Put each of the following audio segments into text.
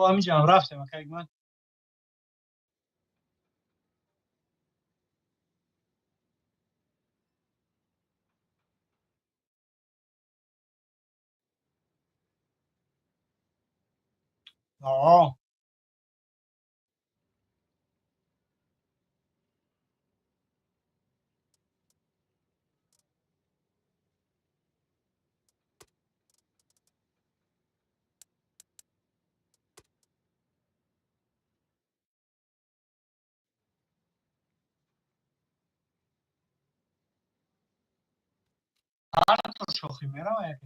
همینجا هم رفتم من. Ja, تو شوخی میرم.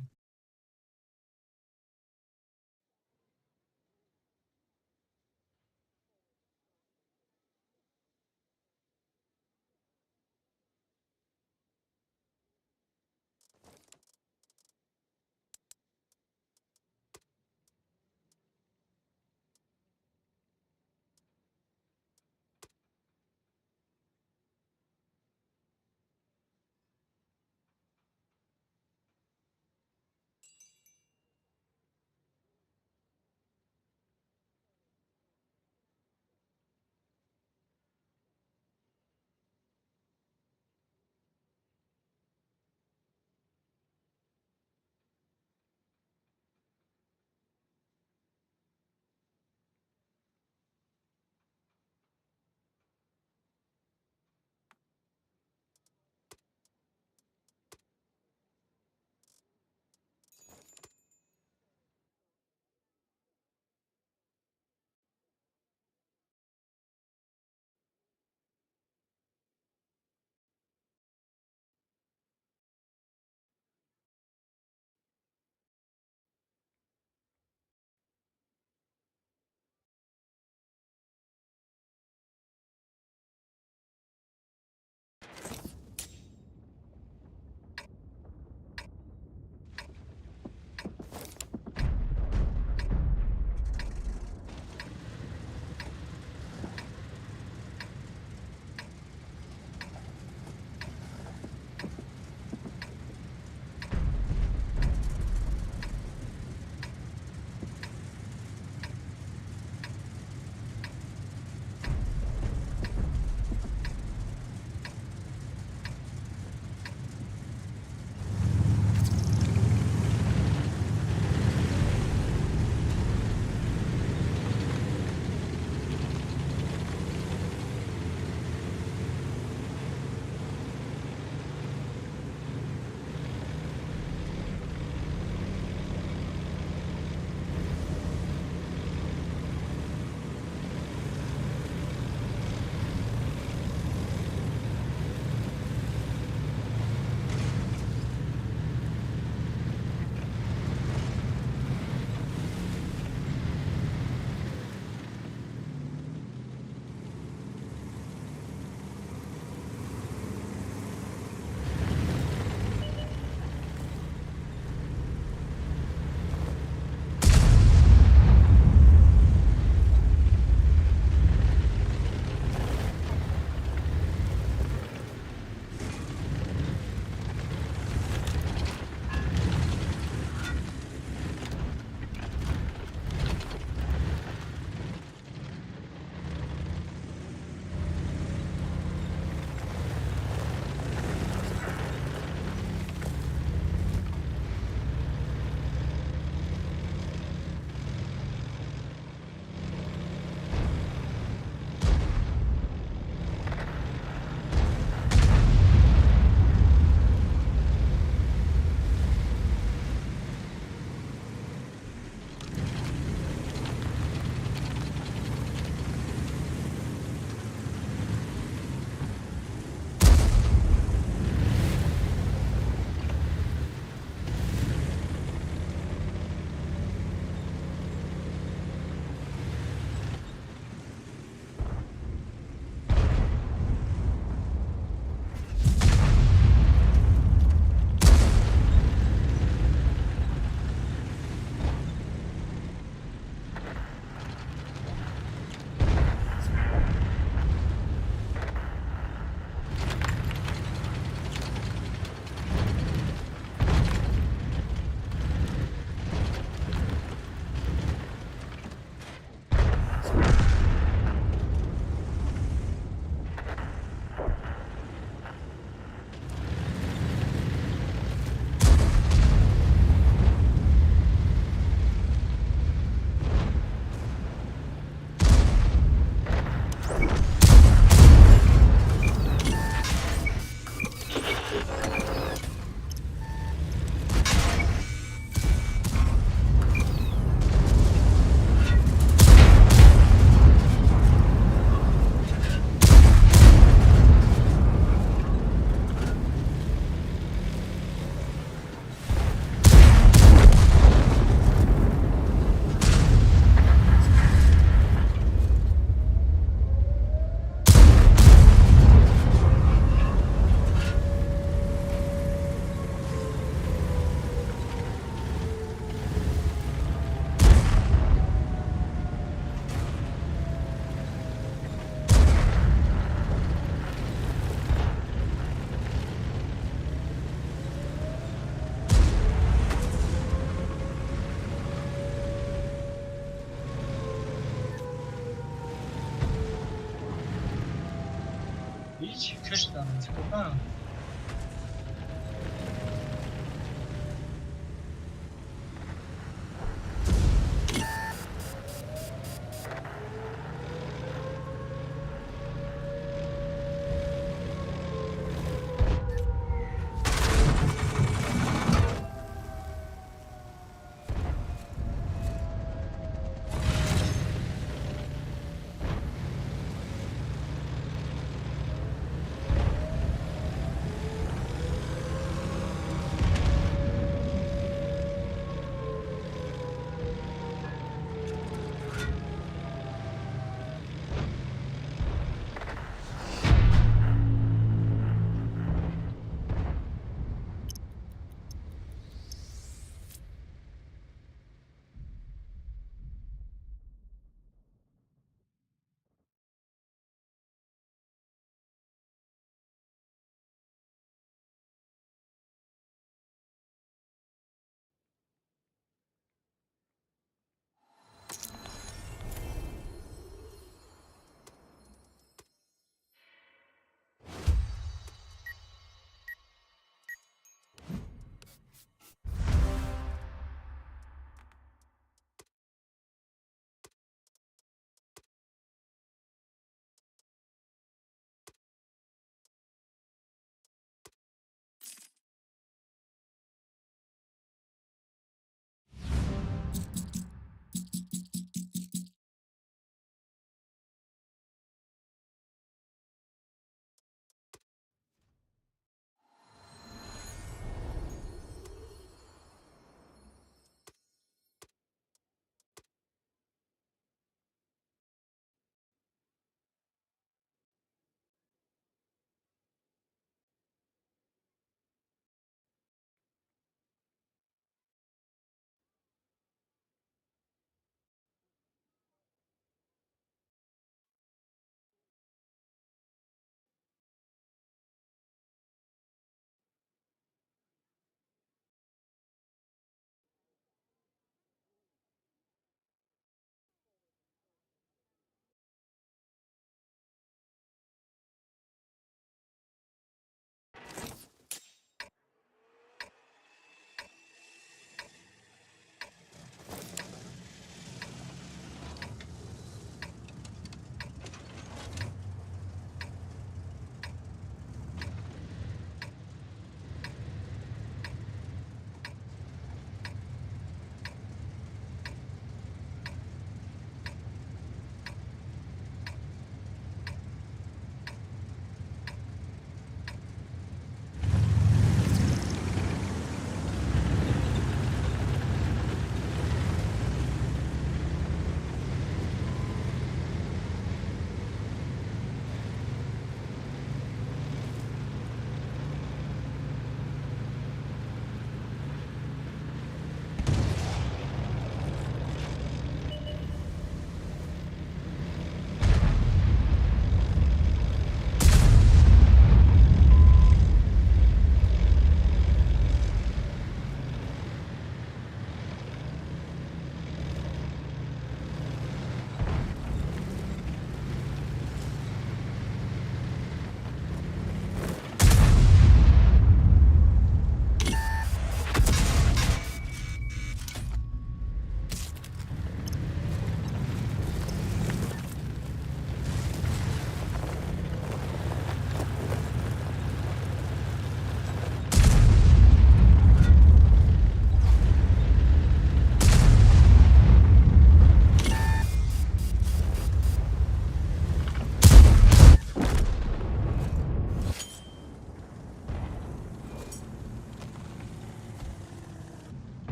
هیچ کشتم چیکار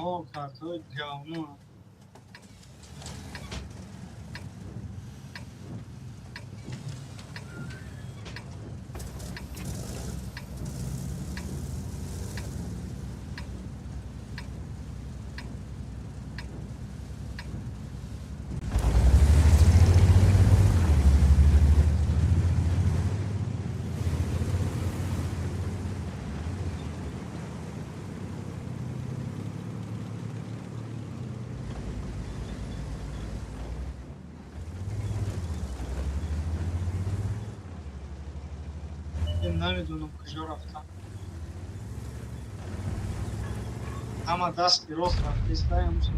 No, kartı ya onu. Ben نمیدونم کجا رفتم اما دست درست رفت ایستایم میشه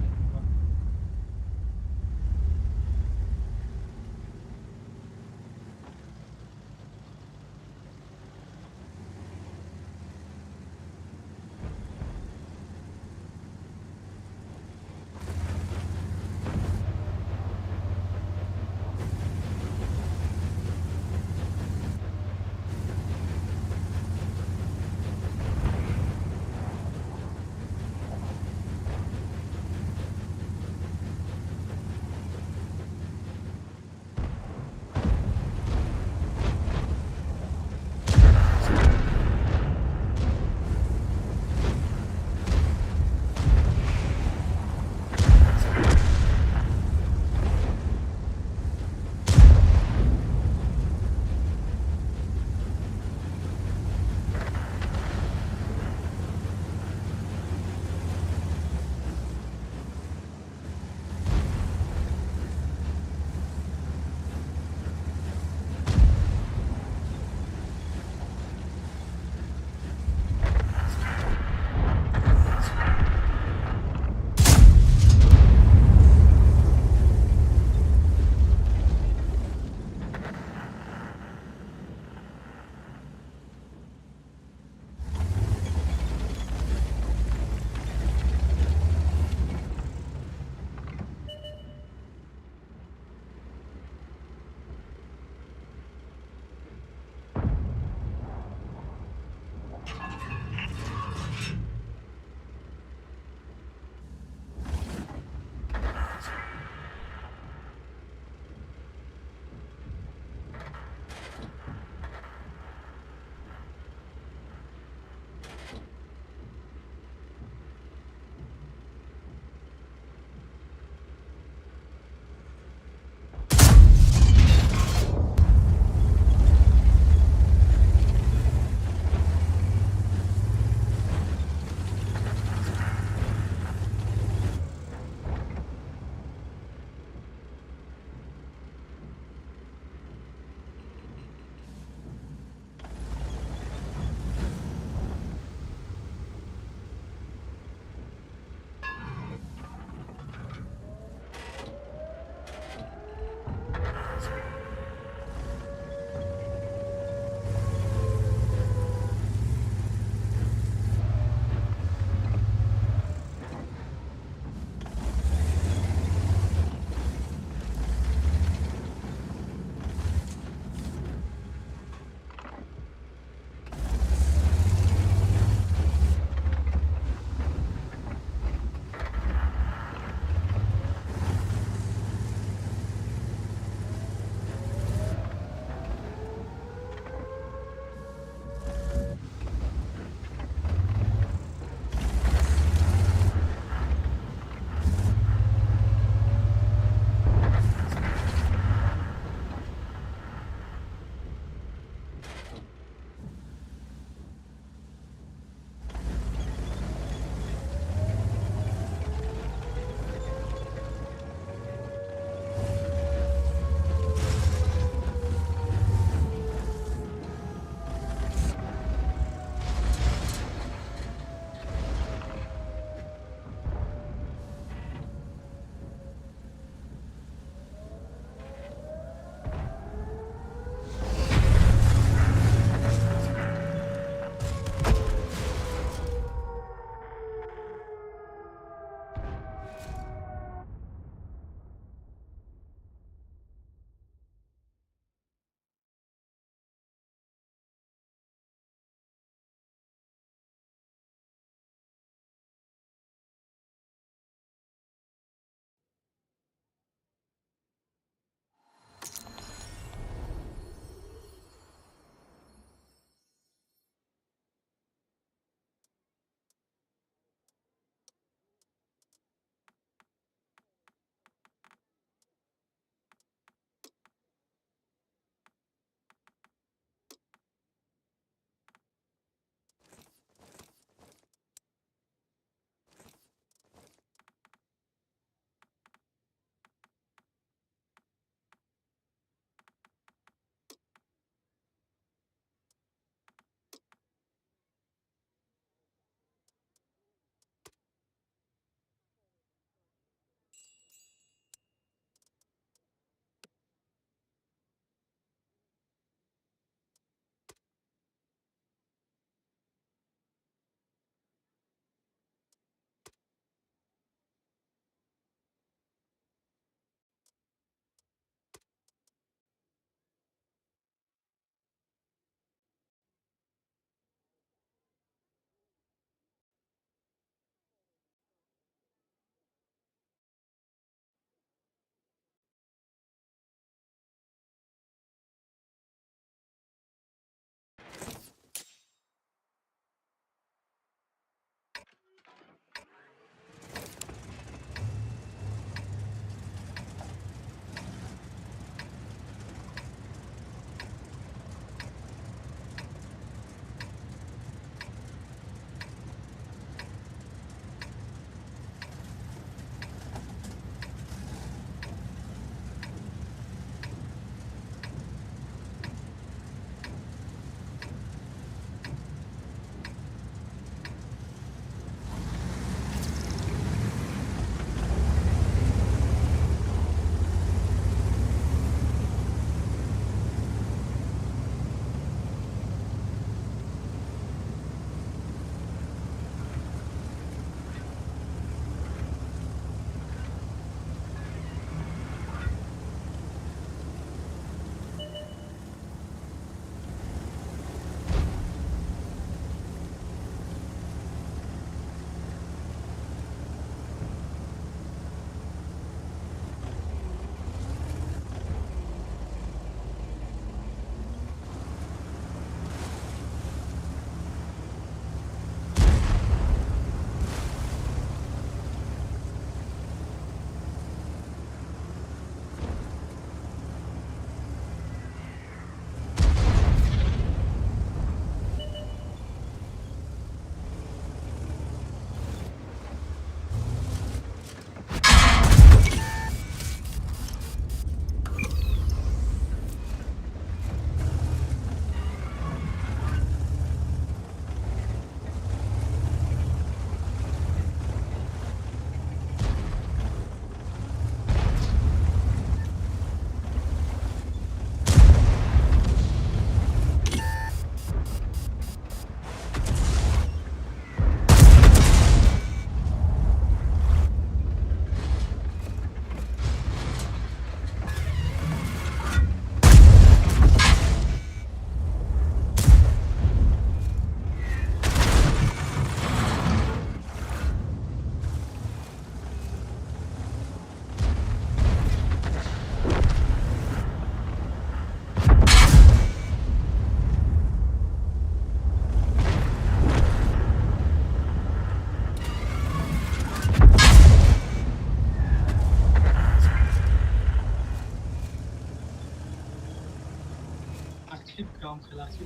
هم خلاصی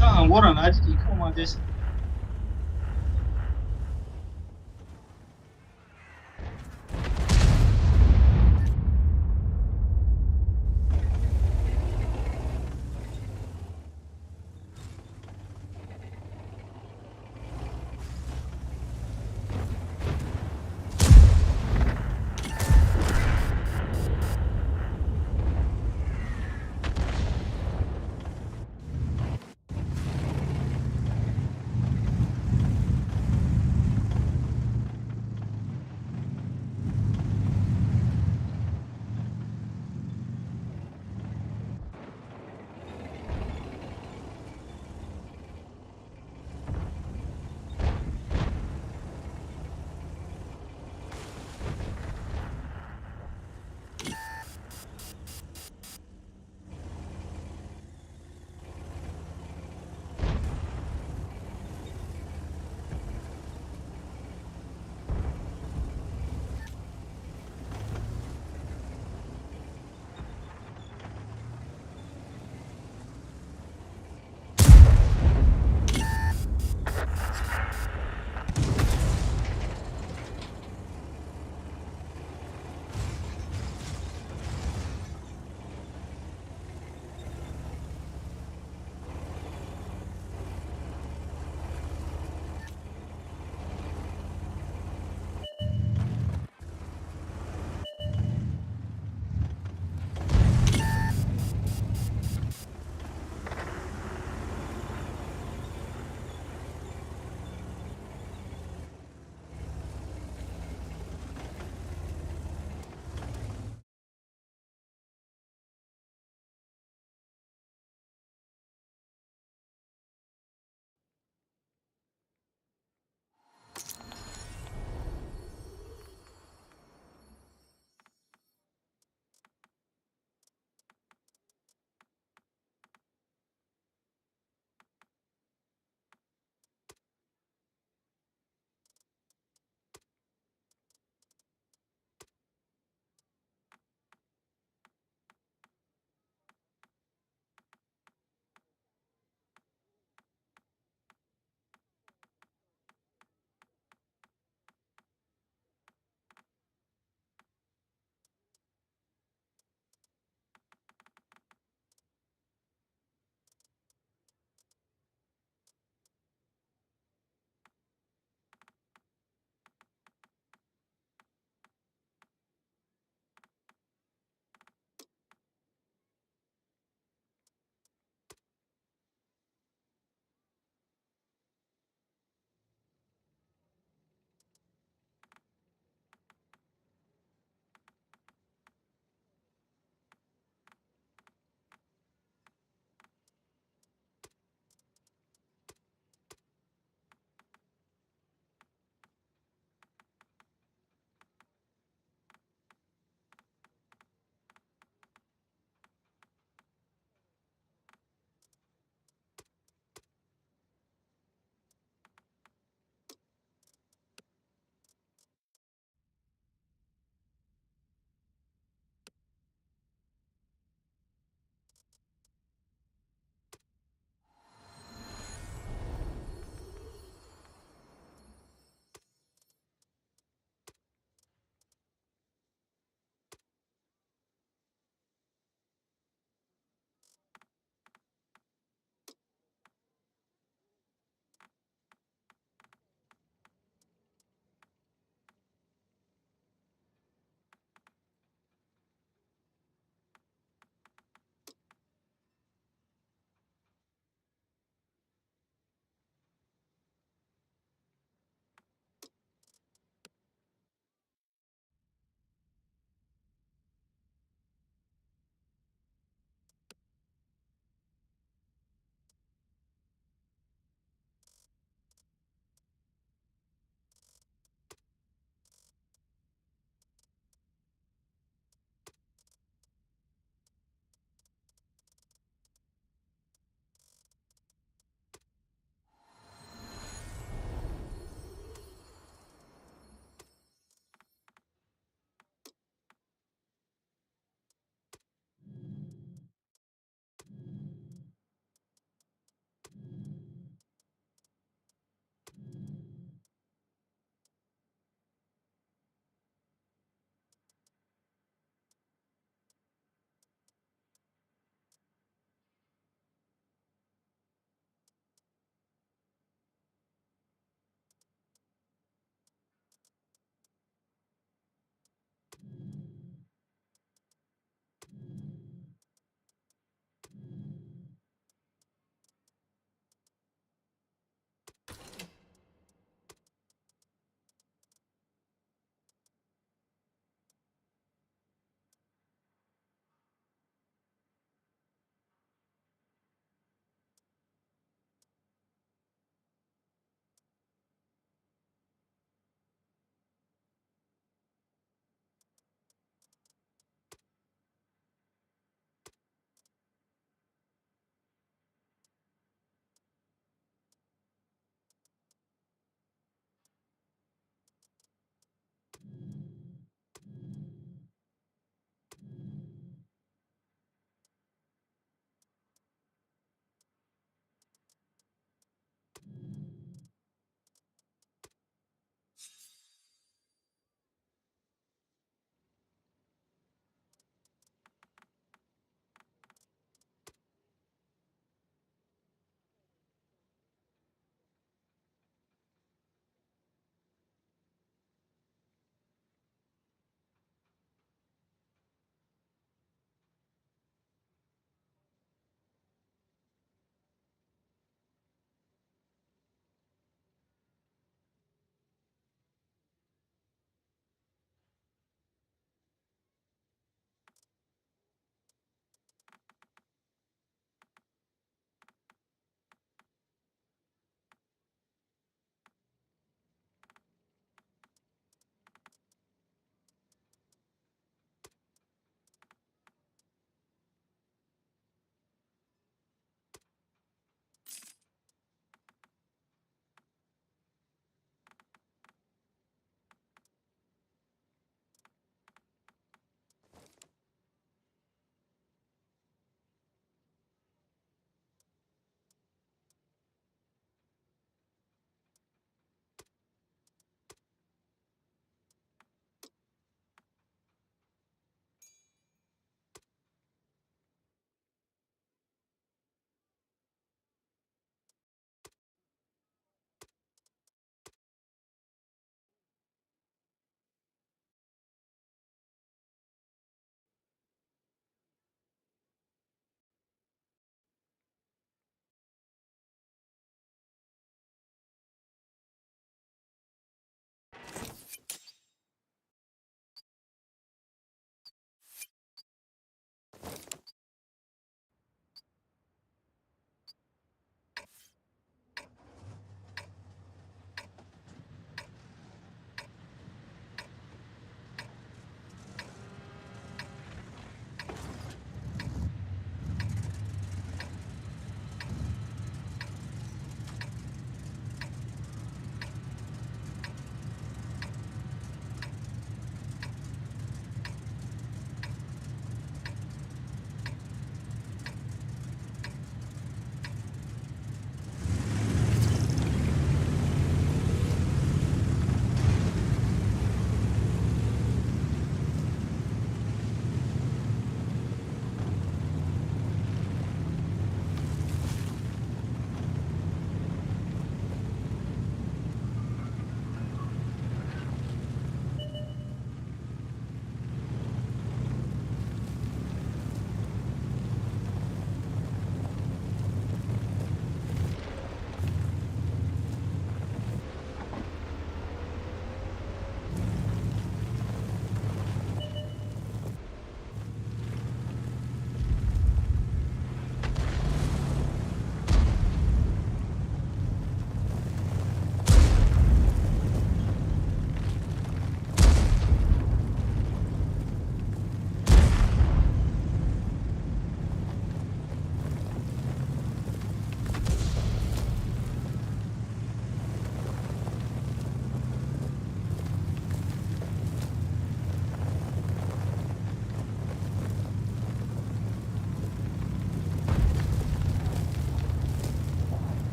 هم ورن عادی که اومده است.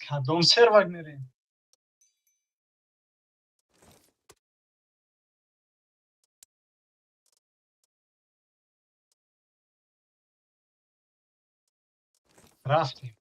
کدوم سرور میریم؟ رفتیم.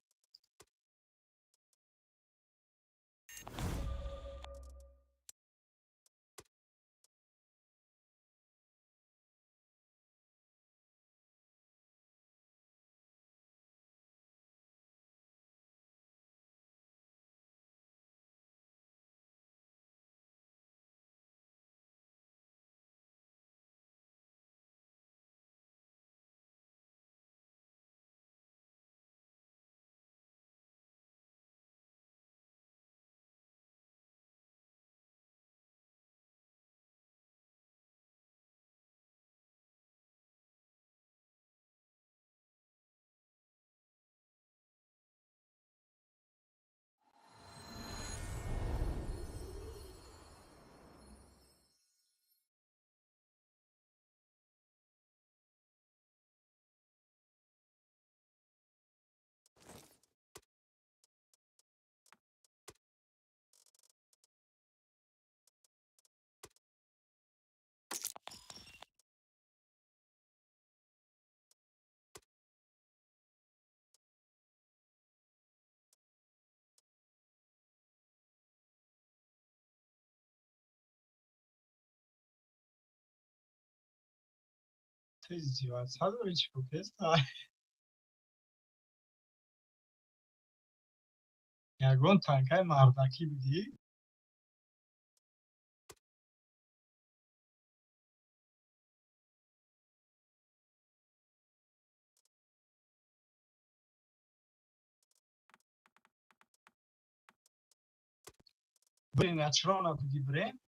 Ти здівається, Садовичку, пізна. Ягон танкай мардаки будی؟ برین چرا نبودی بریم؟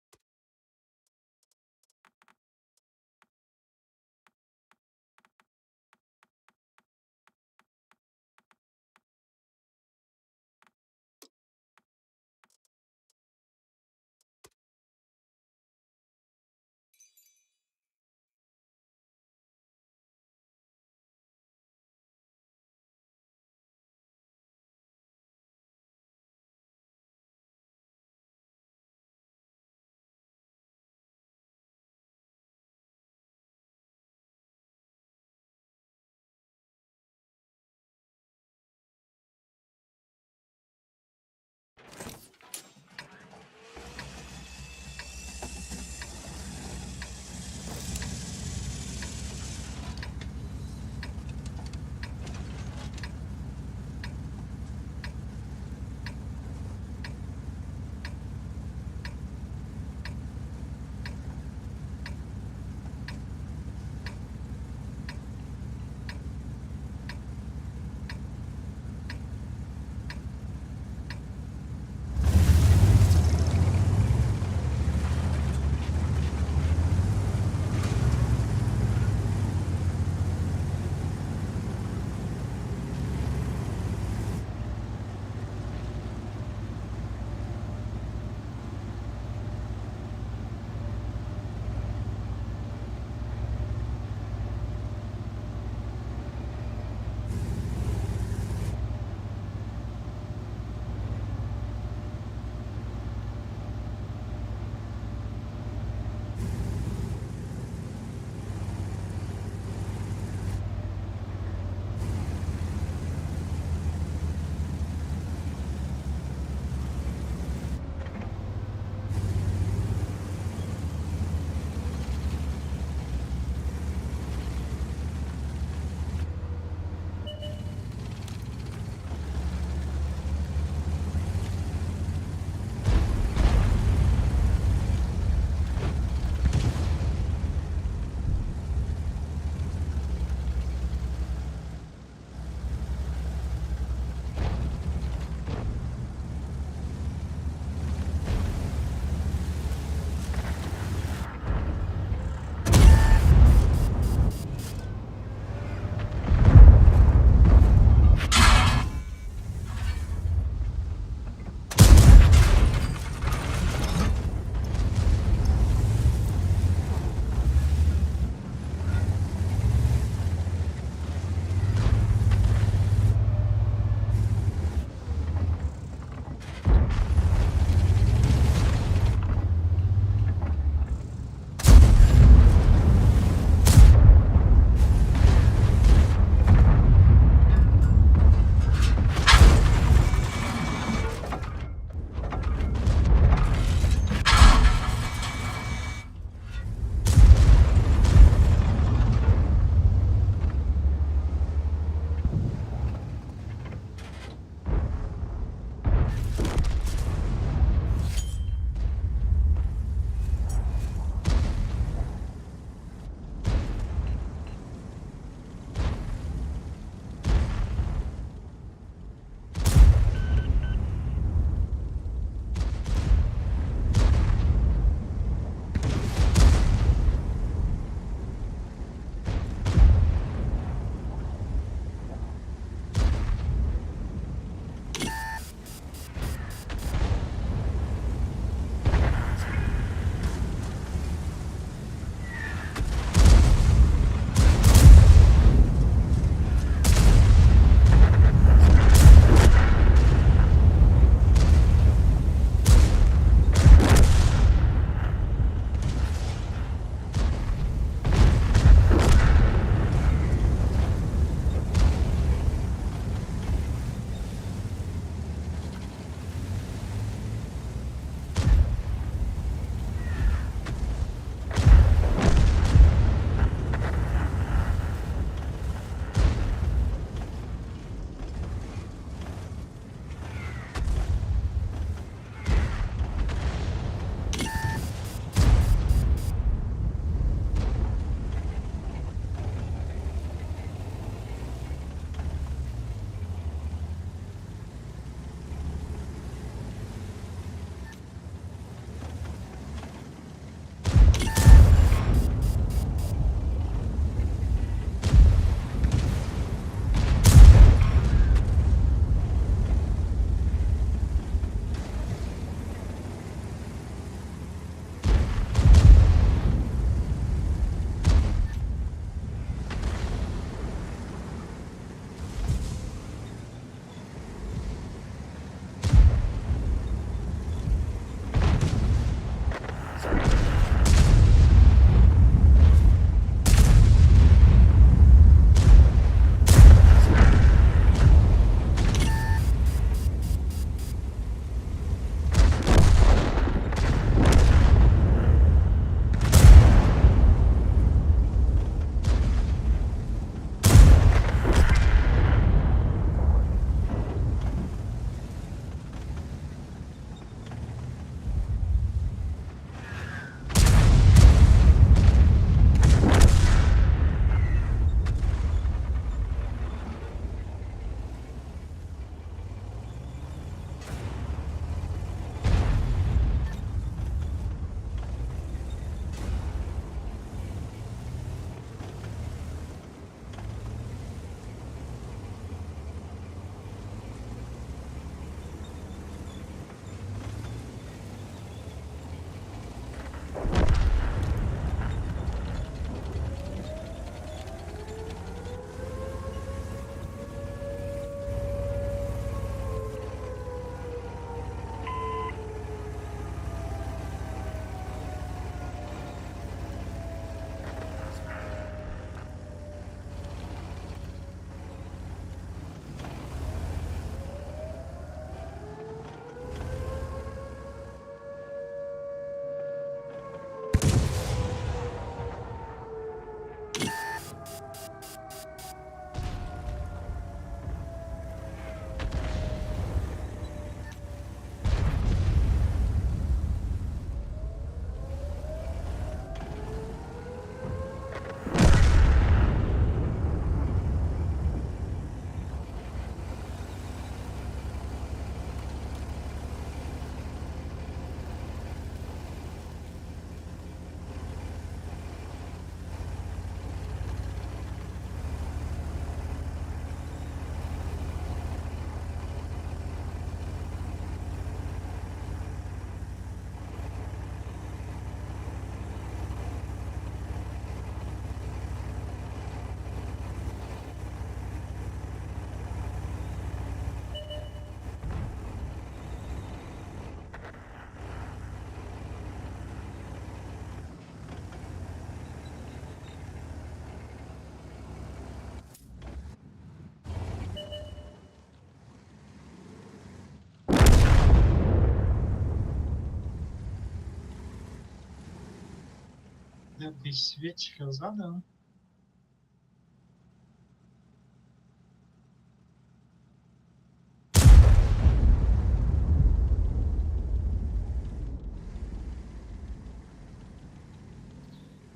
Jakieś świeczkę zadam.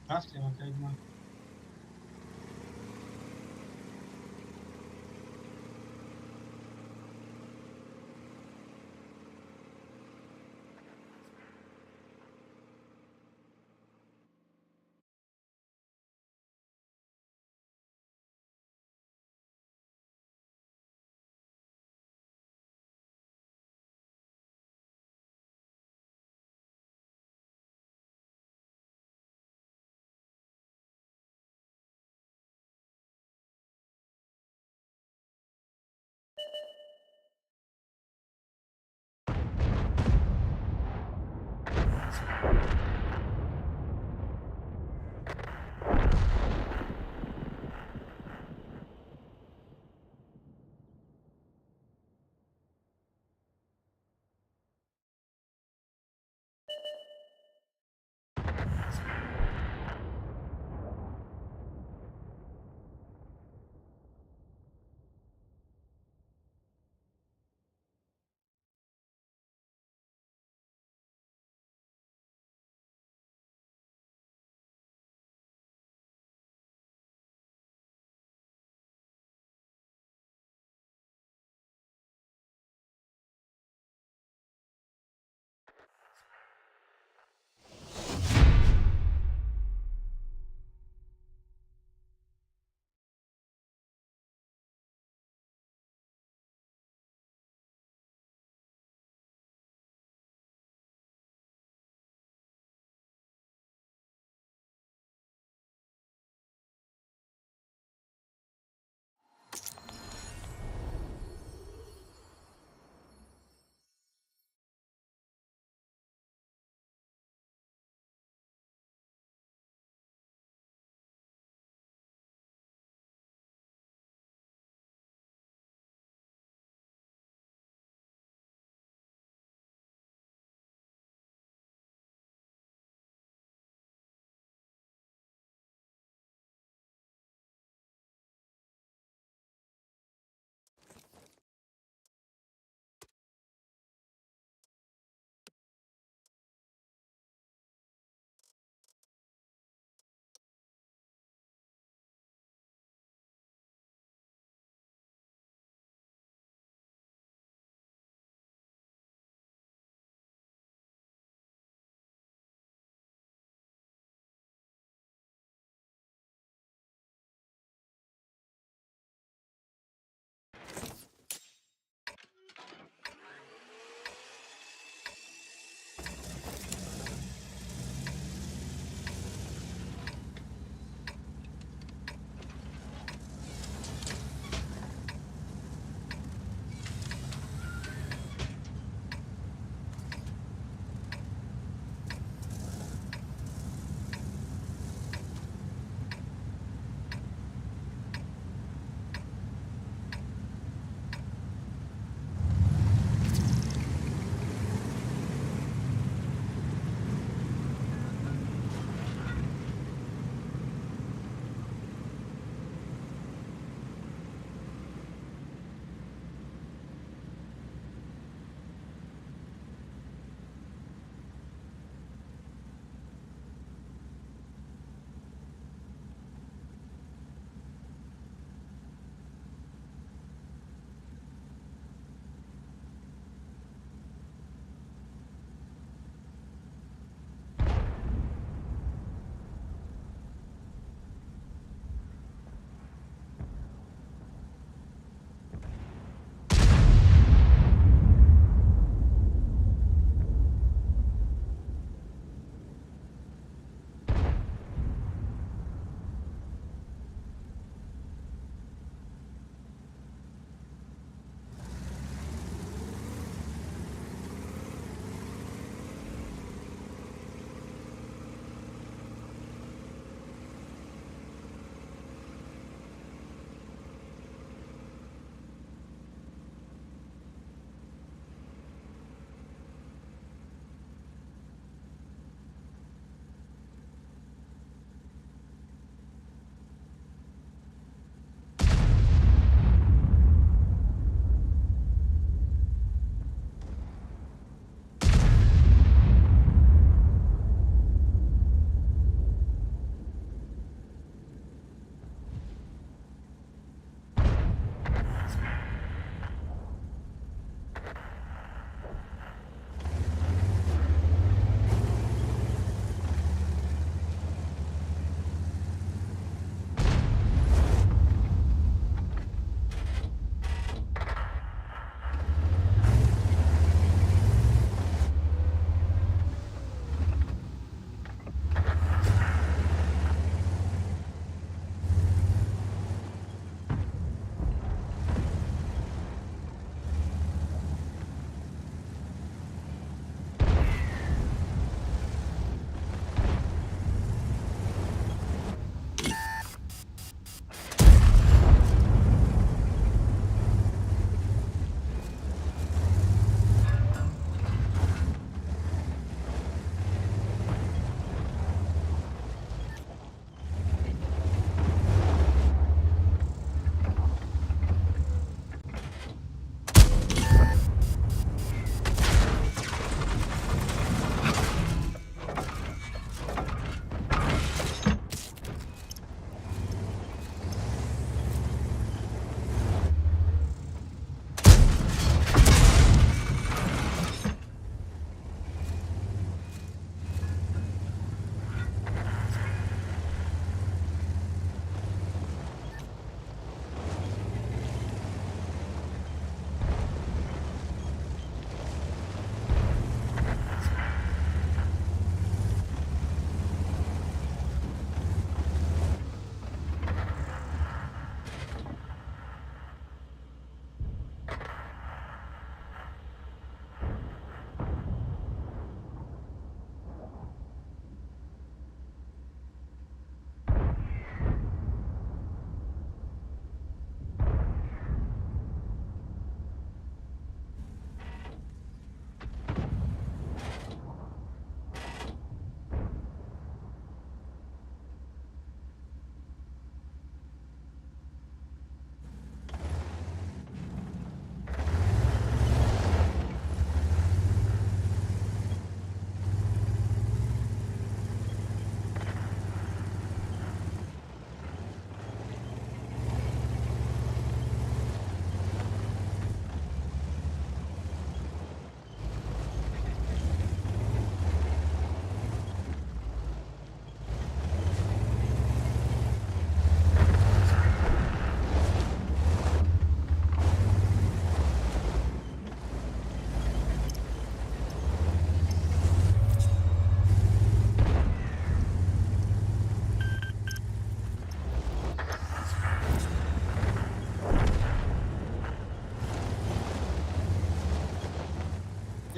Trafcie na tego.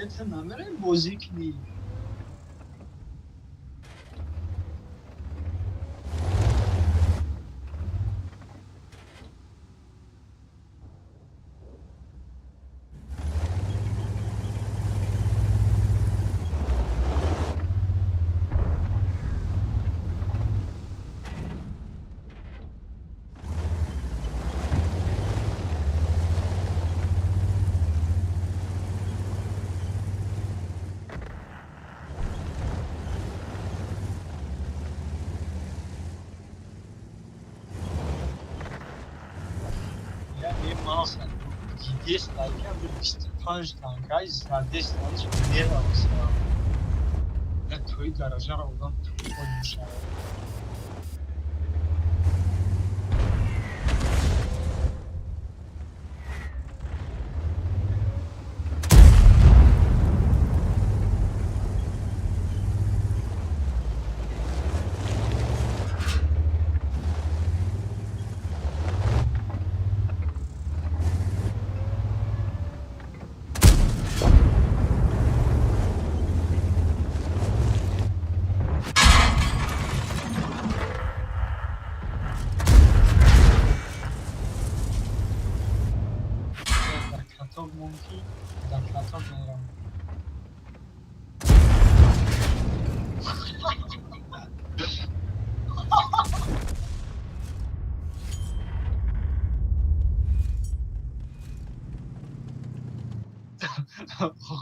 تو نمیره بازی کنی. یعنی ما خندو 200 لایک هم به 25 تانکای زدست هنچ میره واسه نه توی درجه رو بودم توی میشه. در کتاب ممکن در کتاب میرم.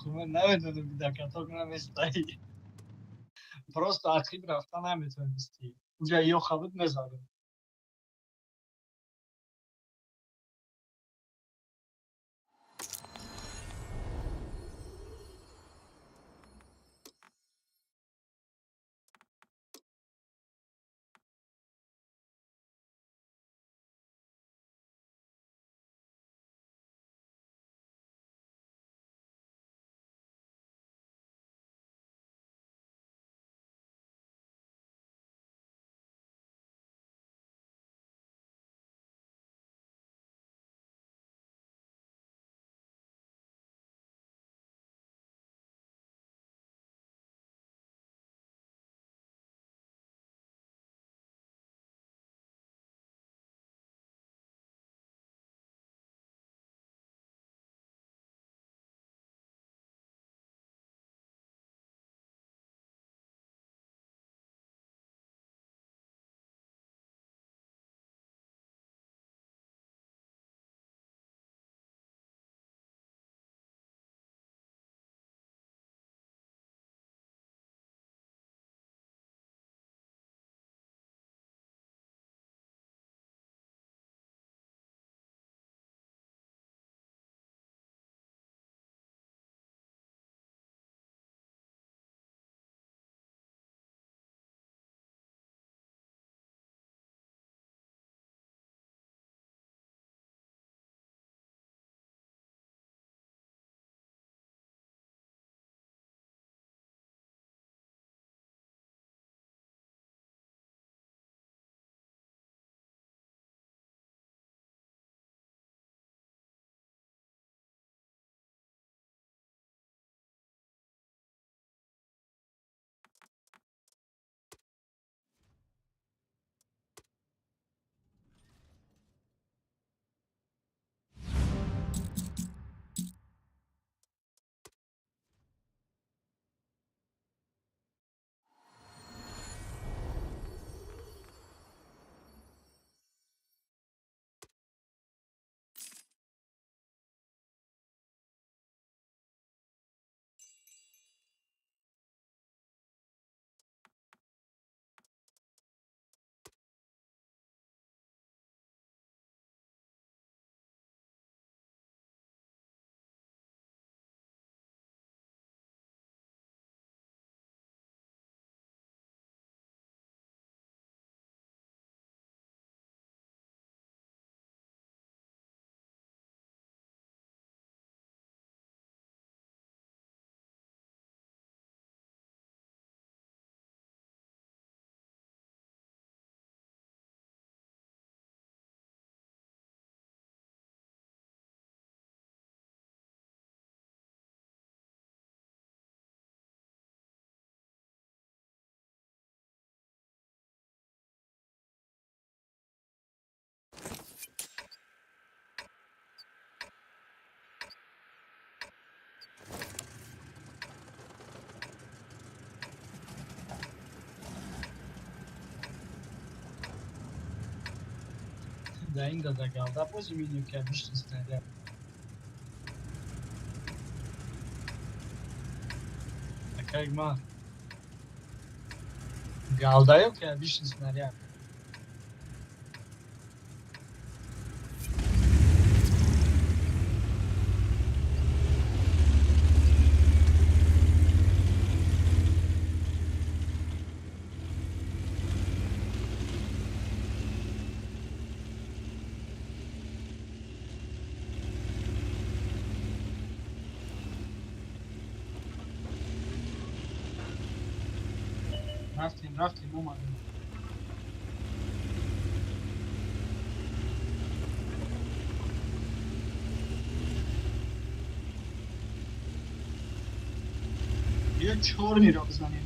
من نمیدونم در کتاب نمیسته. просто عقیب رفتن نمیتونستی اونجا یه خبر میزدم. Da ainda da galda, poi si mi che ha visto stare. Такая ма. Galda yok ya, višni snarjad. Raftim, umarım. Diyor çorni rozanıyor.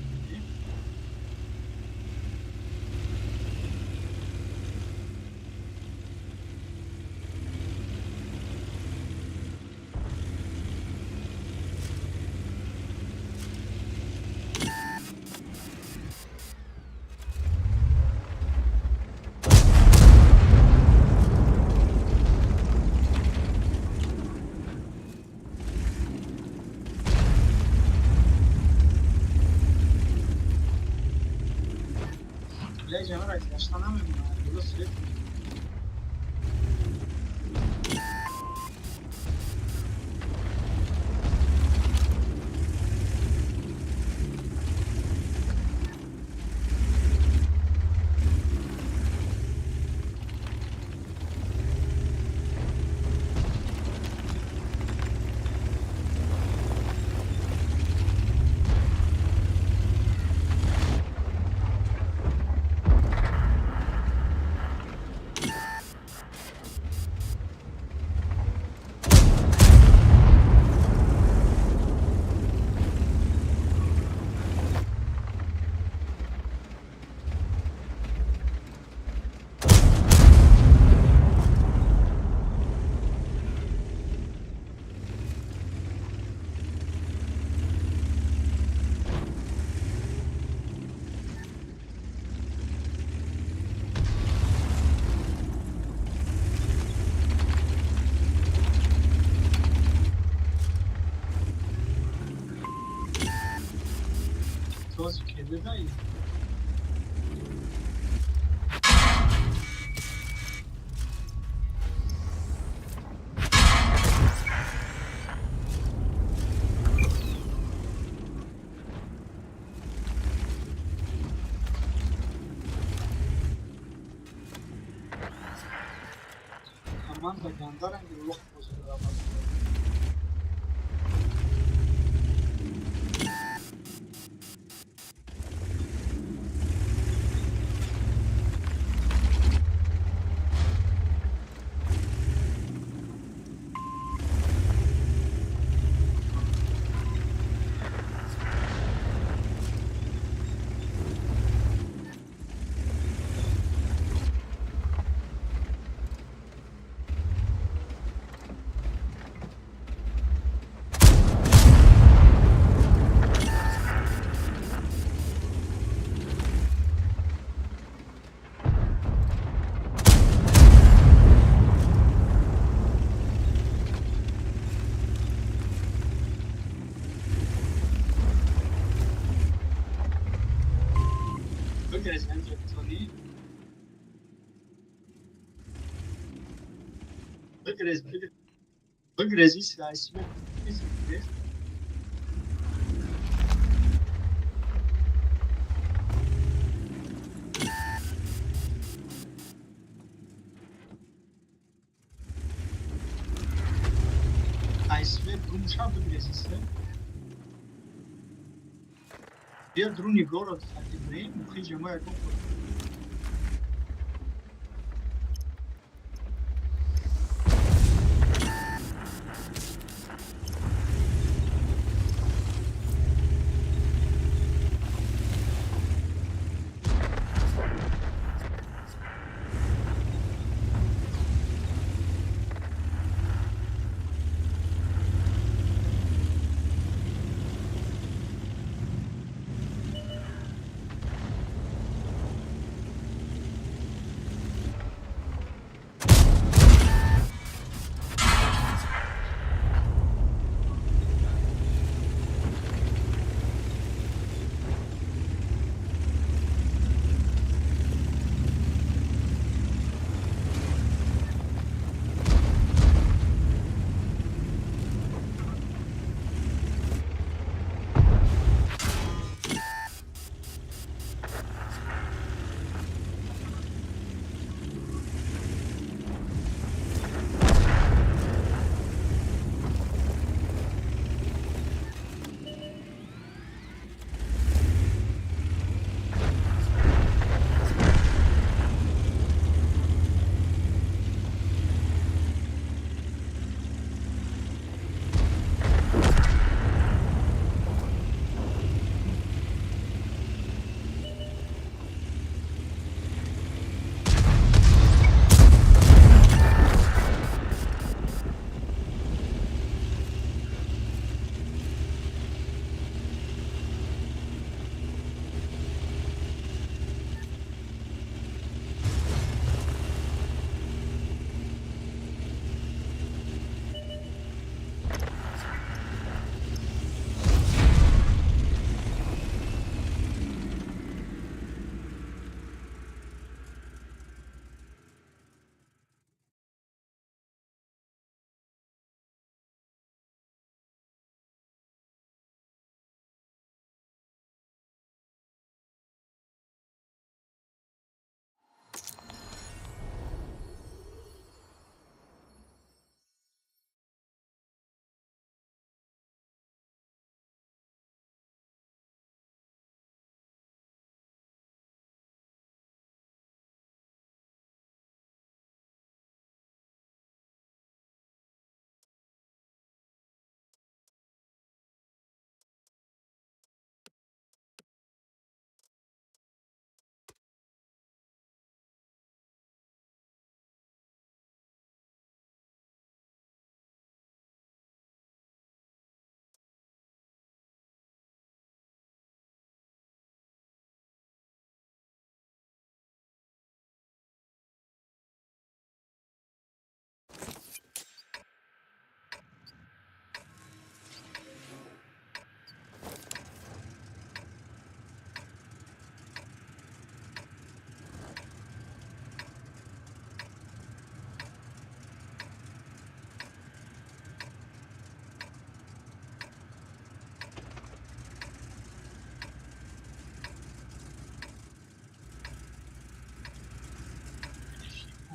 Bile canarak yaşlanamıyorum ya. Burada sürekli. Toz kedi dayı. Aman da gandaran gibi yok bozuluyor ama. Wygrać będzie Tony. Wygrać İsrail'si. ISV Bruncha wygrać. Dia druni gorod fatti brain, przyjdzie moja komfort.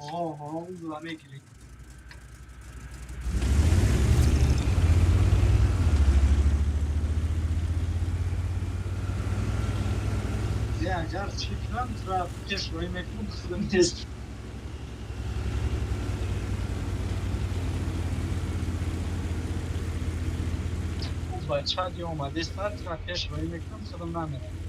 Oh, uygulama gireyim. Já ficamos para fechou e meio que não mesmo. خوب بچه ها اومده ساعت ترافیش روی میکنم خودم نمیرم.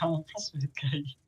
Tamam pas verdik.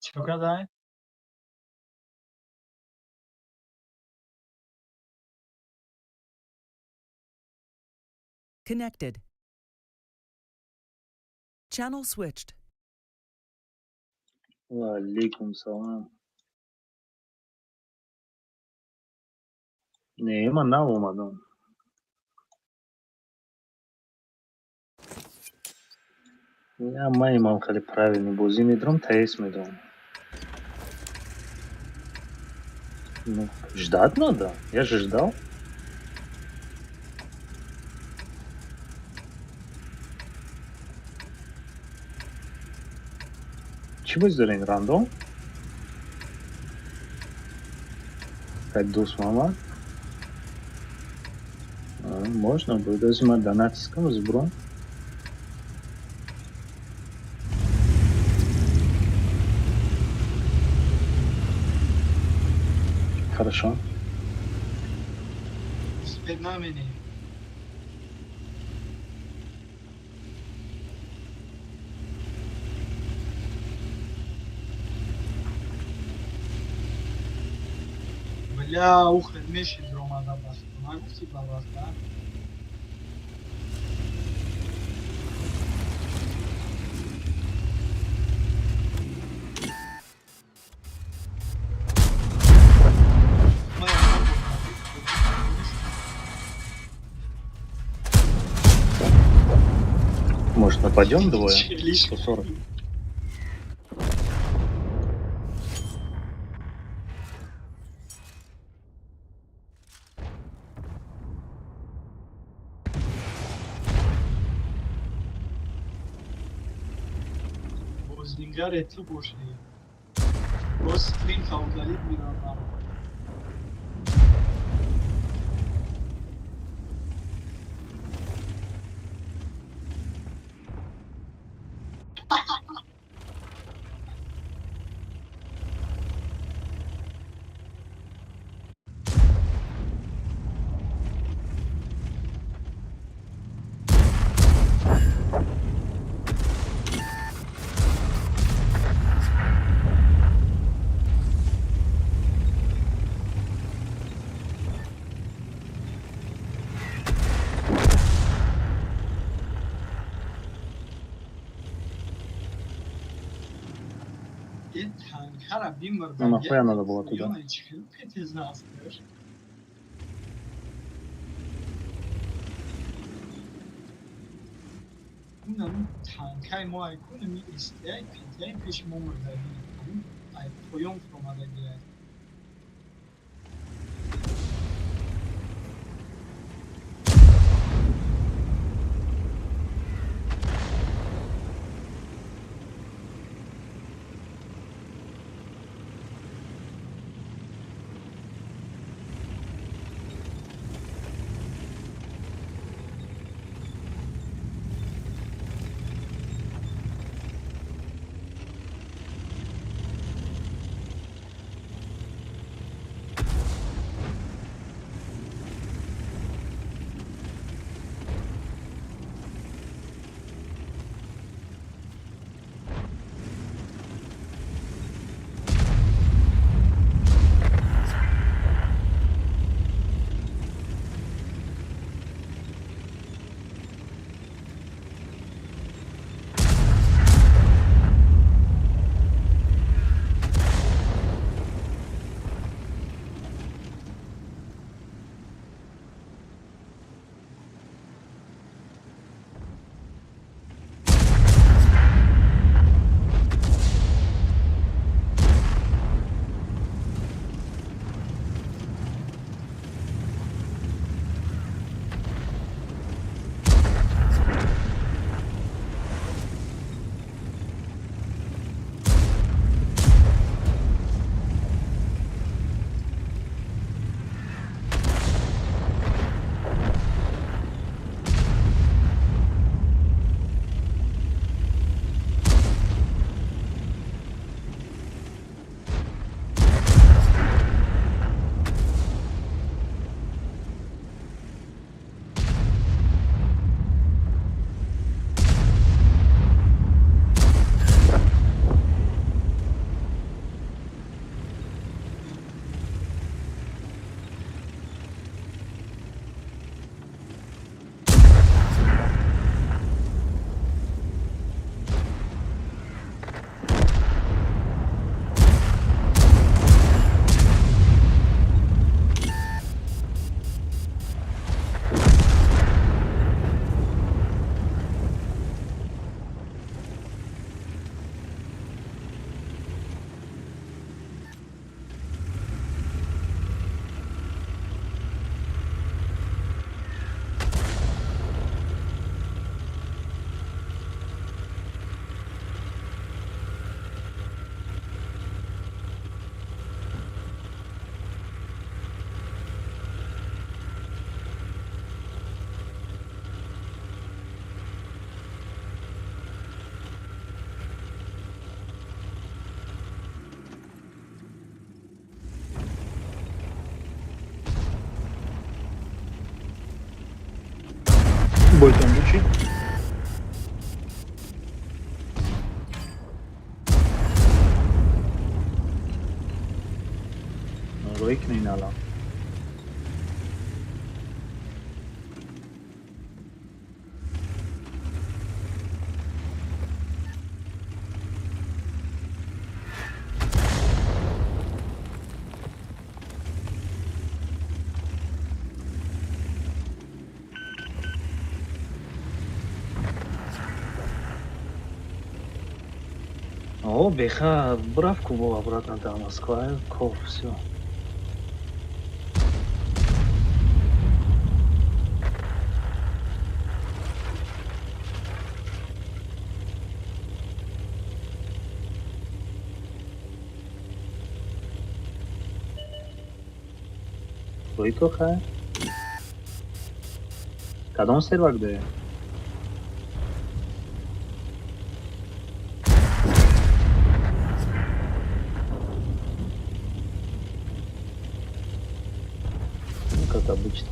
چقدر؟ Connected. Channel switched. و علیکم سلام. نه من اومدم. Я имам кали правильно бози медром, таис медром. Ну, ждать надо. Я же ждал. Чего зарин рандом? Как дус мама? Можно будет, если мы донатиском сброн. Хорошо. Перед нами не. بля, ухо, меши дромада баст. Нагуфти бабаста. Может, нападем двое? 140. بازینگر اتو باشه. باز سکرین خواهدالی بیرانم. یه تنکر بیمار Ну, нахуя надо было туда? اونم تنکای ما ایکون می استیای پیتای پیش ما مردادی اون ای پویون فرماده گیره Boyton bu çi? روی کنین الان О, беха, брав Кубу обратно до Москвы, ков, все. روی تو خیر؟ کدام سرور ده؟ Ну, как обычно.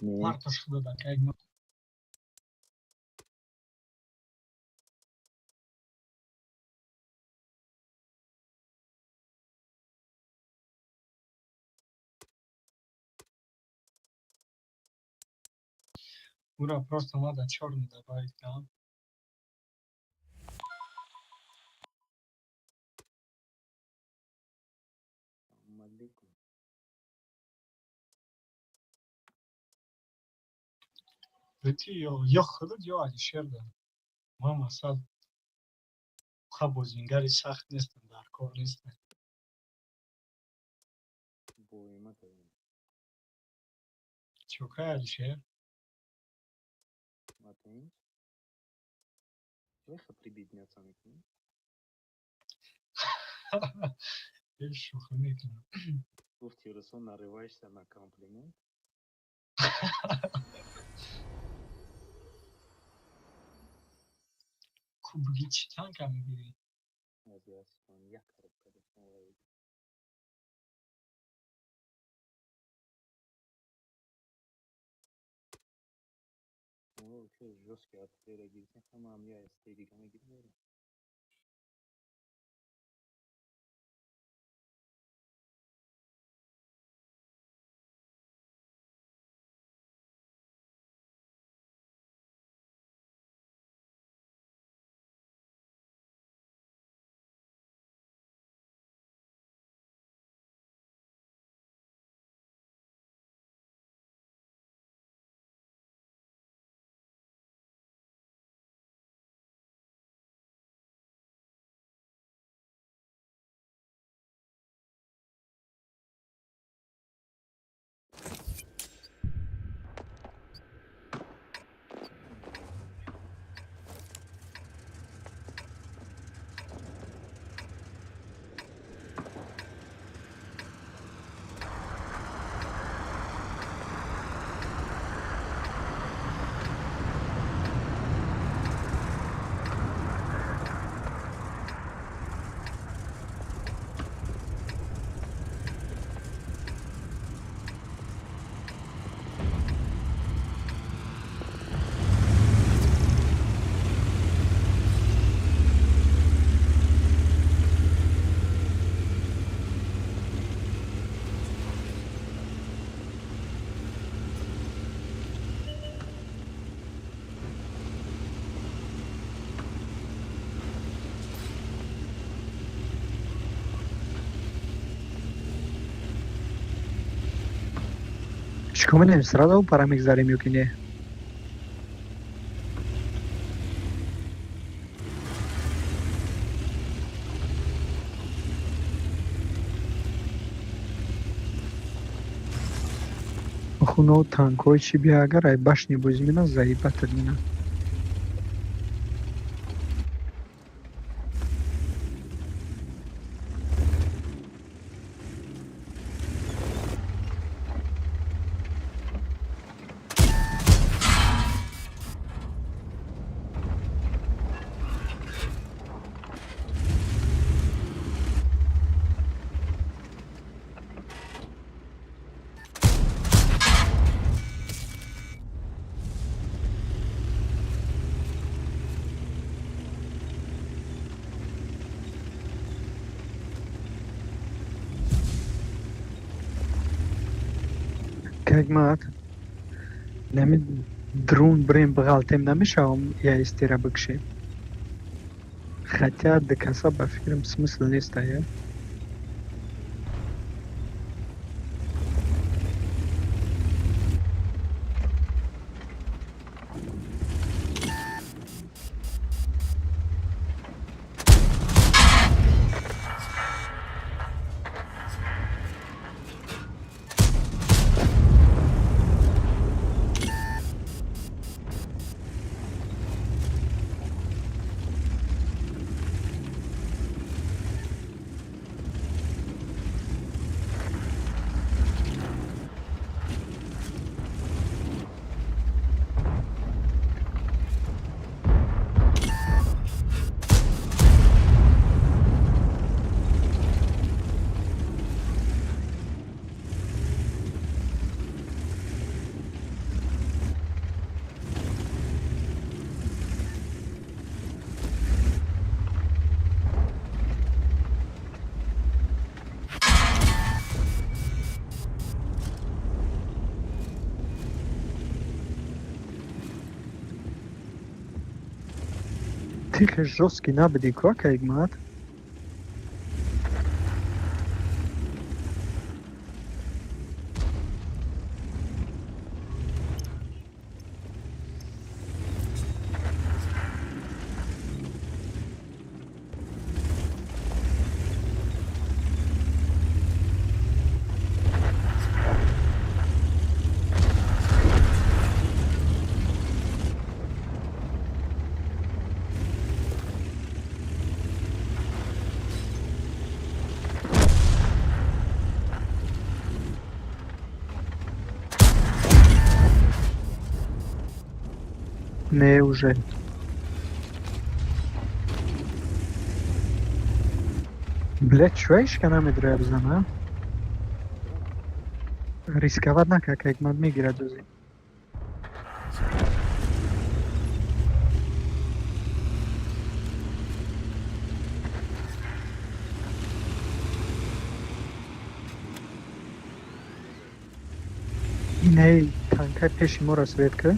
Не. Марташ бебек, egma. Ура, просто надо черный добавить, да? Малейкум. Ведь я خودت یا علیشر دارم. ما مثلا خب بازینگری سخت نیستم، در کار نیستم. Боима тайм. چوکه علیشر؟ Матейн. Леха прибить не оценки. یه شوخی میکنم. گفتی رسون нарываешься на комплимент. کوبگی چی تنگ میگیری؟ از ясно, я коробка доставила. Ну, что, жесткий отреагировать. Хамам я стейдиками гибнул. Чекаме ли сразу да опараме екзарем юки не? Хуно танкой чи биагар ай башни бузмина заибатад мина. Как мат? Нами дрон брем бгалтем намешавам я истера быкши. Хотя до конца по фильм смысл не стоя. Тихо жесткий набеди как мат. Неужели? Блять, чуешь, когда мы драбзам, а? Рисковать на как мад мигра дози. Не, танка пеши мо разведка.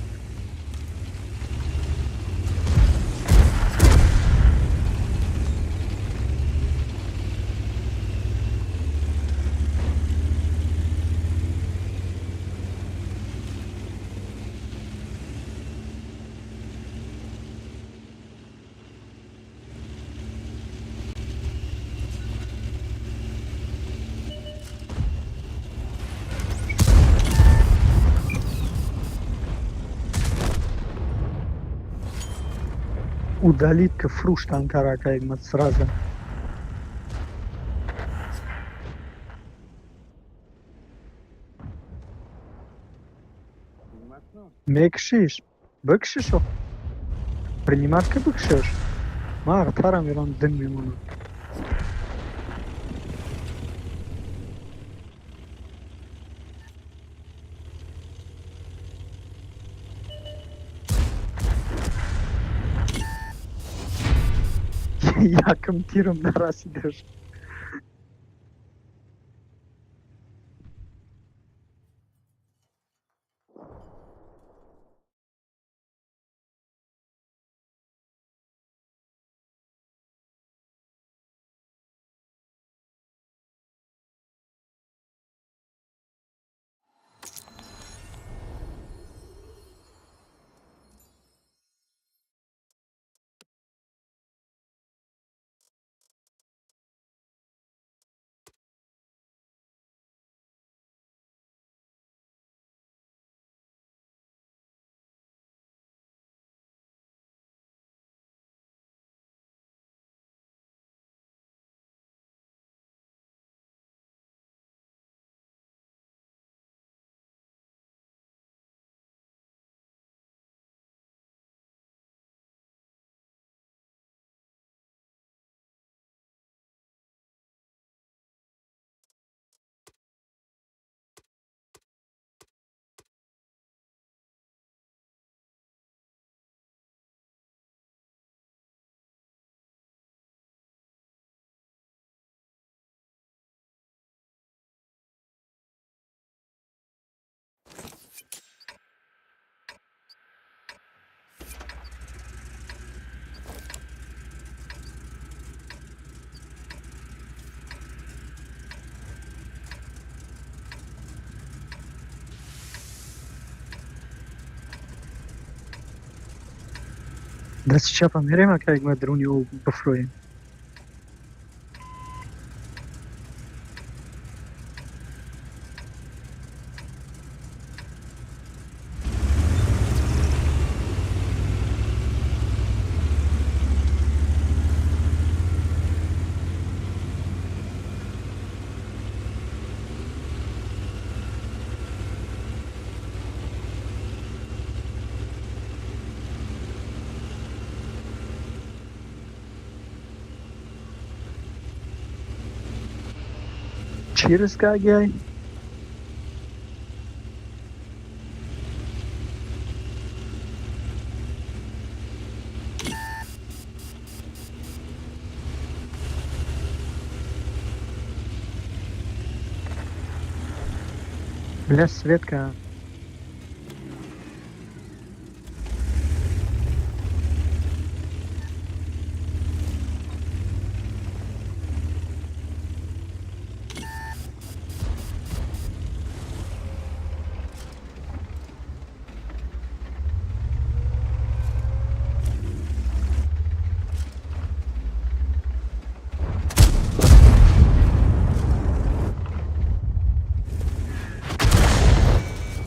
Удалить к фруш танкара как мад сразу. Принимать? Мекшиш. Быкшишо. Принимать к быкшиш. Мар тарам иран дын мемону. Yakım tirum narasıdır. دست چپم میریم که اگه ما درونی او بفرویم. Cheers, guy. Bless Svetka.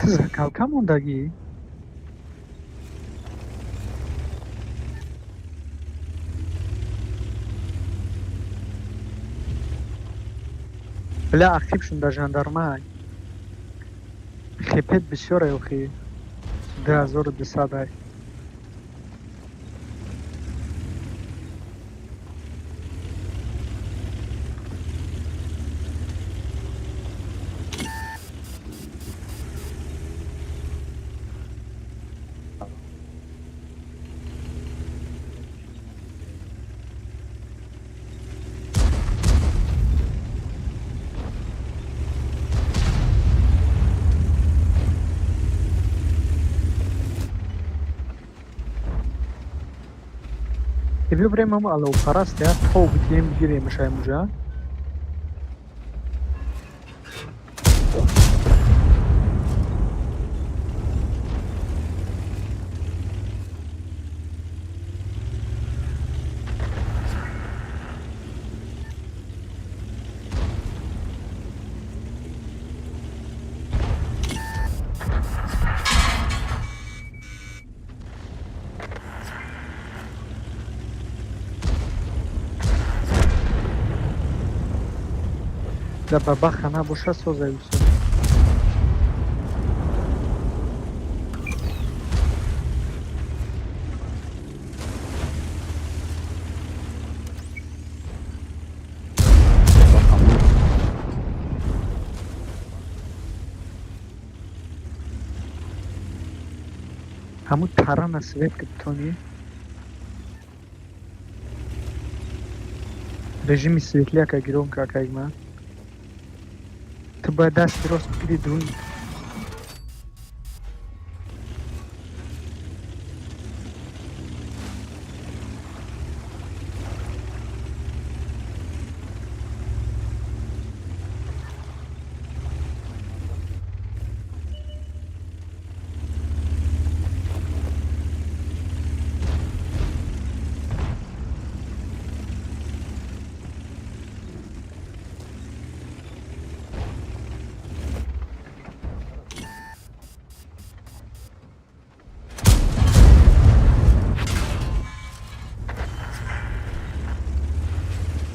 Tızakal kamondagi. بلا اکتیب شون در جاندارمای. خیپت بسیار ایوخی. 2200 تبي بريم هم لو خرجت يا تحو بتيم جري مش هاي مجا لا ببخ انا بوشا سوزا يوسف همون تران سویت که بتونی رژیمی سویتلیا که گیرون که که ایمان تو باید دست درست بگیری درون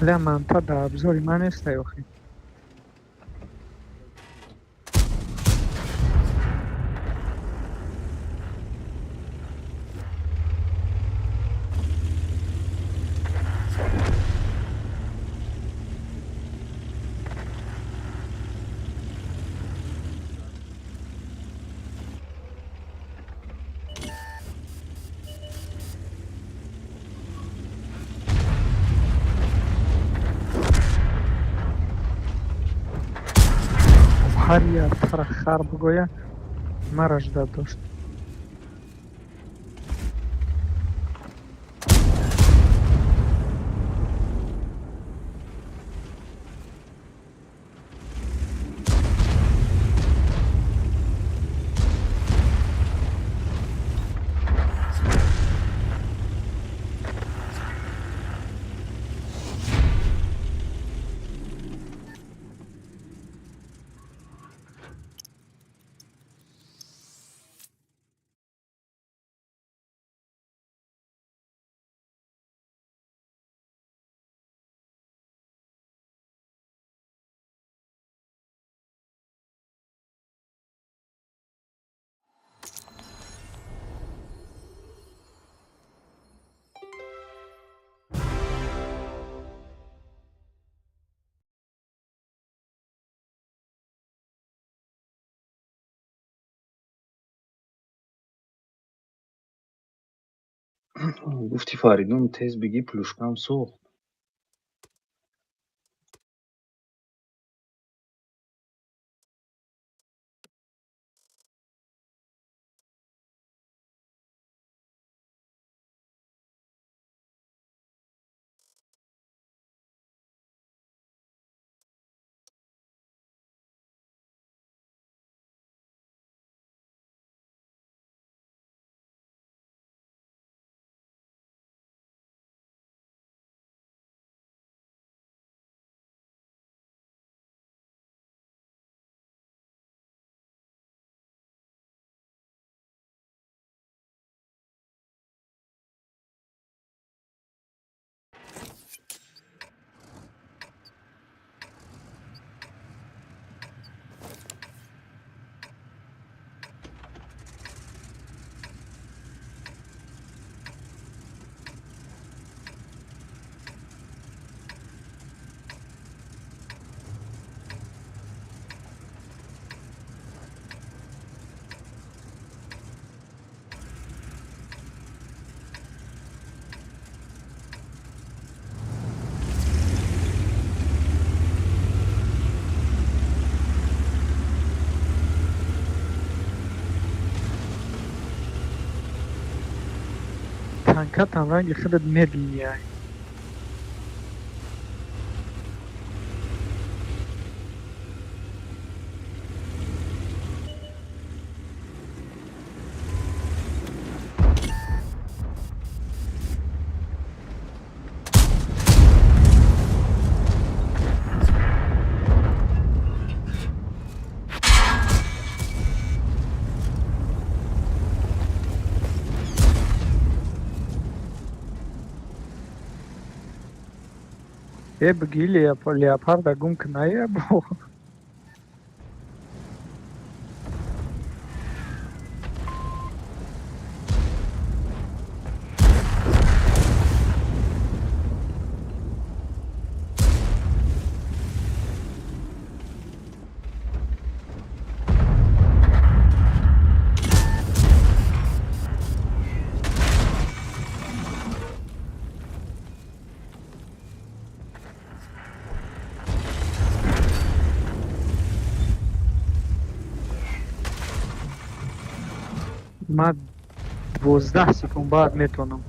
لا منطقه ده ابزاری من است یاخی هر یار تر خار بگویا مرج داد داشت گفتی فریدون تز بگی پلوشکم سوخت. تانکات هم رنگ خودت میبینی یعنی. یه بگی لیاپارد گم کنایه بو. من 12 سکون بعد میتونم.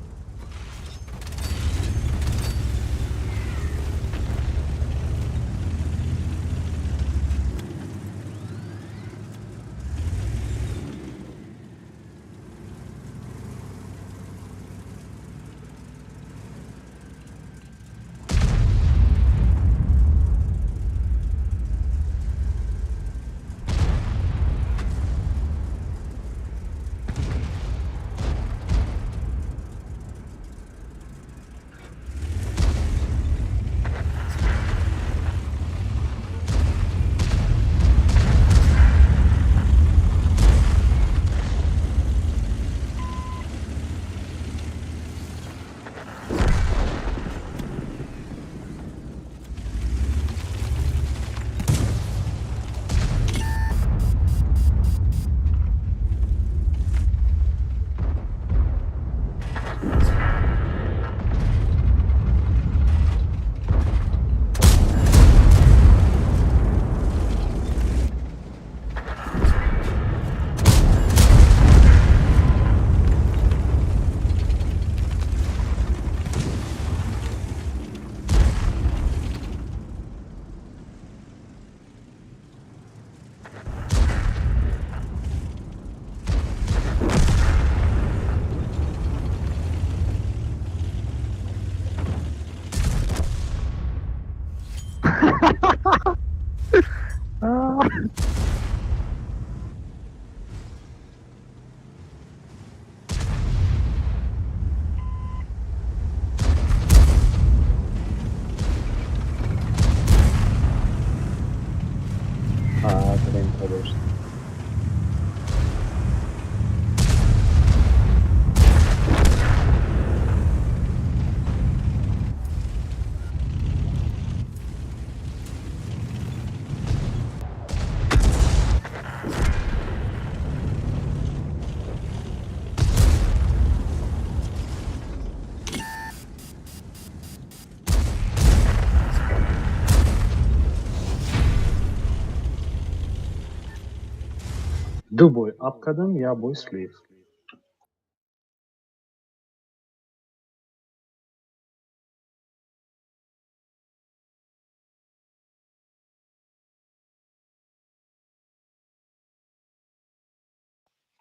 Дубой апкадам, я бой слив.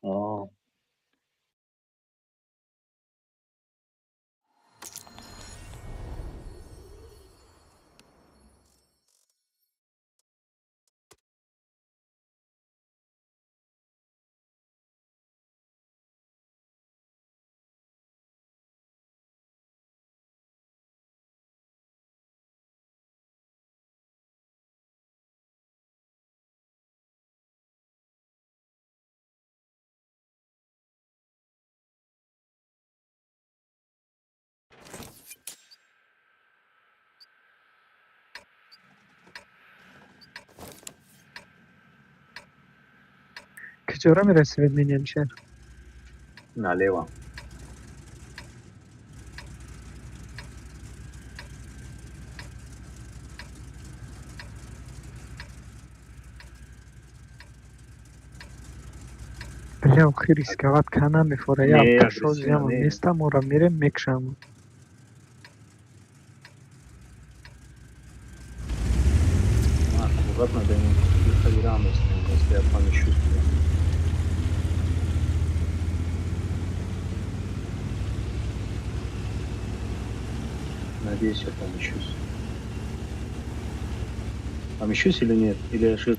А, کجا میرسی به مینین شهر؟ налево. بля охи рисковат кана мефора я Не, автошо агрессивно, зямо не. нестам ора мирем мекшам Аккуратно, да не выходим, если я помещусь туда. Надеюсь, я помещусь. Помещусь или нет? Или я шит?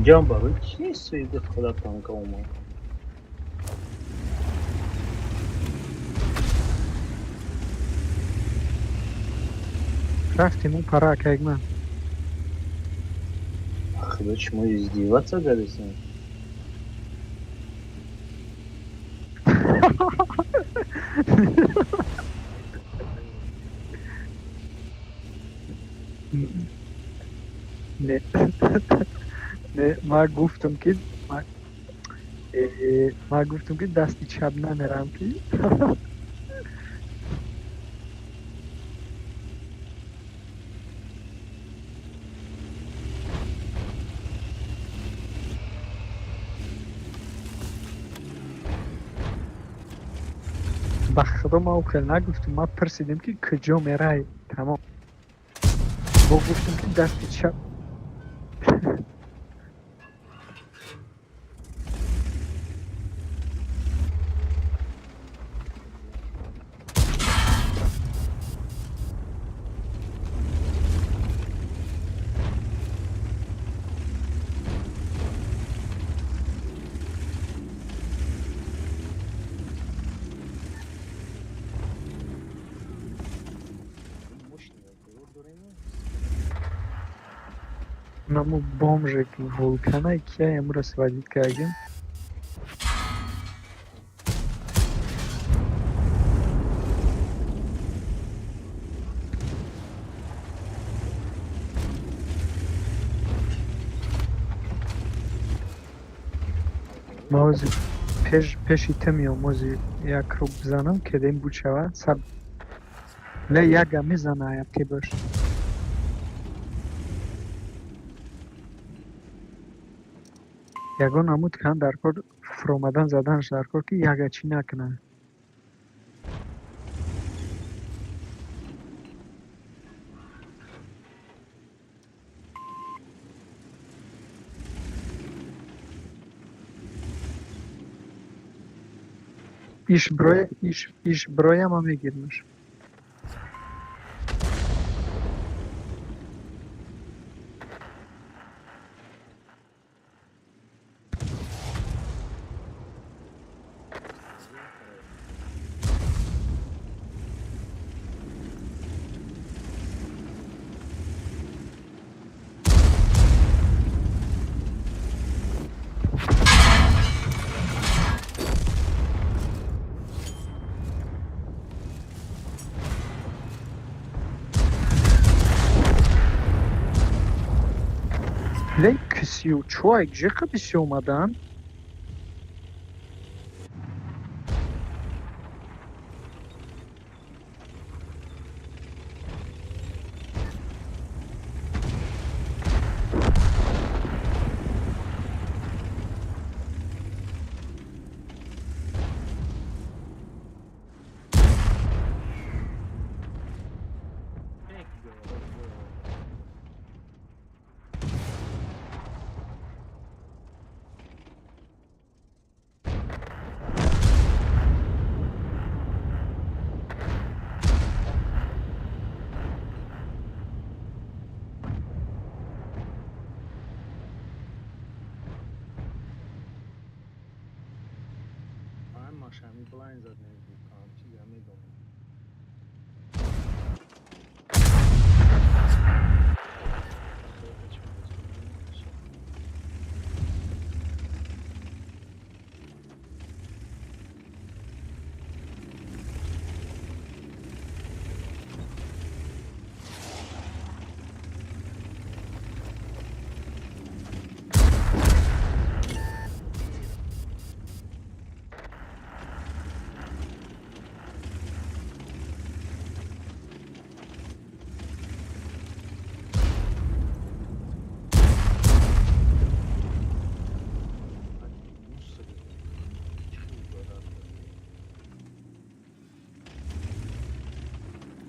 Джамба, вы есть из хода танка ума? рафтим у паракаг ман Ах, вы чему издеваться, гадостно? не не ма гуфтам ки ма гуфтам ки дасти чап намерам ки ба худо ма охел нагуфтам ма пурсидем ки куҷо мерай тамом бо гуфтам ки дасти чап наму бомжек вулкана кия амро сводить кардем ма ози пеши ты меом ози як рӯ бизанам кедем буд шавад саб ля яга мезанаяд ки бош ягон амуд кан дар кор фуромадан заданаш дар кор ки яга чӣ накунад иш брояма мегирмаш لی کسی و چوای جه قبیسی اومدن یک جا من ماشمی بلند زد نزدیک کنم چیزی هم میدونم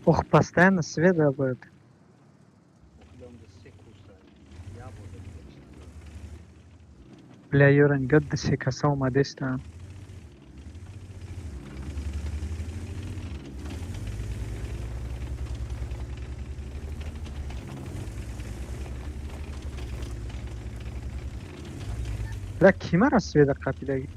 Och постоянно света будет. Okudam da se kusa. Ja voda точно. Бля, Юрань, гад се каса اومدستم. Bля, kime rasveda kapidagi?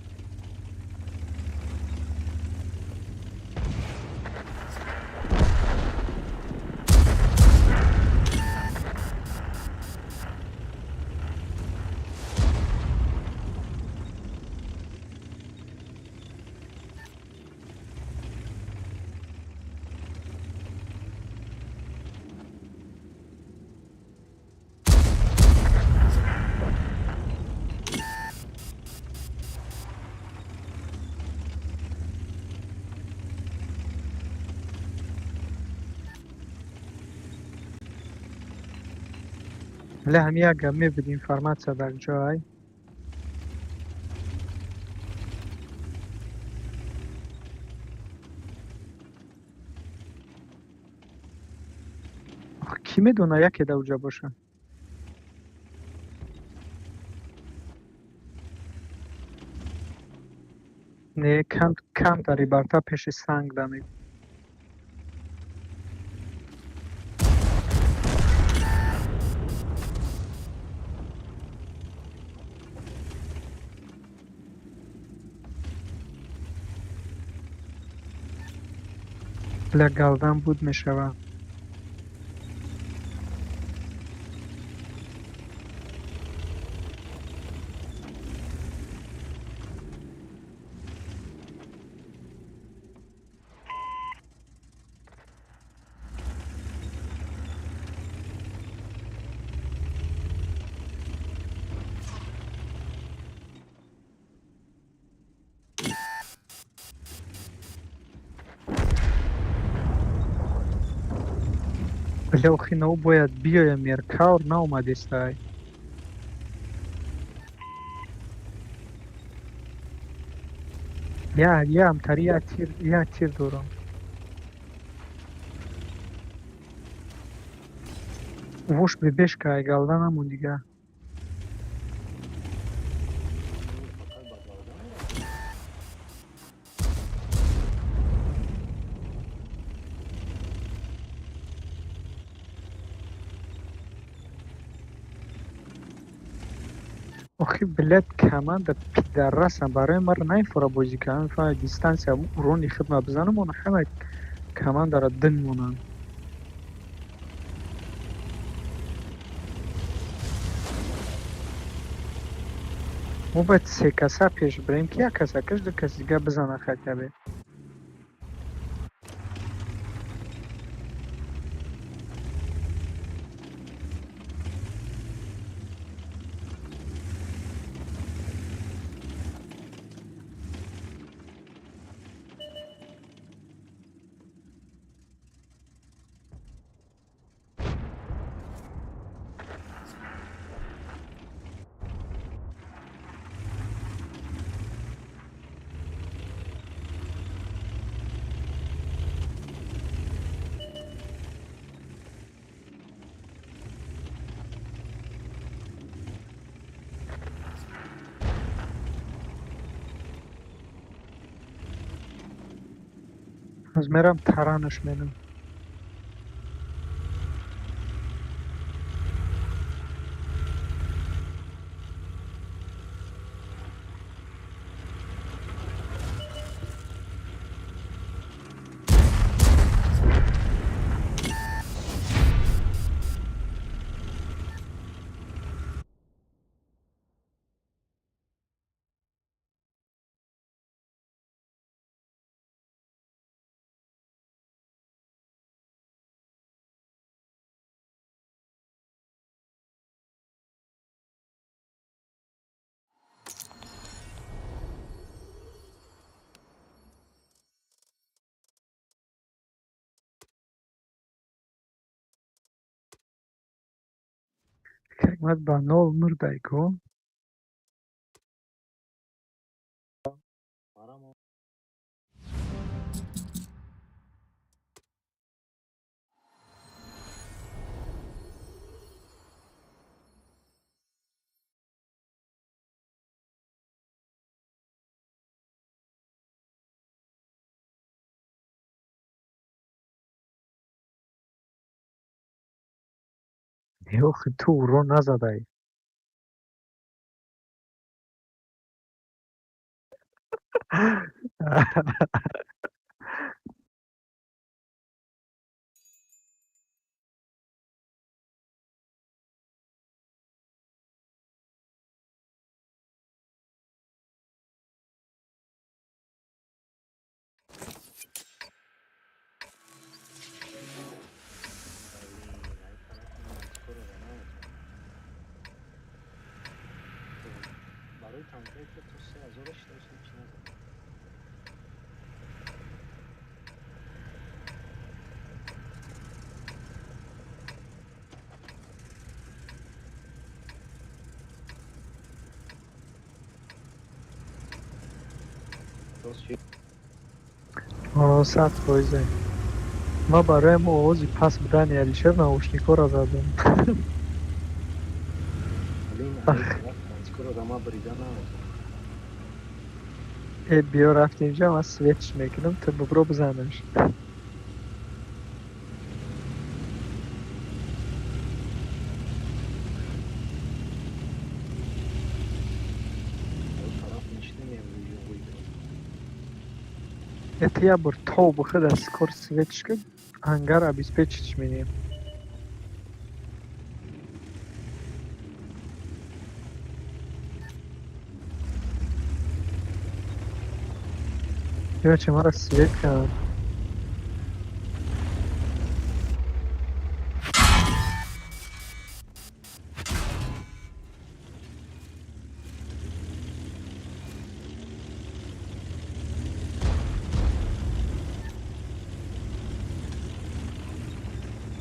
Bля, هم я гаме бит информация дар ҷой. Ки медона яке да уҷа боша? Не, кам дари барта пеши санг дамид. Бля, галдан буд мешавад. Бля, охи наву бояд биёям меркавр наомадестай. Я амтари як тир дорам. Вош бебешка галдан ҳамон дига. охи, блядь, команда пидорасам барои мара наифора бозӣ кардан. Мефаҳмад дистансия урони хидмат бизанам, он ҳама командаро дин монанд. мо бояд се каса пеш бирем ки як каса каждый кас дига бизана хотя бы. از میرم ترانش مینم. کلمت با نول مرده کو. برام یوخ تو رو نزده ای. این طرف منطقه رو نمیتونم برای تنکایی که تو 3000 داشتم چی نزد. راست چی؟ صد فایزه. ما برای ما آوازی پس بدن علیشر نوشنیکو را زدم. ولی این طرف منطقه رو ما بریده نمیتونم. ای بیا رفت اینجا من سویچ میکنم تو برو بزنش. اون طرف نشنیم روی روی بریم. اتیا بر تو بخد از کور سویچ کن. هنگر обеспечить менее. Я чем раз свет кан.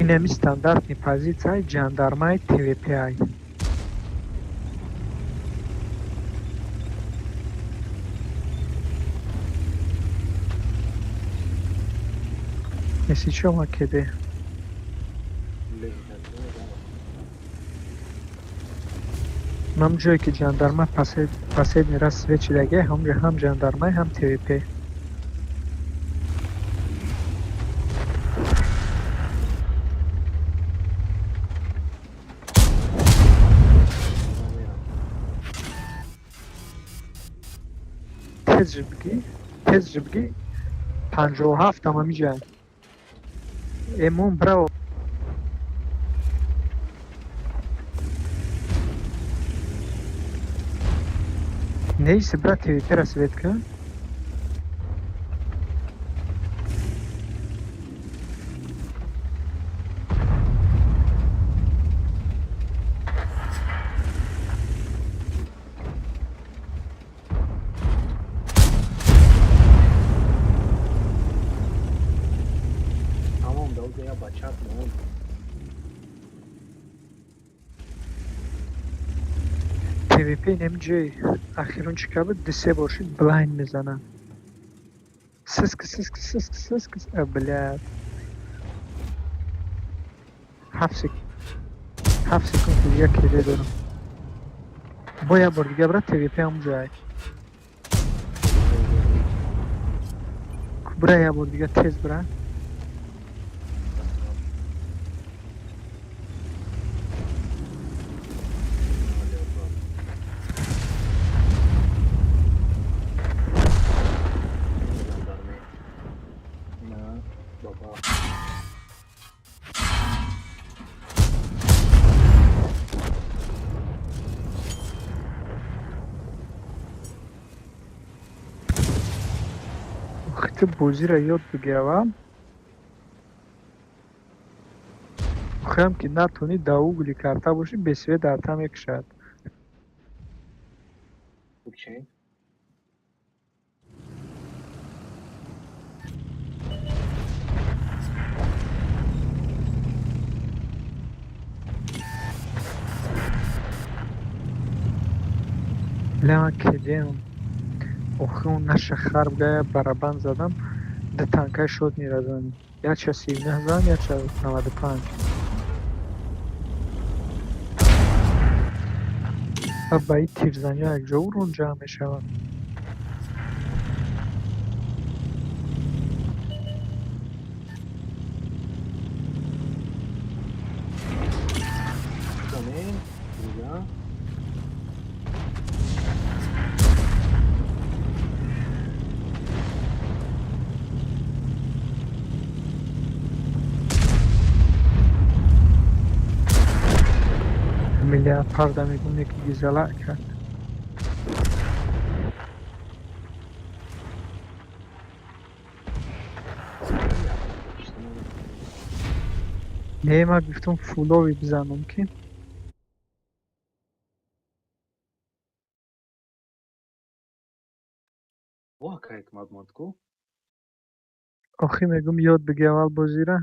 Инеми стандартни позицијаи ҷандармаи ТВП-аи. Еси чо македе? لذت نمیدم. Нам ҷое ки ҷандарма последний раз свечидаги ҳамҷо ҳам ҷандармаи ҳам ТВП. Тез ҷи бигӣ 57 тамоми ҷанг. Эмон браво. Неиси брат ТВП-ра свет кун. Tamam da o ya bachak mı? ТВП инеми ҷои ахирон чӣ карда дисе бошид блайнд мезанад. Сиск. Блядь. 7 секунд дига киде дорам. Бо як бор дига брат ТВП ҳамҷои. Bura ya bor دیگه tez bura. نه بابا وقتی بازی را یاد بگیرم خواهم که نتونی داوگلی کرده باشی بسیار درتا میکشد. اوکی لما کدیم آخه اون نشه خرب گه برابند زدم ده تنکه شد میرزن یا چه 17 زن یا چه 95 و با این تیرزنی ها یک جا او رو جمع میشود. کنیم دیگه میلیارد پرده میگونه که گیزله کرد. نه من گفتم فولوی بزنم که واقعا یک ماد کو آخه میگم یاد بگی اول بازی را.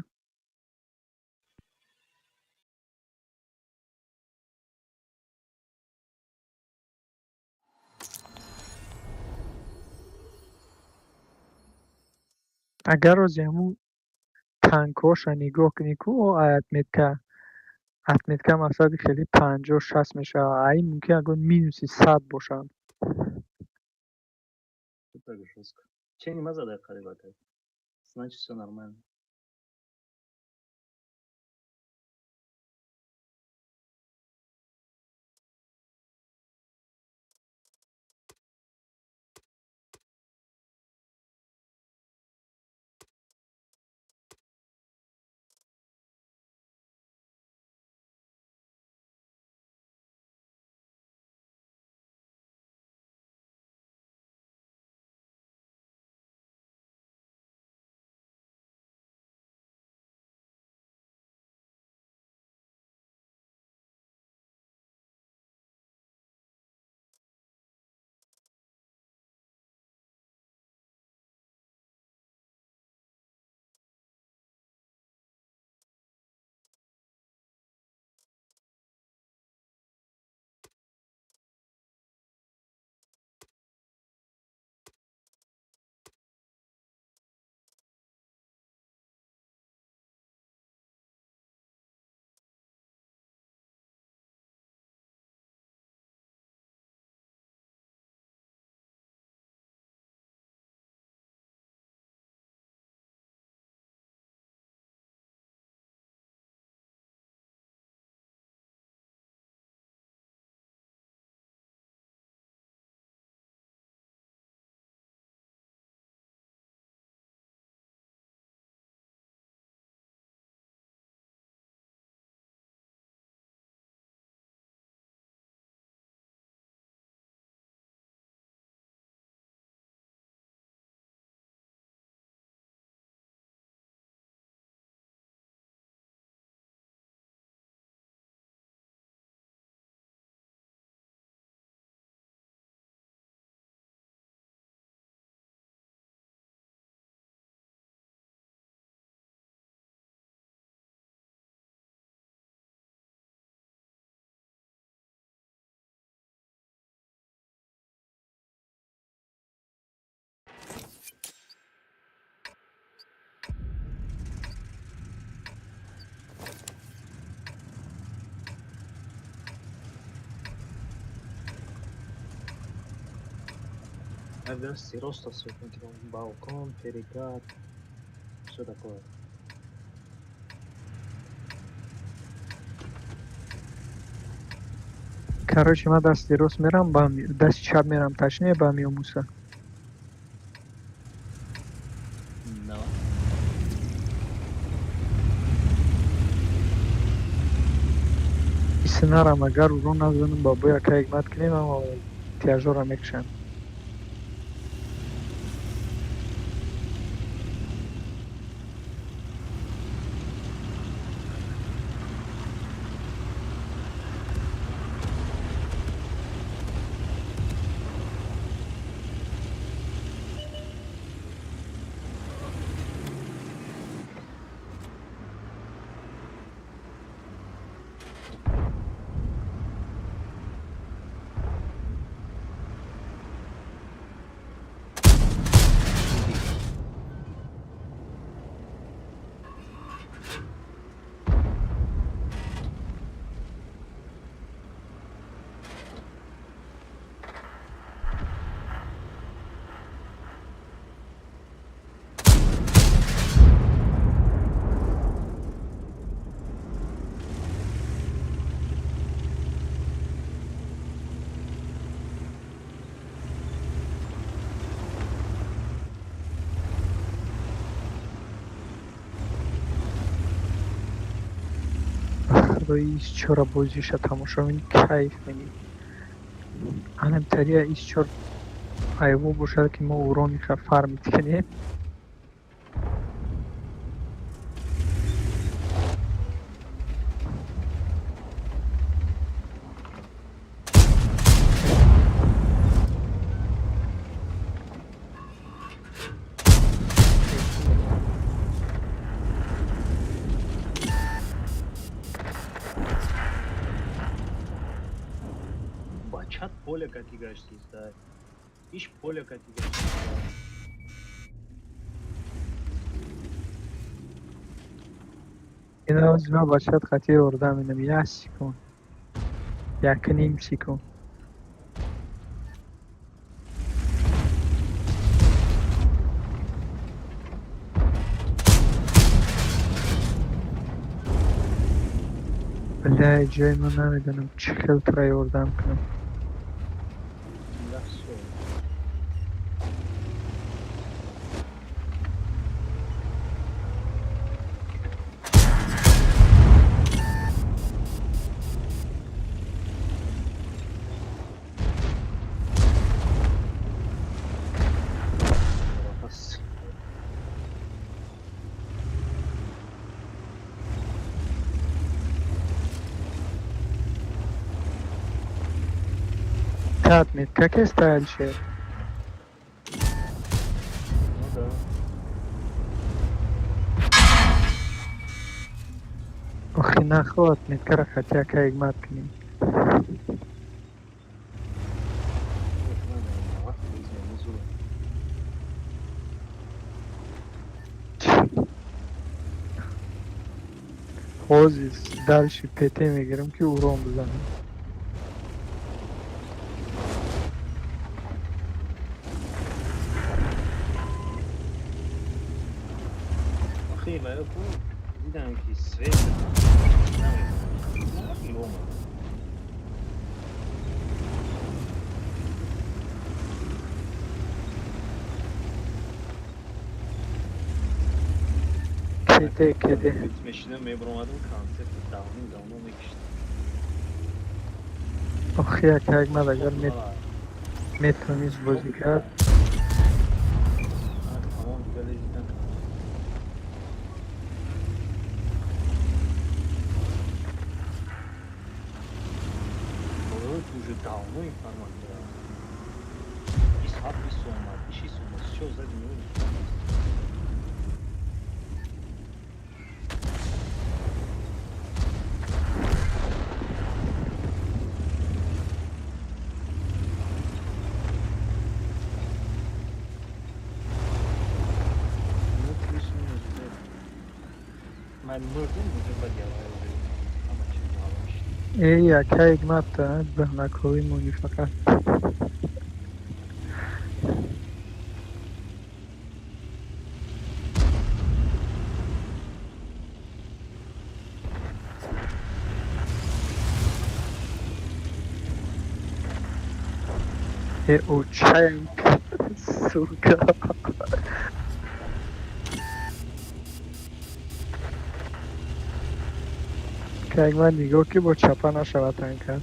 اگر از همون تنکاش نگاه کنی که او اتمیتکا مثلا خیلی 50 60 میشه این ممکن اگر مینوسی 100 باشن. супер жестко че nima задает qaribate значит все нормально дасти роста светники, балкон, перекат, все такое. короче ман дасти рост мерам дасти чап мерам точнее ба миёмуса. Да. исинарам агар уро назанам ба бо яка ҳикмат кунем аммо тяжора мекушам. худои исчора бозиша тамошо менӣ кайф менӣ. анамтария исчор айво бошад ки мо урониха фармит кунем. Бачат поля катигашти стай. Иш поля катигашти. ина зима бачат хати орда менам 1 секунд 1.5 секунд. бля ҷои ман намедонам чӣ хел тура ёрдам кунам. Да все. Рахас. Татмит, как я стальше? Ну да. Охи нахват меткара хотя кайгмат кунем. ҳозир дальше ПТ мегирам ки урон бизанам. Ахи, ма я видам ки свет намедонам. Кеде. Мешидам мебуромадам концерт давно мекиштам. Охи як кайгмат агар метавонист бозӣ кард. Тамом дига лезидам. Уже давно информат дорам. 27 сомат, 6 сомат, что за день? Mein Mörder muss bei dir sein. Aber ich glaube nicht. як кайгмат баҳнаковӣ монӣ фақат. E Ocenk suka. که اگه من نگاه که با چپا نشود تنکر.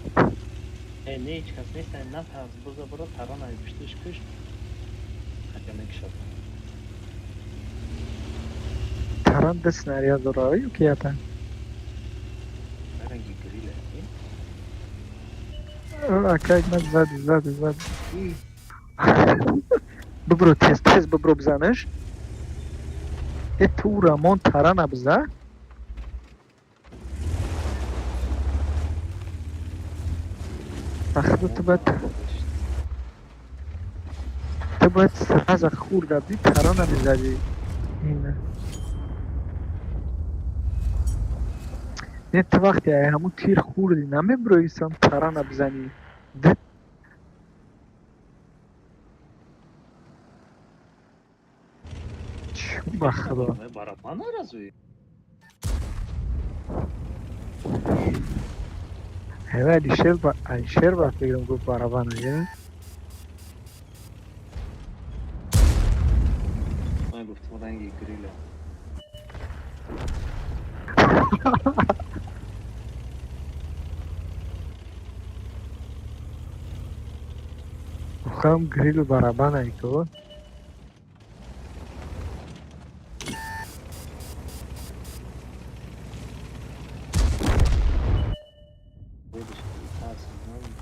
نه هیچ کس نیست نه ترس بزا برو تران های پشتش کش حکم کشد تران دست نریا دارایی که یتا. رنگی گریله اکا اگه من زد. ای ببرو تیز ببرو بزنش. ای تو رمان تران بزه. اخدا تو باید سپس خورده بی تران میزدی. اینه. نه تو وقتی همون تیر خوردی نمیبروی سم تران بزنی. ده چون بخدا. برابان رازوی هوا شیر با فکرم گفت برابانه یه. من گفتم رنگی گریله خواهم گریل برابانه ای که بودش ترس من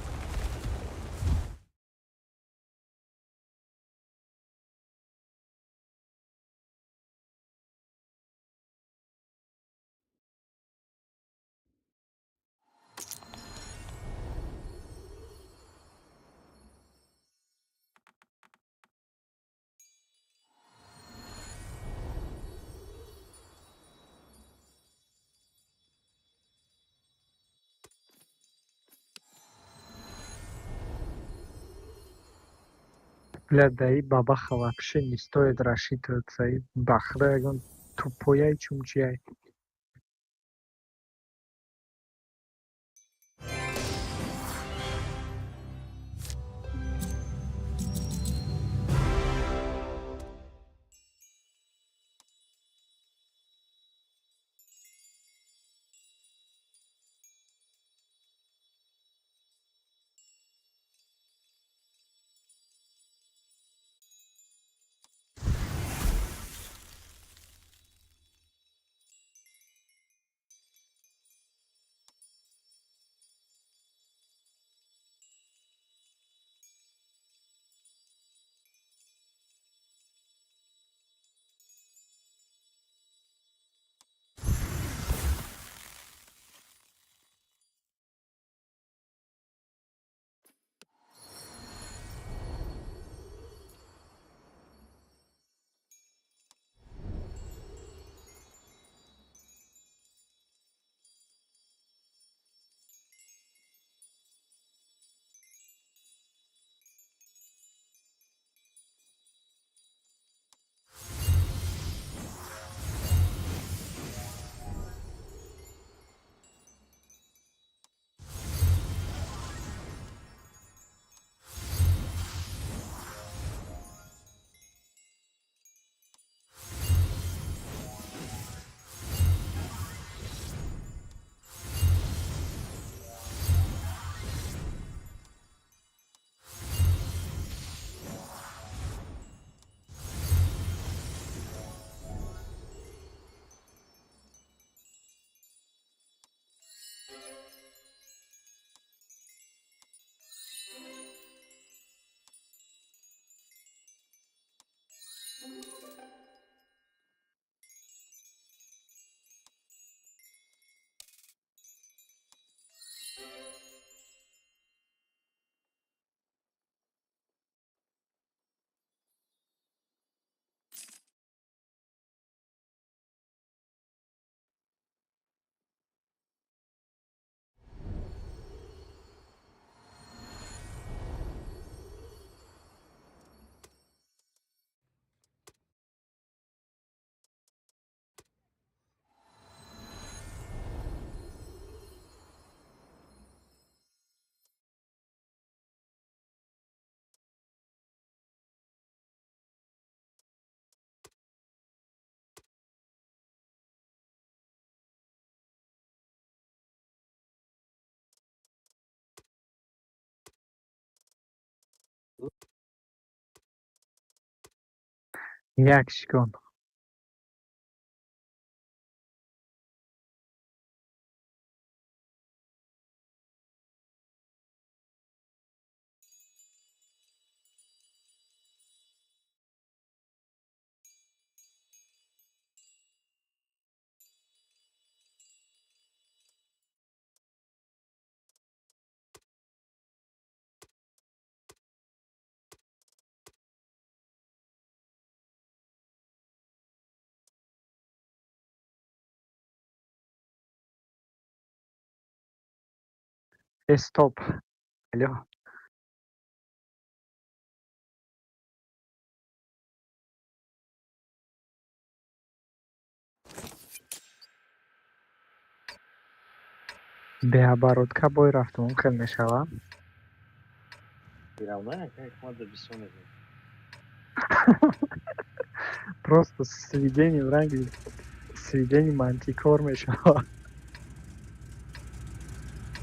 Гледай, бабаха вообще не стоит рассчитываться. И Бахрей, он тупой, чумчай. یک شکن. استوب. الو. به оборотка бой рафтум хел мешавам. Приравняй, как надо бессонный. Просто сведением ранги, сведением антикор мешавам.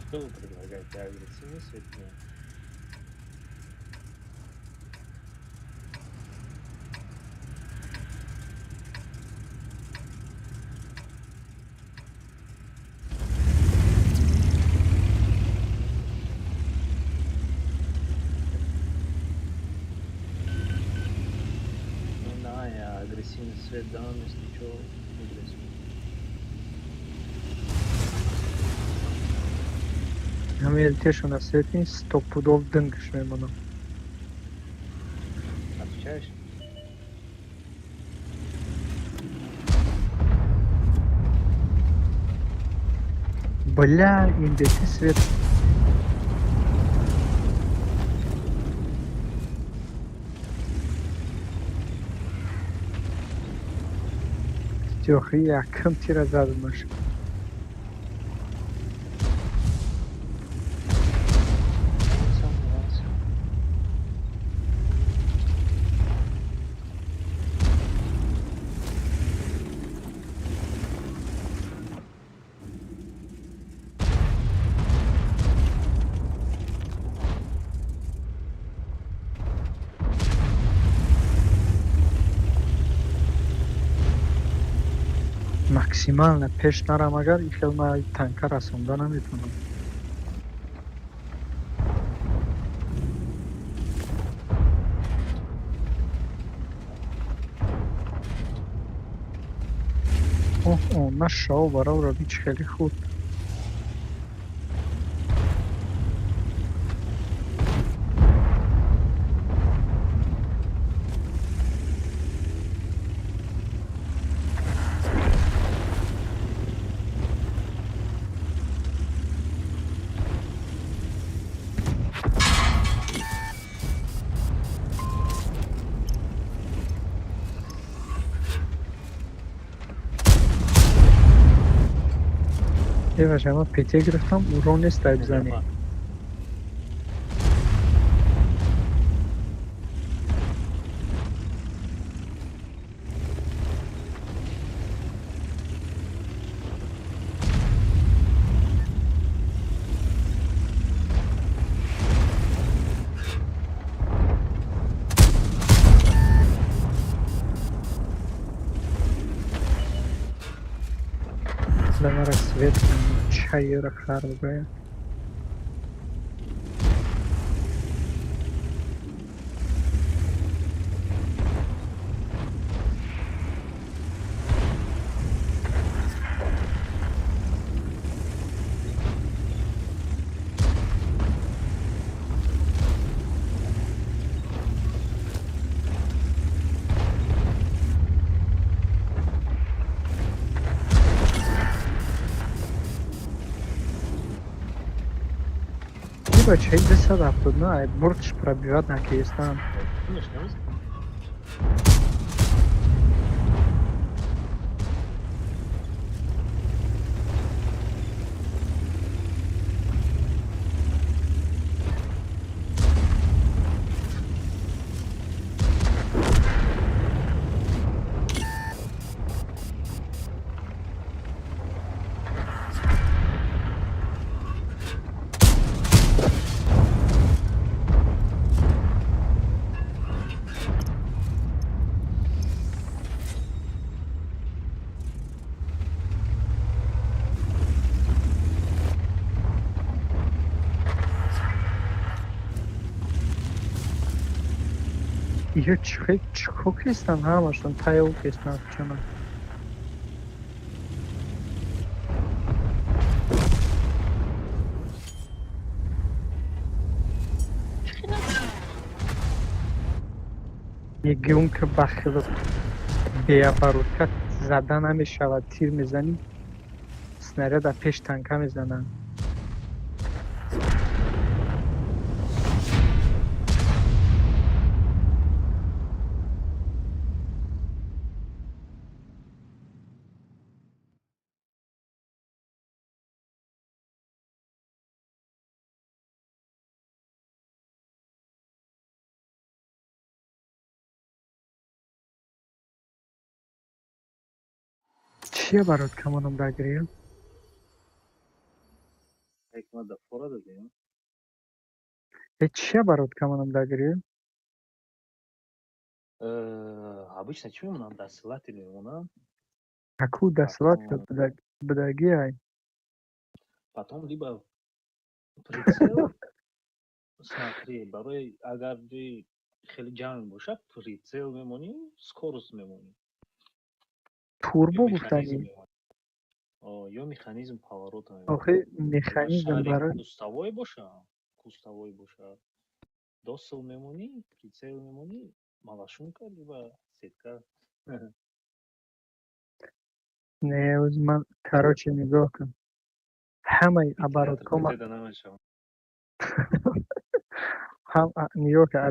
Что вы предлагаете? Агрессивный свет? Нет. Ну да, я агрессивный свет дам, если что, агрессивный. Ҳамин тешон асветин стопудов дынгш мемонам. Отвечаешь? Бля, индети свет. Тёхи якам тира задмаш. Сомневался. Максимально пеш нарам агар ихелма танка расонда наметавонам. Оҳ, нашав баравра бич хеле худ. Эваш ама пете гирифтам, урон нестай бизани. Нема. Дама рассвет, чайра харбая. Типа чай 270, ну, муртш пробивать на Киевстан. Конечно, Iyo çıkık istan hamashun tayovuk istan chana. Ягиун ки ба беоборудка зада намешавад, тир мезанӣ, снаряда пеш танка мезананд. Чия бародка монам дагирем? Hikmat da fora da diyor. Чия бародка монам дагирем? Обычно чего ему надо ссылать или ему Аку дастлатка бдагиай. потом либо прицел, смотри, барой агар خیلی جنگ باشه پریцел میمونی скорость میمونی Турбо یا механизм гуфтанӣ? میمونی یا механизм поворота میمونی Охе агар механизм шари барои кустовой боша досл میمونی прицел میمونی малашунка либо сетка не оз ман короче нигоҳ кун. Ҳамаи вентилятор оборудкома куфеда намешавад ҳам нигоҳ кун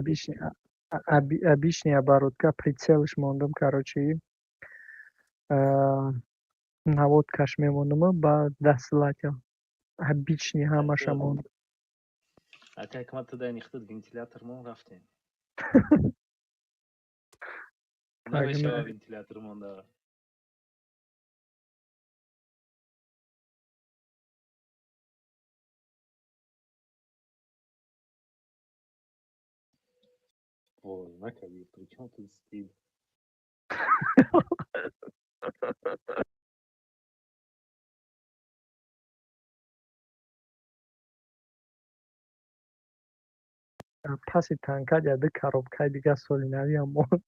обичный оборудка прицелш мондам короче наводкаш мемондаму ба дастлатя. Обичный ҳамаша монд. ака ҳикмат туда нихтад вентилятормон рафтем намешава Погнали. вентилятор монда вой накаби причём тут стиль Паси танка ҷади коробкаи дига солинавиам монд.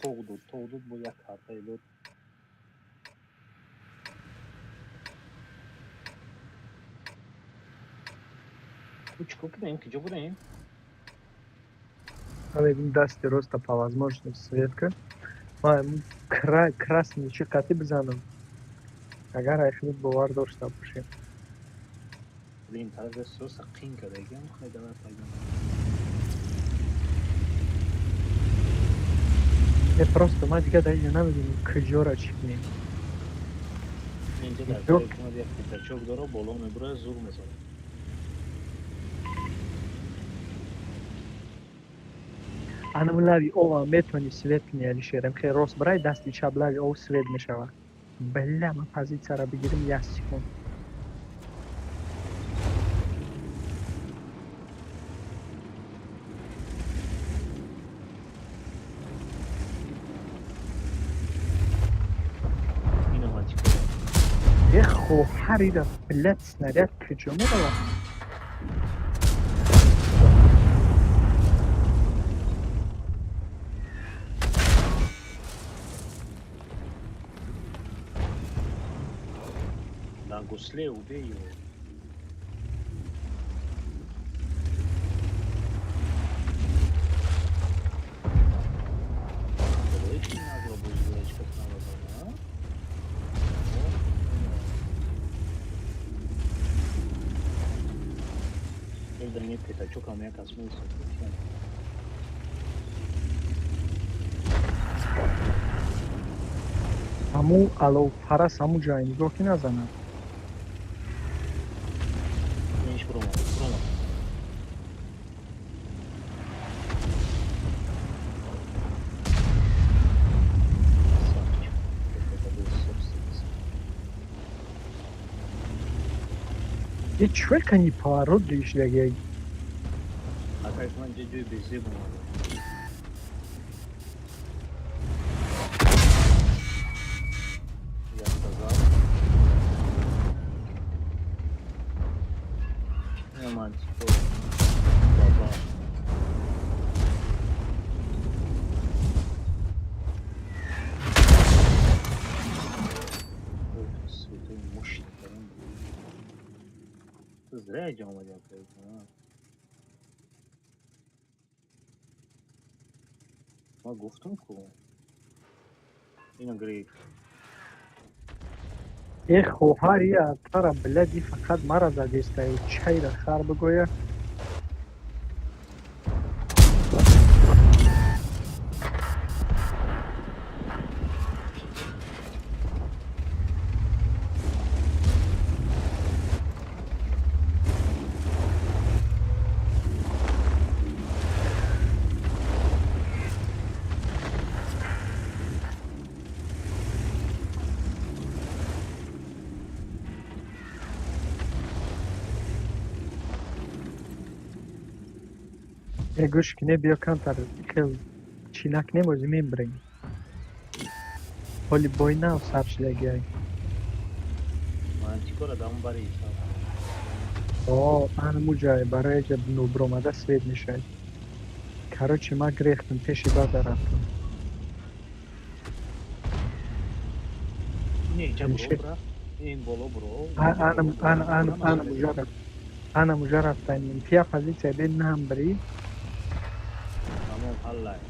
тоғдуд бо як картае дод чикор кунем киҷо будем Але він дасть просто по возможности Светка. Красный чекати бзанам. Агар айхнид бовар дошта бошем. این طرف سوس قین کرده گم خیلی دارد پایین. Просто ма дига даже намедоним куҷора чӣ кунем. اینجا در جو. جای اومد یک پیترچوک داره بالا میبره زور میزنه. Анам лави ова метавонӣ свет кунӣ Алишер. Хеле рост барай дасти чап лави ов свет мешавад. Бля, ман позитсияро бигирим як секунд. این اومد چی کنه؟ Хоҳариро блядь снаряд куҷо меравад? در گسله او بیو. Böyle hiç mi nazlı bozuluyor hiç katına bakalım ha? Evde niye petrçok almaya kasmayı istiyorsun? ҳамун аловпарас ҳамун ҷое нигоҳ ки назанад. Ben hiç vuramadım, vuramadım. Sakin. Petrçok собственность. Е чӯ кани поворот доиштагай? А как man джой безе бумаги. Я сказал. Романтику. Баба. Ой, святой мощный. Зря я делал, а. ما گفتم کو اینو گریب е хоҳари атара блади фақат мара задестаи чайра хар бигӯя. Е гӯш кине биё камтар хел чинак немози мебирем. ҳоли бойнав саршлегиай. мантикора дам бари О, анаму ҷое барои ҷа нӯбромада свет мешавад. Короче, ма грехтам, пеши база рафтам. не ҷа Миши. бро бра ин боло бро Анам уҷа рафтам. Пия позитсия бе нам бирӣ. тамом ҳаллай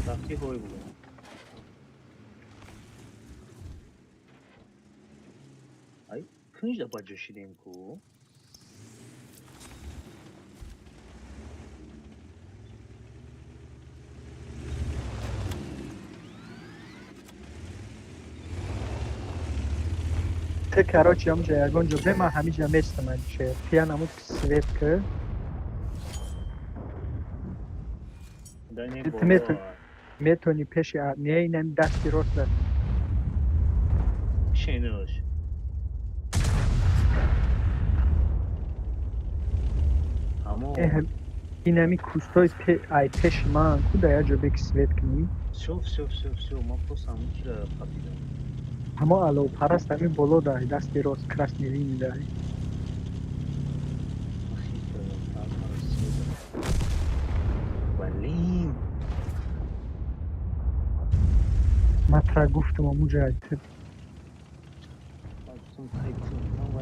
рафти ҳой буд ай кунҷда баҷо шидем ку Ты, короче, ам ҷа ягон ҷо бе ман ҳамиҷа местам Алишер. Пия намуд свет ки дане Ты метавонӣ пеши не инами дасти роста. шенирош ҳамон инами кустои ай пеши ман куда як ҷо беки свет кунӣ. всё ма просто ҳамон чиро фаҳмидам ҳамо аловпараст ҳами боло дай дасти рост красни лини дай. блин مطرح گفتم اونجا ایتر. من گفتم تایپشون کنم و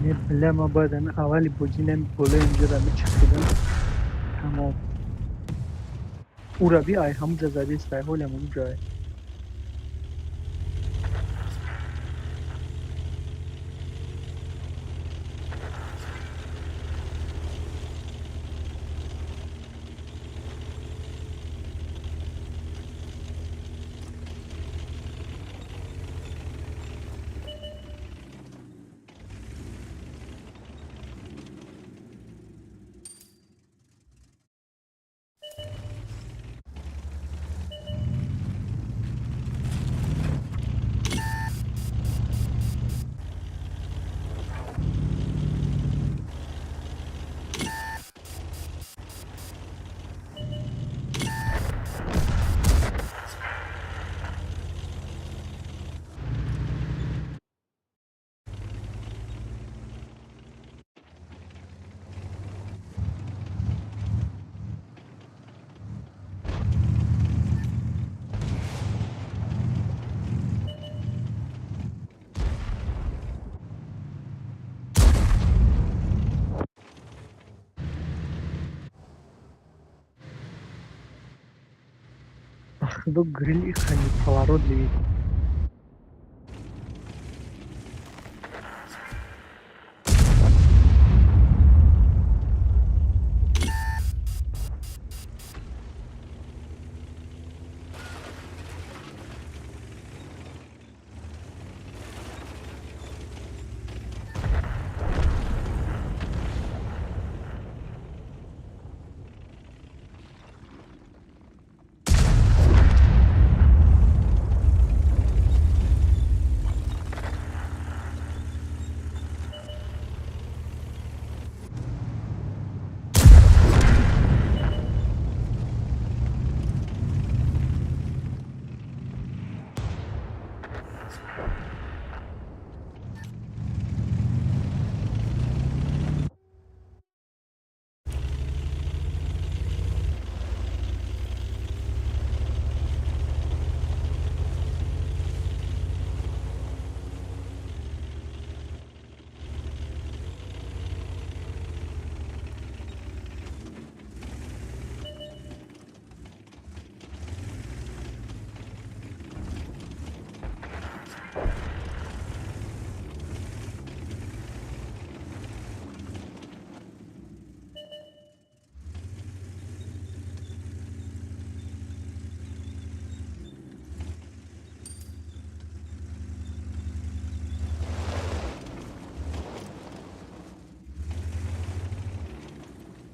نه بله ما باید اولی بودینم بالا اینجا را میچخیدم تمام. او را بیای همونجا زدی است حال همونجا. خدا گریلی خیلی پоворот لید.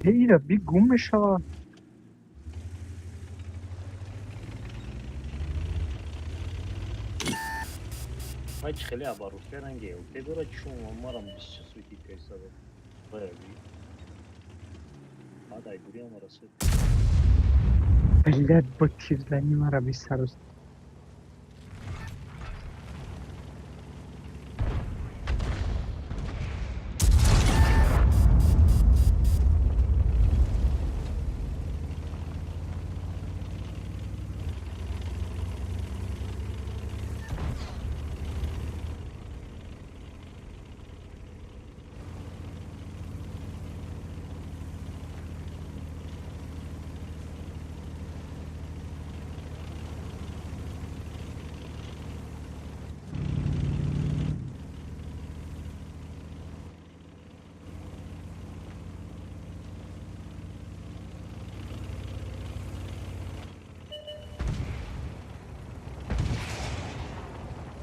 ایره بی گم میشود. Poi خیلی عبارو فرنگه و بگوره چون ما را بیست سویتی پیسه بود بایدی بعد ای بوری هم رسید بلد با تیرزنی مرا بی سر و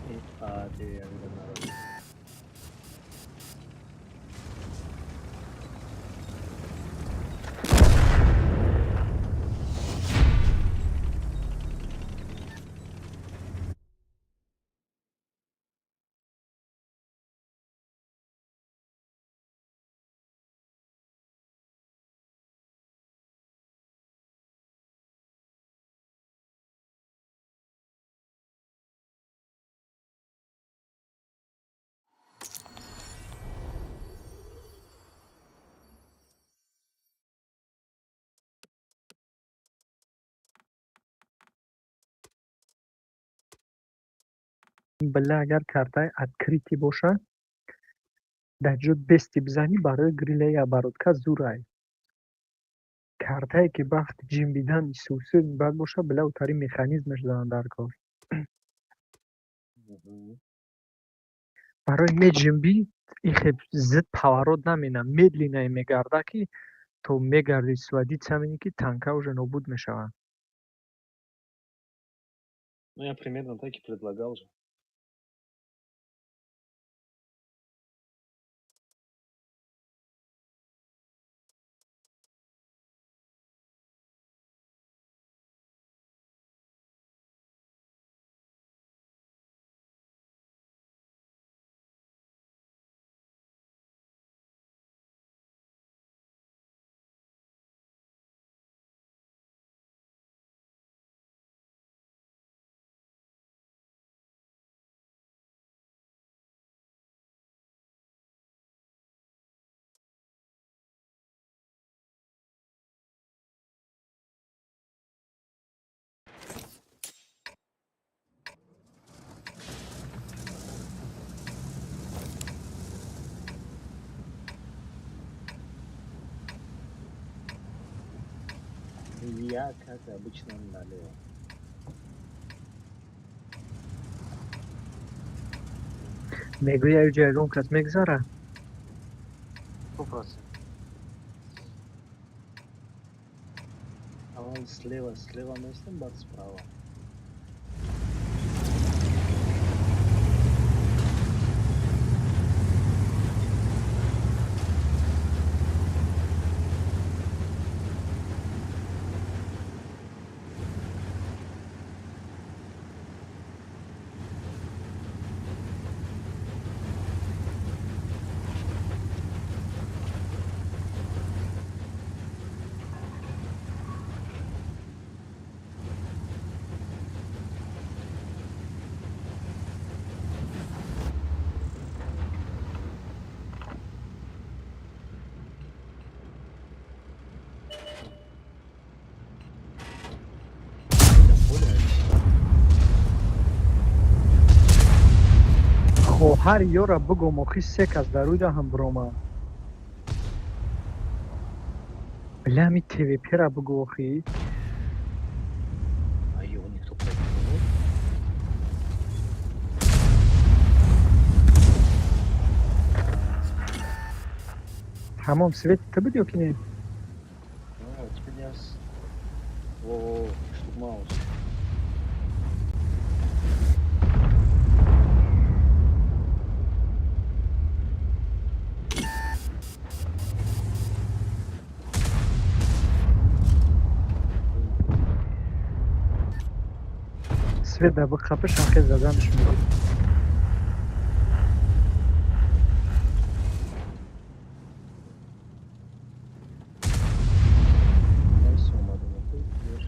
این قاعده یعنی نرسید بالله اگر کارتای открытый боша дар ҷо бести бизанӣ барои гриле я бародка зурай. Картае ки вақти ҷимбидан сӯсӯ баъд боша биле утари механизмаш задан дар кор. Барои меҷимбӣ ин хеб зид поворот наменам, медленнее мегарда ки то мегарди сводиться мебини ки танка уже нобуд мешавад. Ну, я примерно так и предлагал же. Я, как обычно, налево. Мегӯя ю ҷойгон кас мегзара? 100%. А он слева место, бак справа. Хоҳари ёра бигӯ охи се кас дар рӯй даҳам биромад. Биле ҳами ТВП-ра бигӯ охи. А его никто поймет. Ҳамон свети ты буд ё ки не? Ну, теперь я штурмаус. Свет дар биқапи шахе заданаш мебуд. Найс омаде на той, вер.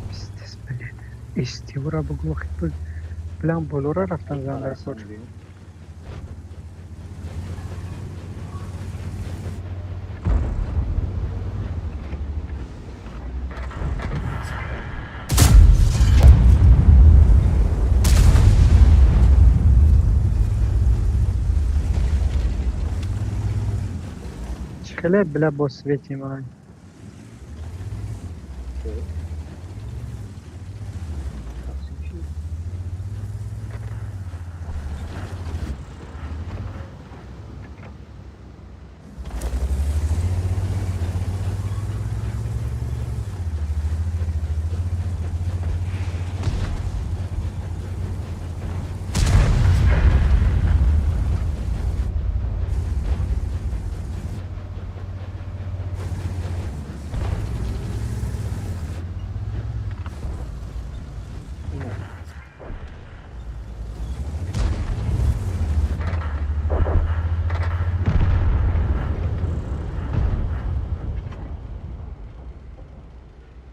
Пиздец, блядь. Истивора бигӯ охи буд. Билам болора рафтан задан дар кор. Хеле бля бо свети ман.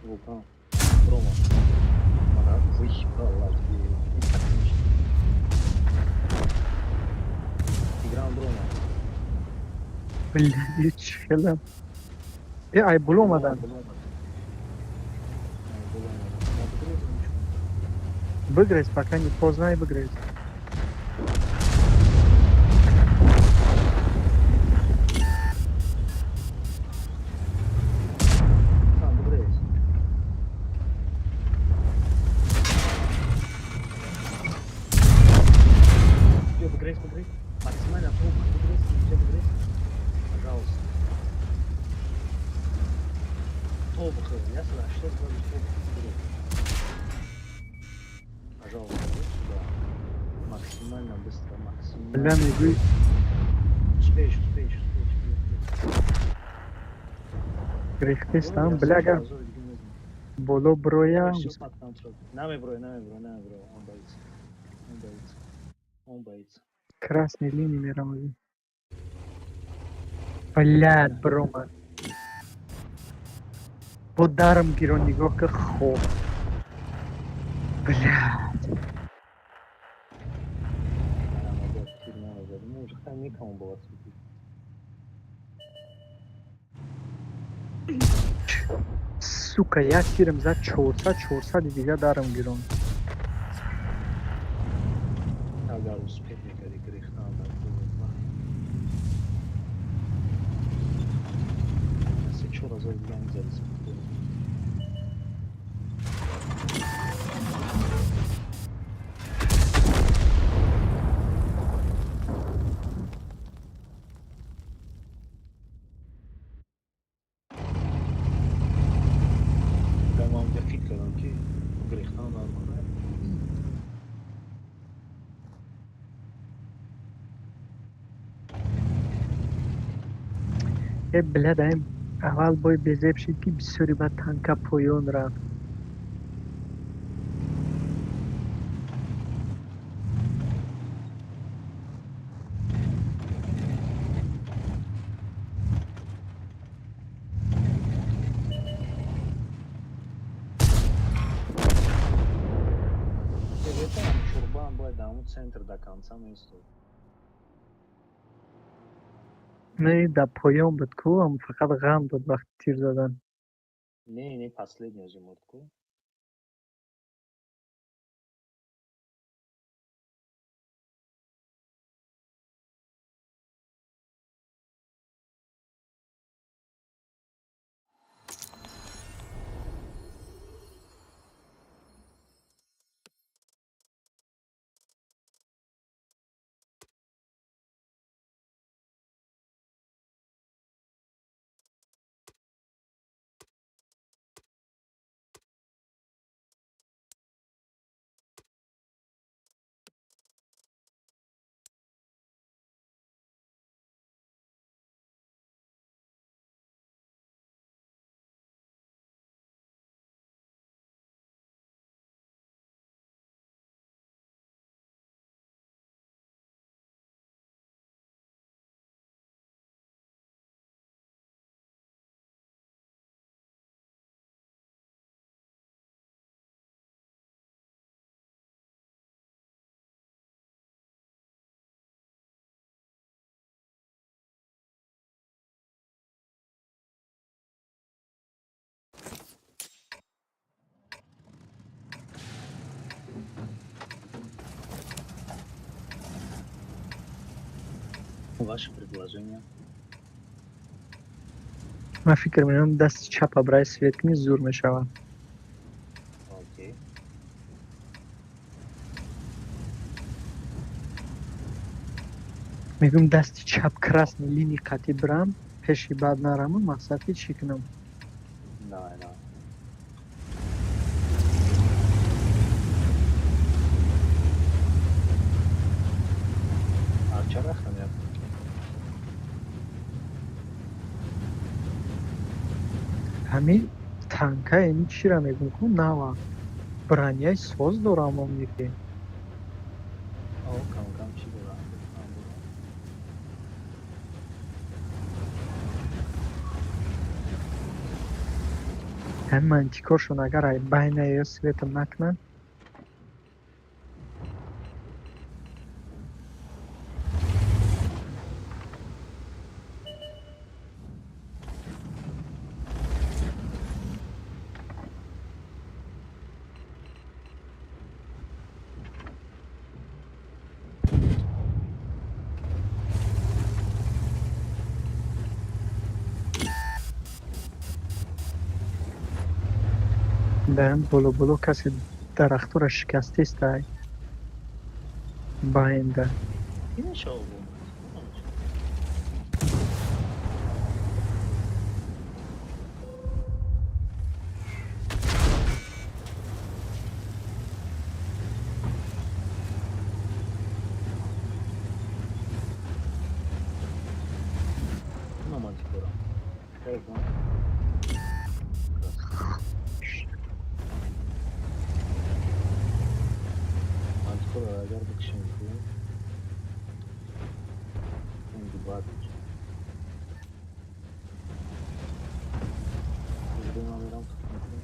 Вулкан. Рома. Марат, выебала тебе. Играем дрона. Блядь, хеле. Ай, бул омадан. Выгрыз, пока не поздно, и выгрыз. Tamam buradayız. Yo, выгрыз. Максимально опыт, выгрыз. Пожалуйста. Толбухы, ясно? Что сказать толбухы? Пожалуйста, вот сюда. Максимально быстро, максимально. Бля, не Успеешь. выгрыз Yo, там, я бляга, сразу ilgin özüm. боло броя. Все под контроль. Нами бро. Он боится. Он боится. Красной линии мировой. Блядь, брома. Вот даром герой нигох как хо. Блядь. Мужик там никому было светить. Сука, я тирем за 400 دیگه دارم گیرون. Agar успеть некоторые грех надо. Если что, разорганизоваться. Tamam, я фиг каданки. Грех надо. بلد این اول باید بزیب شید که بسیاری با تنکا پویون رفت. Чурбан باید در اون سنتر در کنسا میستو. نه در پویون بود که هم فقط غم بود وقت تیر زدن. Не, последнюю зимутку. Ваше предложение. من فکر میکنم دست چپ برای سویتمی زور میشود. Окей. میگم دست چپ красной линии قطعی برم پیشی بعد نرم مقصدی چی کنم. نه. Arça رفتم یا همین تنکا یعنی چی را میگم که نه برانیای سوز دارم هم میگه. او کم چی دارم. هم منطقاشون اگر ای بین یا سویت نکنن در بلو کسی درختو را شکسته است باینده. این شو بود. نه من چیکارم؟ خیلی Mantıklı agar bakışım yapıyor. Şimdi var. Buradan alıram tutmadım.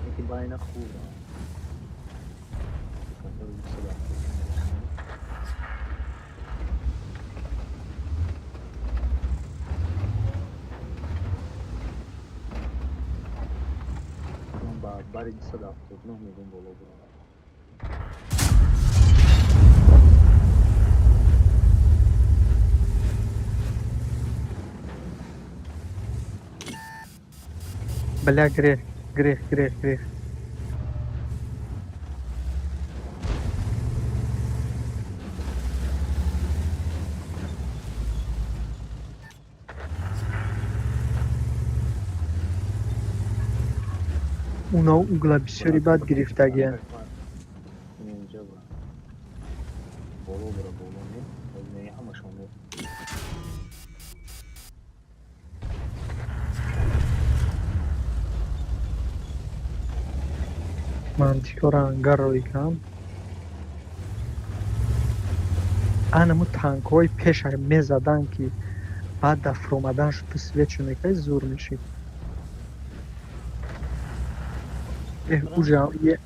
Peki bayına kura. Kadar bir silah. Bari صدا نه میگم بالا برو بلا گریخ اونا اوگلا بسیاری بد گرفتگیه. اینجا با بالا برو بالا نه همشون من تیکارا انگر روی کم انمو تانک های پیش میزدن که بعد دفر اومدن شد تو سویچونه که زور میشید. اوجا یه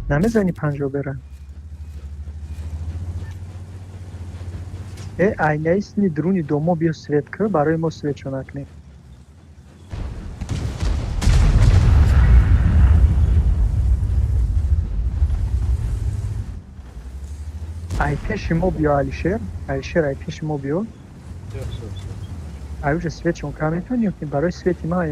نمیزنی پنجا برن aynı isni droni domo bio svet kır برای ما سویت چونک ای پیش ما بیا علیشر ای پیش ما بیا ایوج سویت چون که میتونیم که برای سویت ما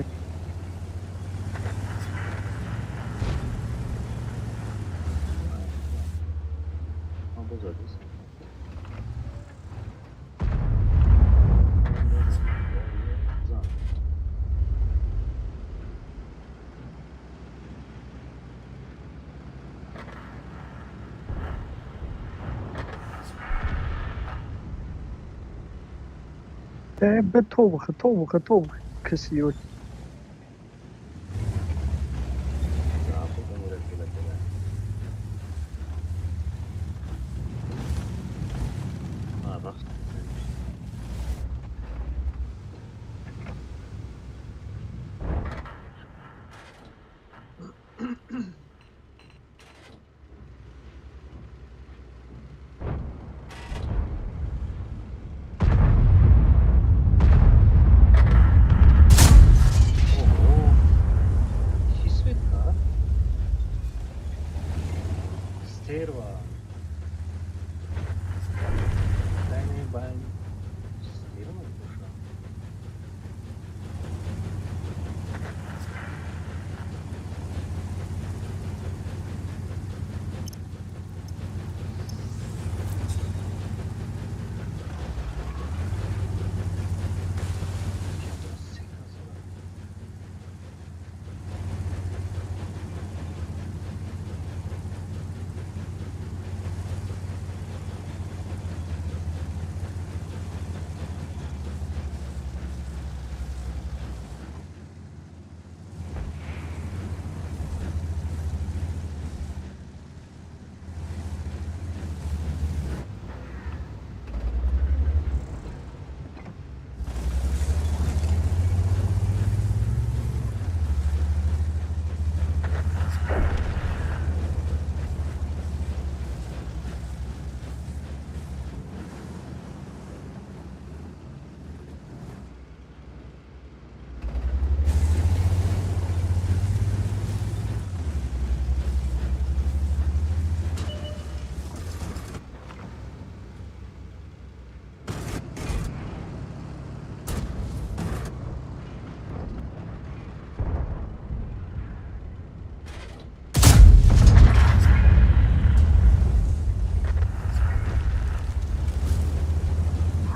به تو کسی yok. Ha bak.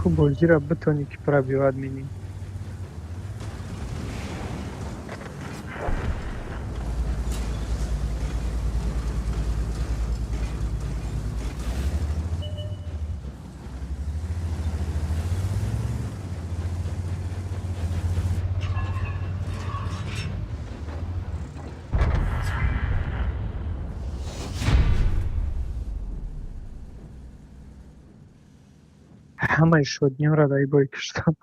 خوب بازی را بتونی که برای بیاد مینی. همه شدنیم را دایی بای کشتم.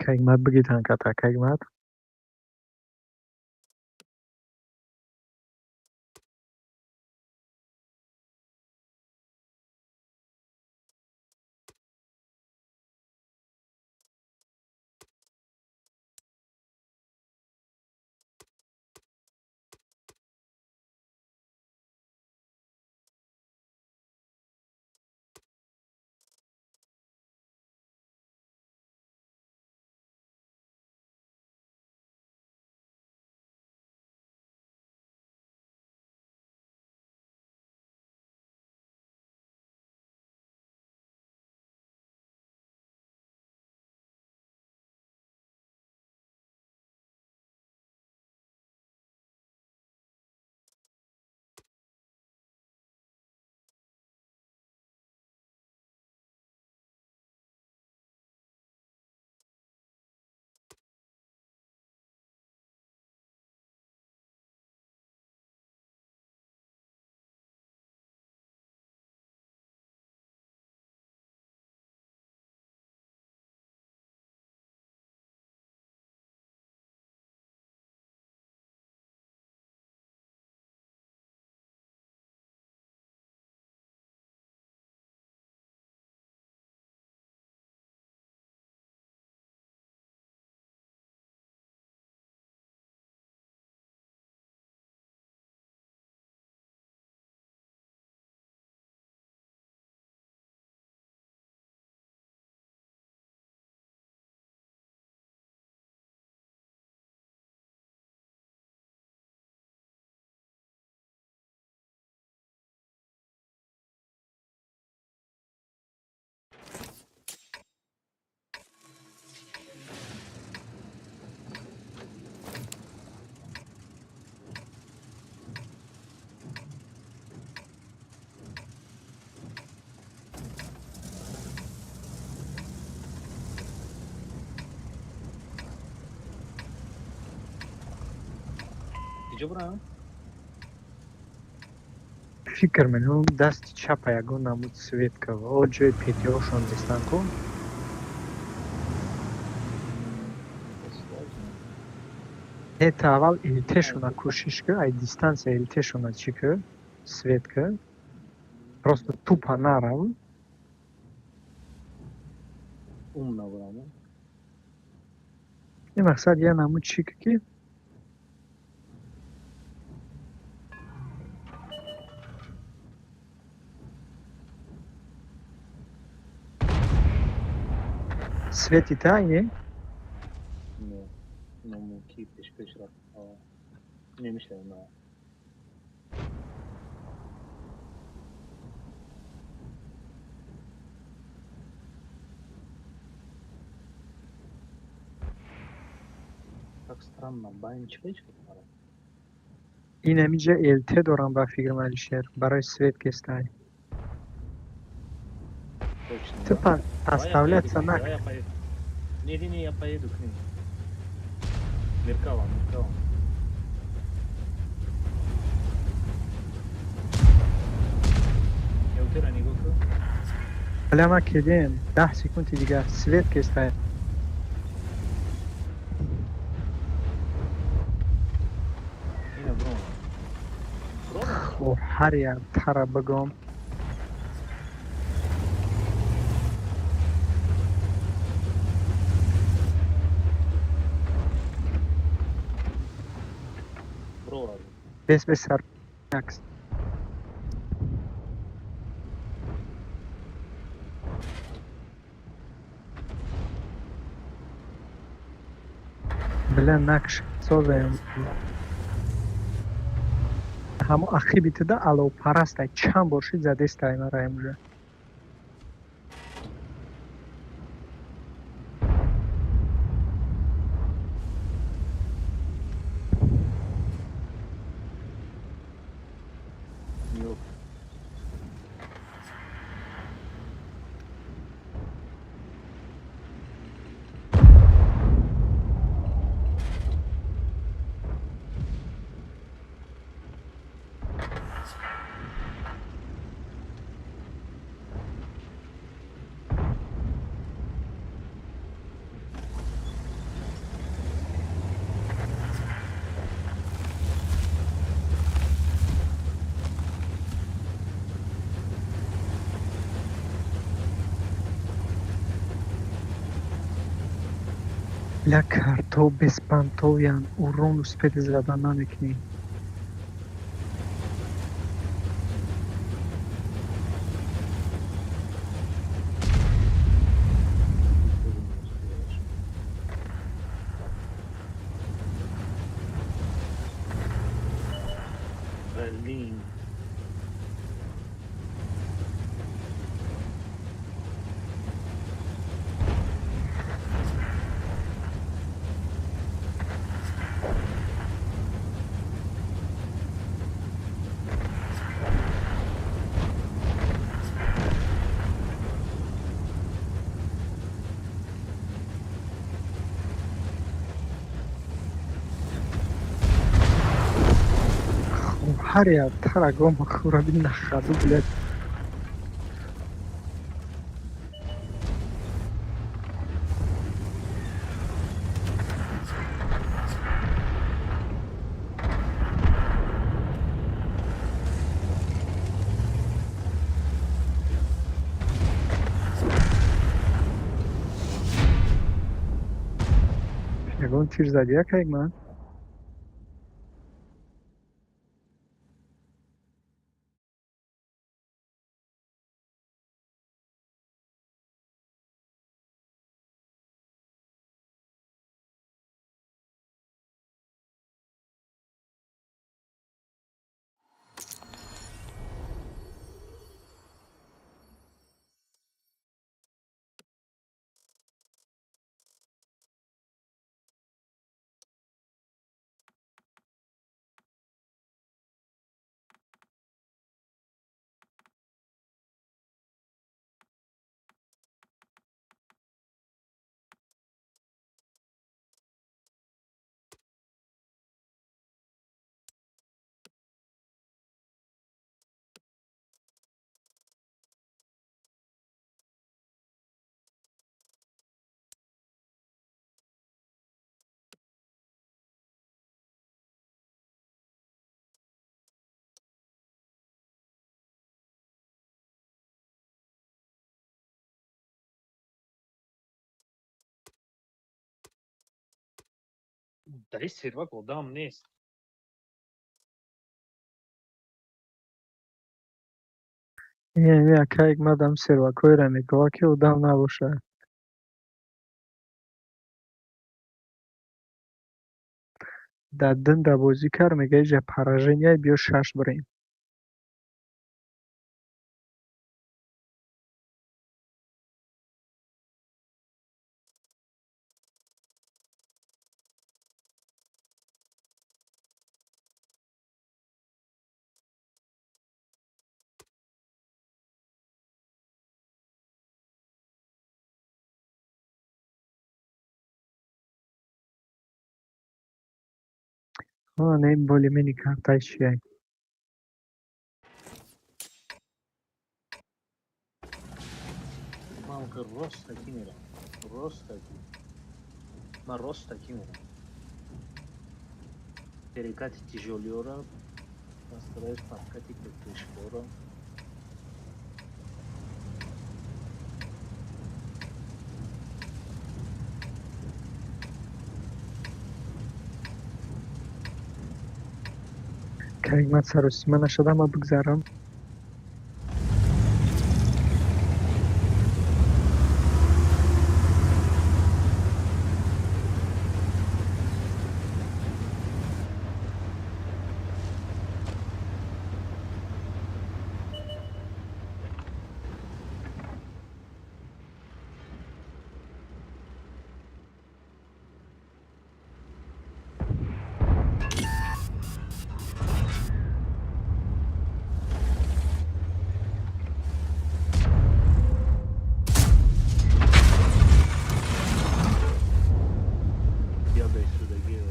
Kegmat begitan kata kegmat. اینجا برم فکر منو دست چپ یگو نمود سویت که و جای پیتیاشون دستن کن. هیت اول ایلتشونا کوشش که ای دیستانس ایلتشونا چی که سویت که просто тупо нарав. اون نبرم این مقصد یه نمود چی که سویتی تایه نه نمو کی پیش رفت نمیشه نه так странно باین چی پیش کنم این همیجا ایلته دارم با فکر مالیشر برای سویت که استای. точно Типа, оставляться на... я поеду не я поеду к ним Меркалом я утера не гукаю حالا ما کدیم 10 سکونت دیگه سویت که استای. اینه برون خو هر یک تر بگم بس سر عکس بله نقش سازم همه اخی بیتده علاو پرسته چند باشید زده استای مرا امروز Yok. ля карто беспантоян урон успеди зада намекунӣ Berlin. ҳаря тарагома хӯраби нахаду блядь. ягон тир зади якайк ман در این سروک آدم نیست. یعنی якайк мадам сервакоиро мегӯяд ки одам набошад дар динда бозӣ кард мега иҷа поражение биё 6 бирем не более-менее картаи чиай من که راست تکی میرم. راست تکی. من راست تکی میرم. حرکت تیجولیو را استرایش حرکتی که پیشکارم. که من سر و سیما نشدم و بگذارم. یا به سودگی و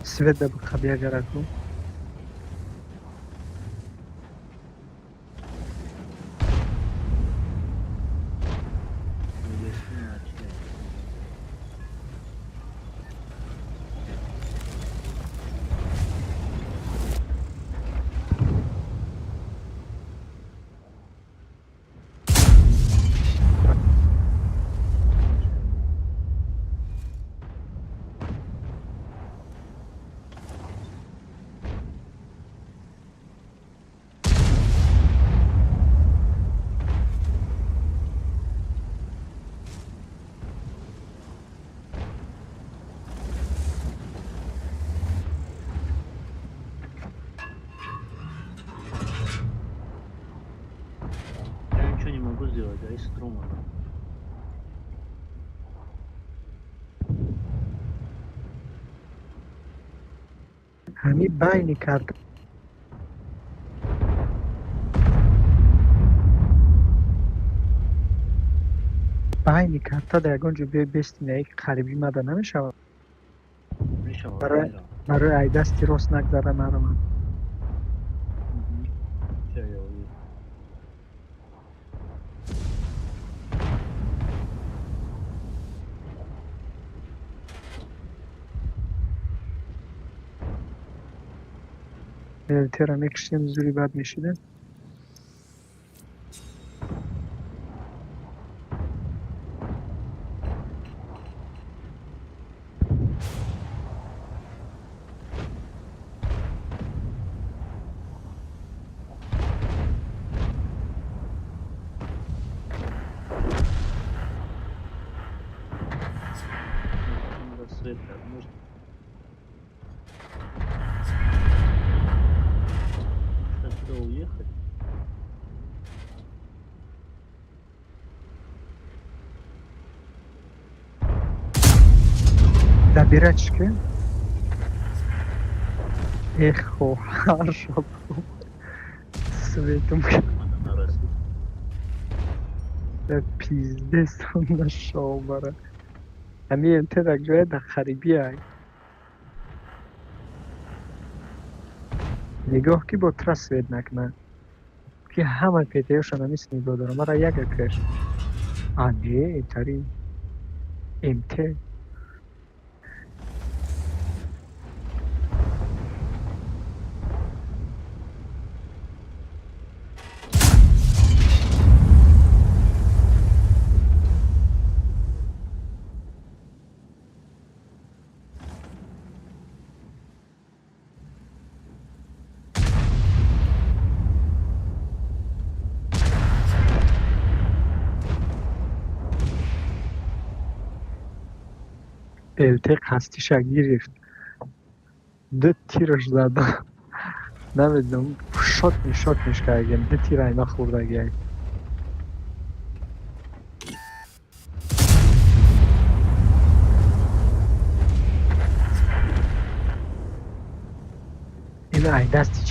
سوید ده بخبیه گرکو. میگشتی نچه я ничего не могу сделать, да, из струма. همی باینی کرد. باینی کرد تا در گنج بیای بستی نه قریبی مده نمیشه. میشه برای برای ای دستی راست نگذره مرا من. چه یاوی ترا نکشیم زوری بد میشیده. надо свет может отсюда уехать. در بیرچ که ایخو هر شب سویتم که Надо нарастить. در پیزده سند شو بره. همی ترا جای در خریبی های. نگاه کی با ترس سوید نکنه. که همه پیتایشون همیست نگاه دارم. مرا یک کش. آنه اینطوری امته. الته قصدیش گرفت. دو تیرش زدم. نمیدونم شات میش کردیم. دو تیر اینا خورده گیر. این ای دستی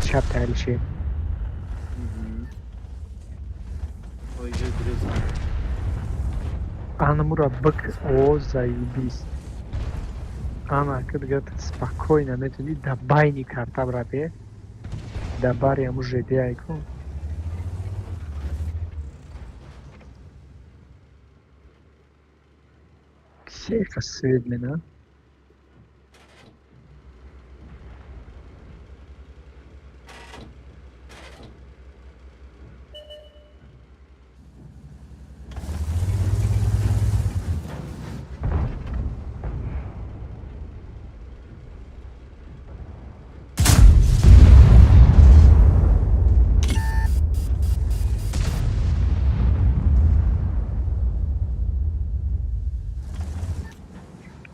چپ تایلشه. Ой, же грызан. Анамура бык, о, заебись. Ана, когда спокойно, метуди, да байни карта, брате. Да бари ему жеде айку. Ксейка сведлина.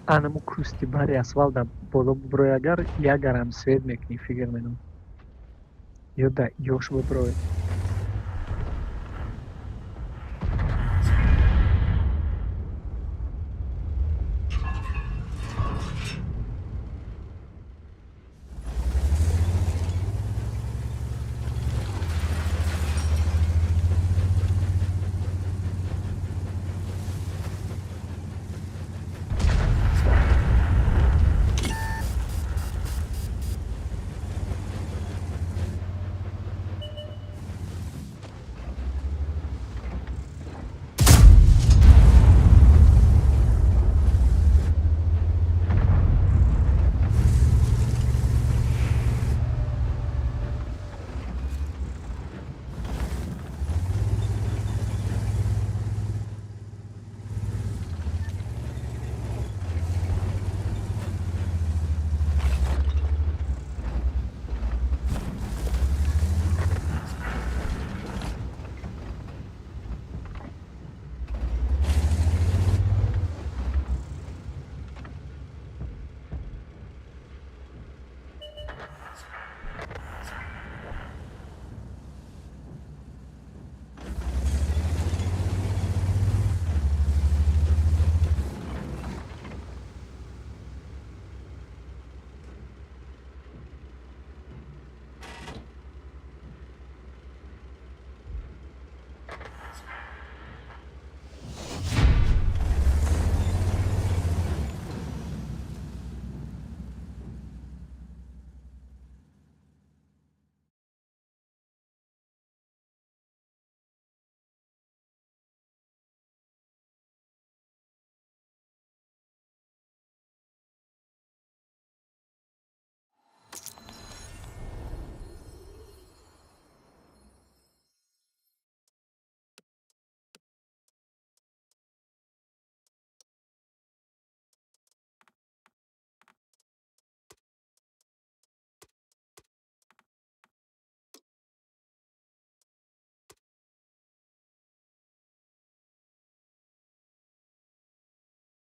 Анаму кусти бари асфалда боло буброй, агар ягарам свет мекунӣ фикр менам. Ё да ёш буброй.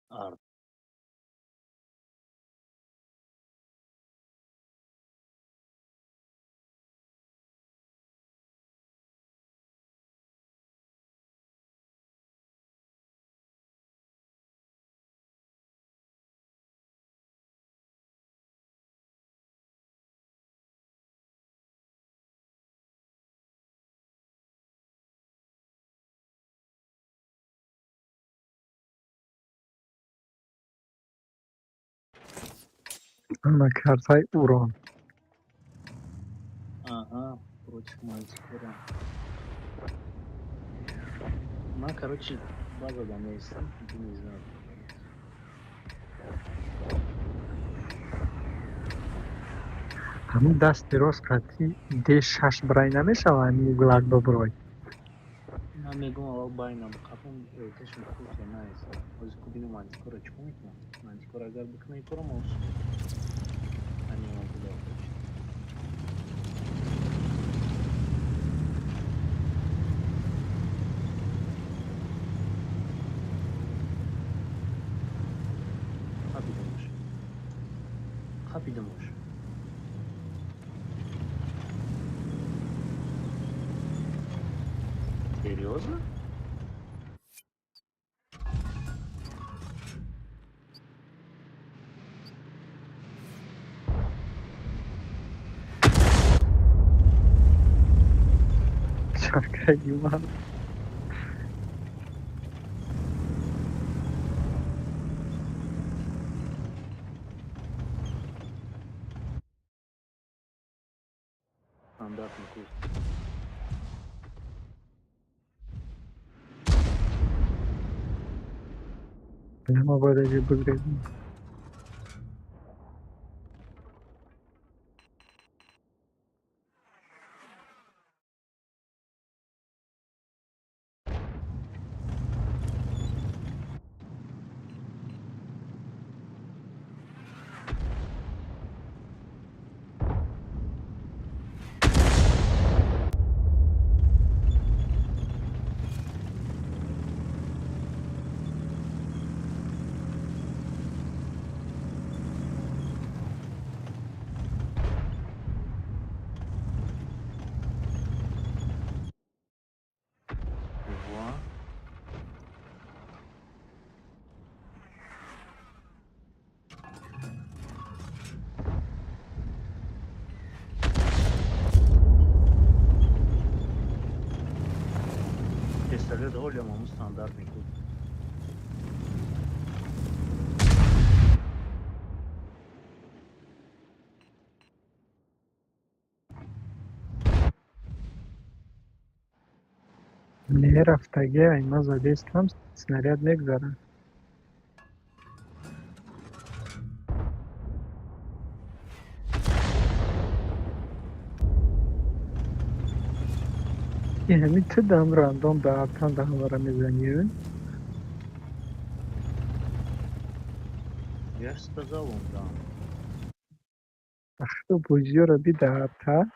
Ar- Анакартаи урон. Ага, против мантикора. Короче, базадан нестам, не знаю. Ҳамин дасти рост қатӣ D6 брай намешавад ҳамин углак буброй. Man megum avval baynam kafam ertesi kursa neyse. O yüzden kubini mantikora çıkmak mı? Mantikora agar bıkına yukarım olsun. Hani oldu da oldu işte. Kapıdamış. Kapıdamış. Серьезно? Чакай юман. Стандартный курс. Нема бояд аҷиб бигирем. استعداد هول ما مستاندارد میکنه. نه رفتگی اینا زده استم سناریاد نگذارن. این همین تو دم راندوم به آتان ده همه را میزنی. Yes, сказал да. А что бузю робить до ата?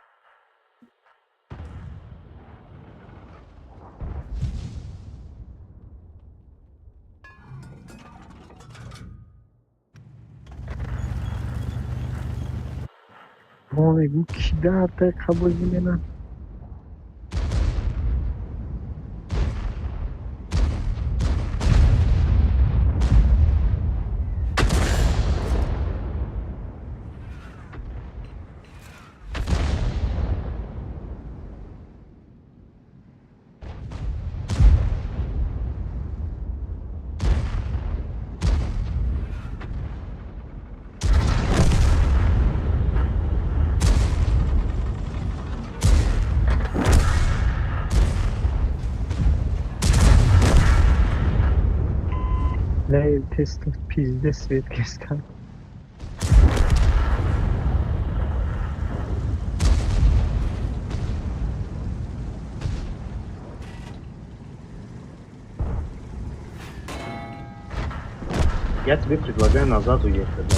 ما میگو کی ده ata قبول میکنن؟ لا تست پیزده سوید کستن. Я тебе предлагаю назад уехать. Да.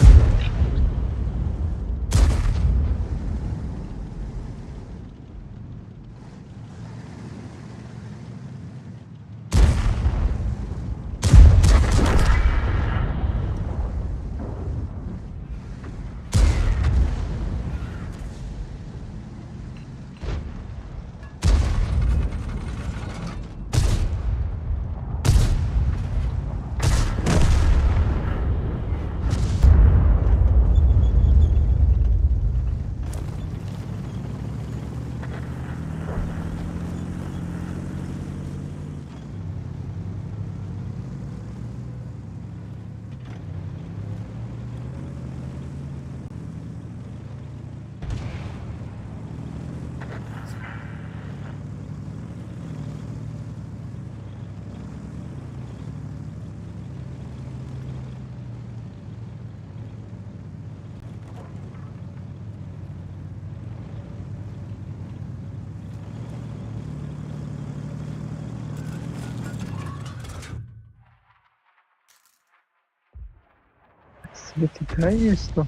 Svetita esto.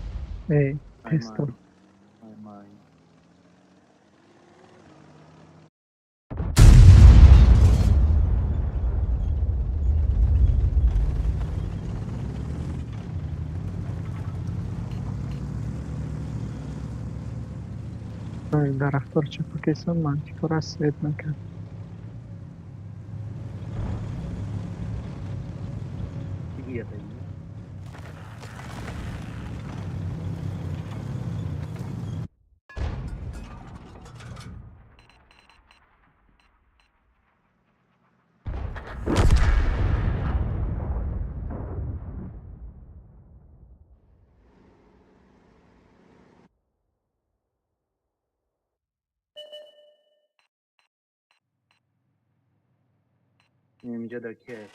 Testo. Ай, در اختار چپا کسان منطقه را سوید نکن. Иди это. اینجا در که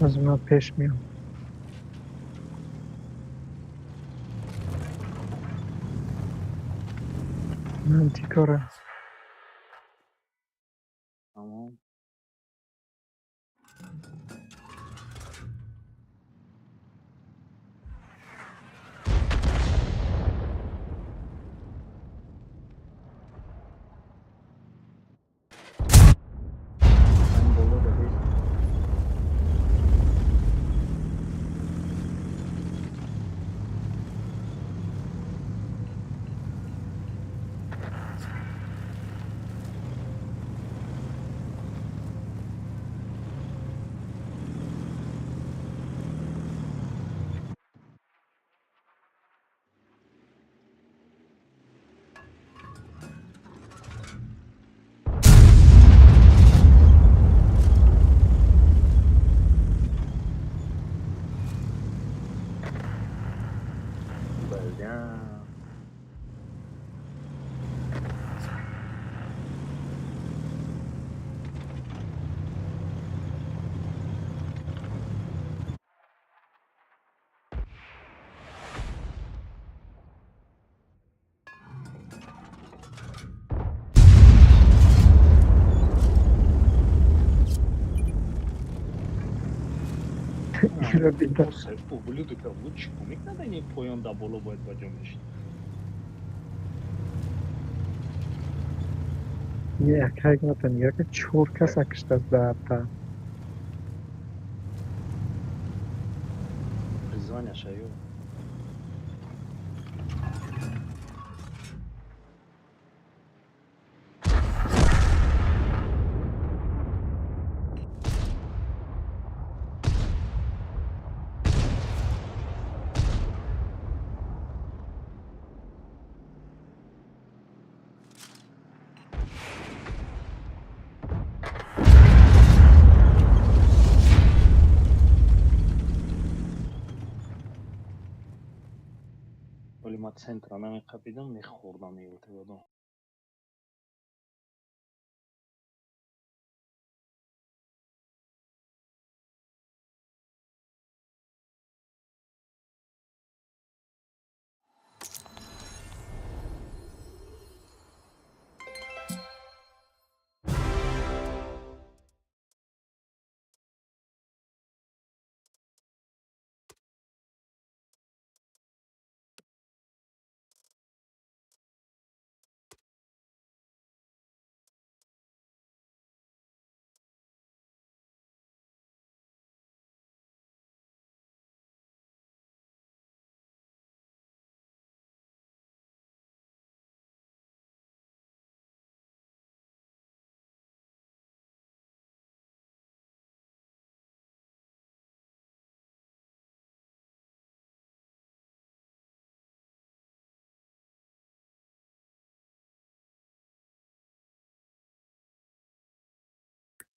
از ما پیش میام. منطقه را تمام. Sen dolu da değil. اینو دیدم. ублюдок, вот чекумик надо не поёнда боло бояд ба ҷо мешид. Hakikaten яка чорка сакишта заата. Призваняша ё. Вале ма центра намеқапидам, мехӯрдам евтиёдо.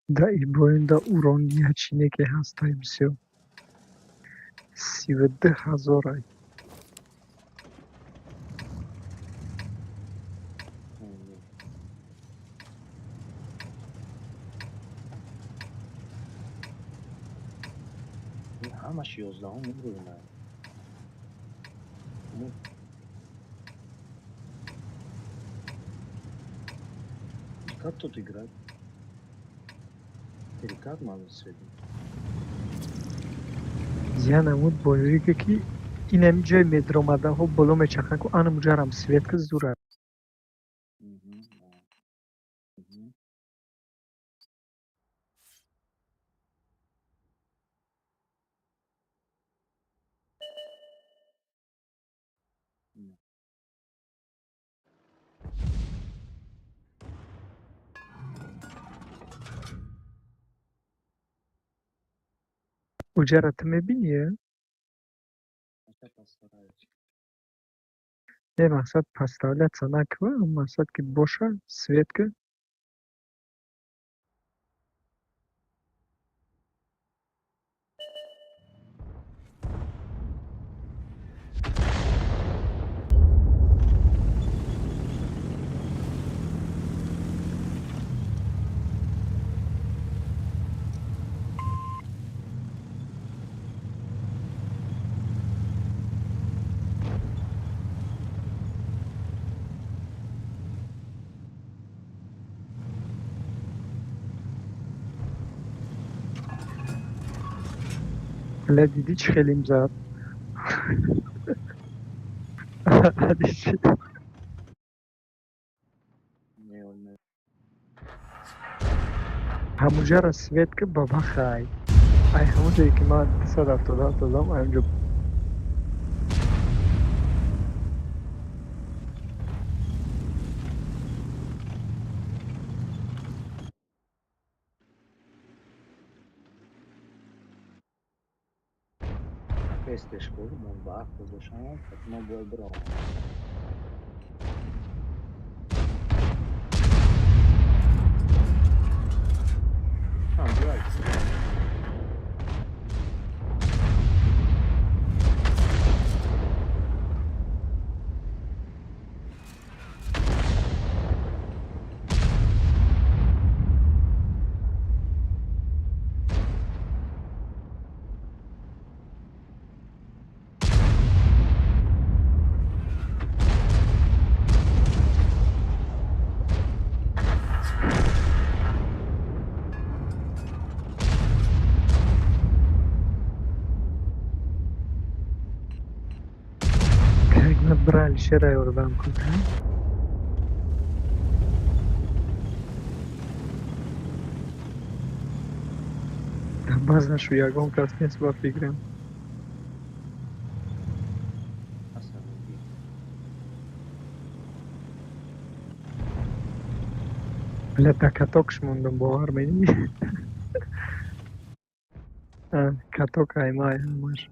Да и боинда урон ячине ки ҳастай бисёр. 32,000 ай. Ин ҳамаш 11 мероинад. Как тут играть? Перекат надо средний. Янамуд боиге ки инами ҷои медромадаҳо боло мечаханд ку анамуҷарам светка зура. Уҷара ту мебинӣ? Не мақсад поставляться наква, мақсад ки боша светка. Ҳала дидӣ чӣ хелим зад? Ҳадиси. ҳамуҷара светка бабахай. Ай ҳамон ҷое ки ман 277 додам онҷо. Тестеш кун, ман вақт гузоштам, ман бояд бирам. Биёед. بر علیشه را یاردم کنه بازش یگان کس نیست با فکرم اصلا میگی ولی کتاکش موندم باور میدی کتاک ایمای همش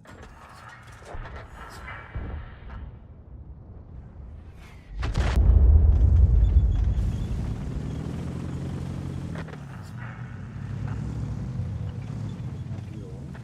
بیا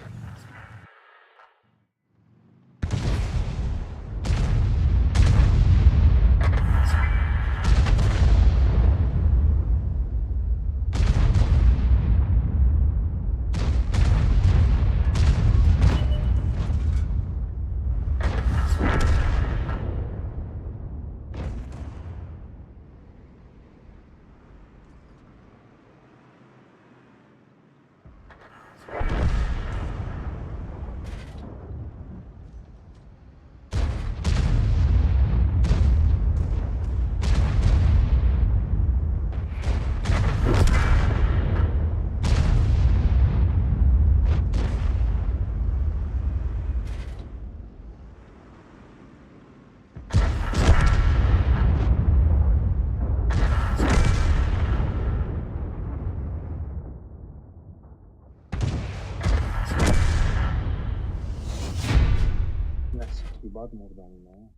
نسیتی بعد مردم اینا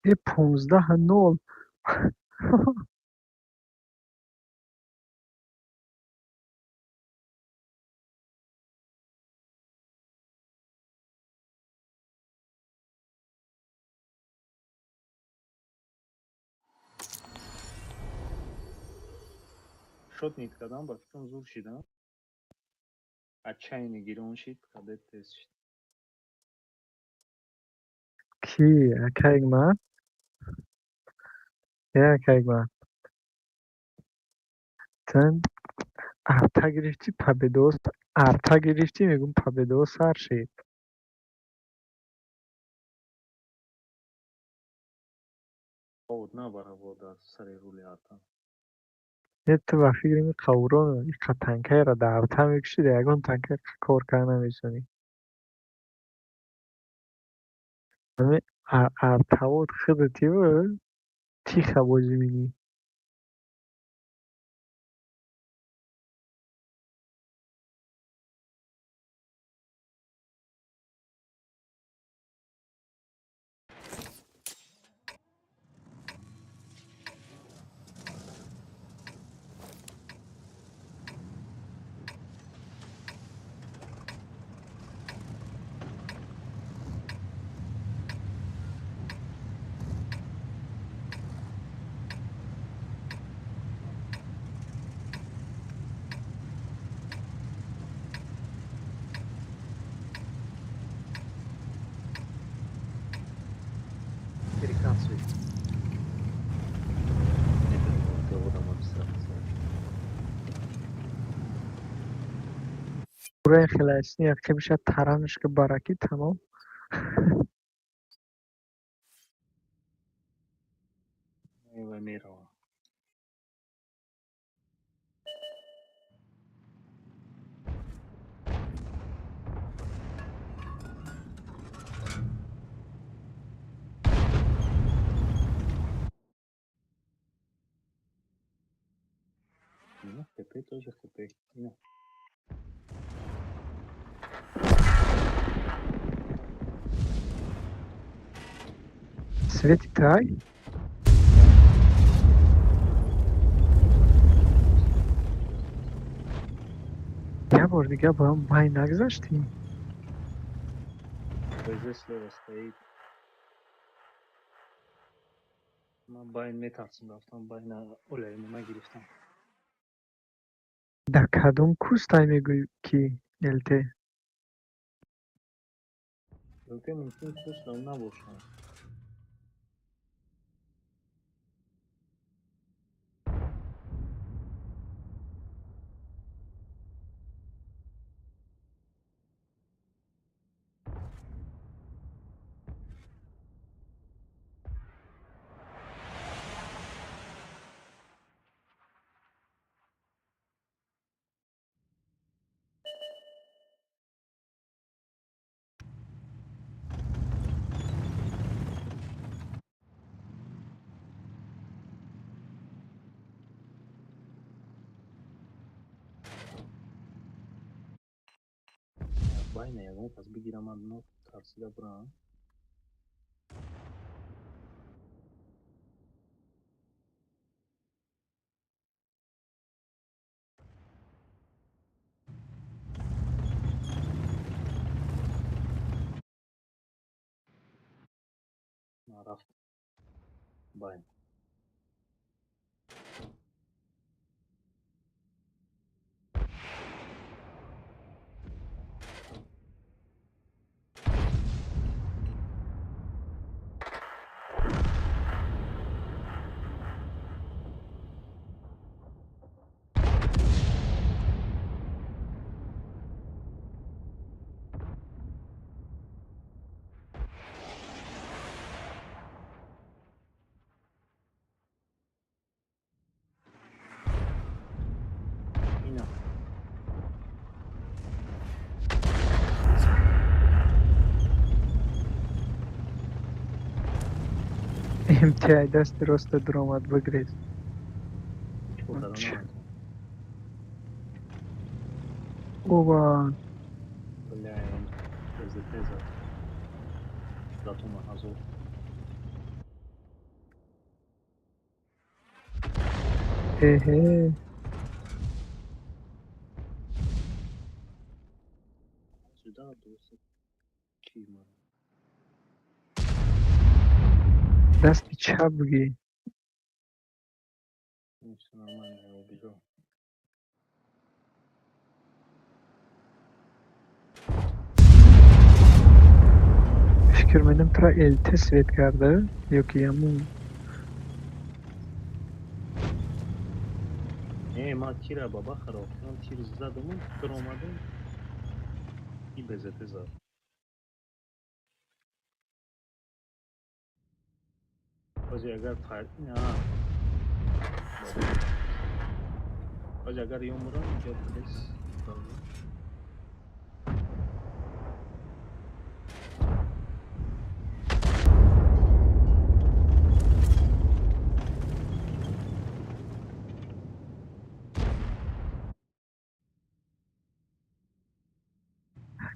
یه 15-0 شد نیت کدام با فکرم زور شیدم отчаянный گیرون شید کدت تست شد کی اکایگ من یه اکایگ من sen arta girişti pabedos arta girişti میگم pabedos her şey بود نبره بود از سر رولی آتا حتی و فکر می قورون این تنکه را در arta میکشید یگان تنکه کار کنه نمیشونی همه arta بود خودتی بود تیخه بازی میگی перекасывай это водом абстракция برای خلاصی که میشه ترانش که برکی تمام و میره ну хп тоже хп ну سویتی تای یه بار دیگه با هم بای نگذاشتیم БЗ слева стоит من باین میترسم رفتم باین اولیمو نگرفتم در کدوم کوستای میگوی کی الته البته ممکن کس نباشه Bayna ягон пас бигирам адно тарсида бурам. Рафт. Байн. Ина. MTI دست راست درآمد بگریز. Чекота да Ч. намати. اوبا Бля, теза. Датума ҳазор. هه Сюда досить. Кима. دست چپ بگی. Всё нормально, я убежал. فکر می‌کنم ترا الت سویت کرده یا که همون Ма тира баба хароб. Ман тир задам, фикр омадам. И безете зад. Ҳоҷи агар ҳоҷи агар ёмурам инҷо плес.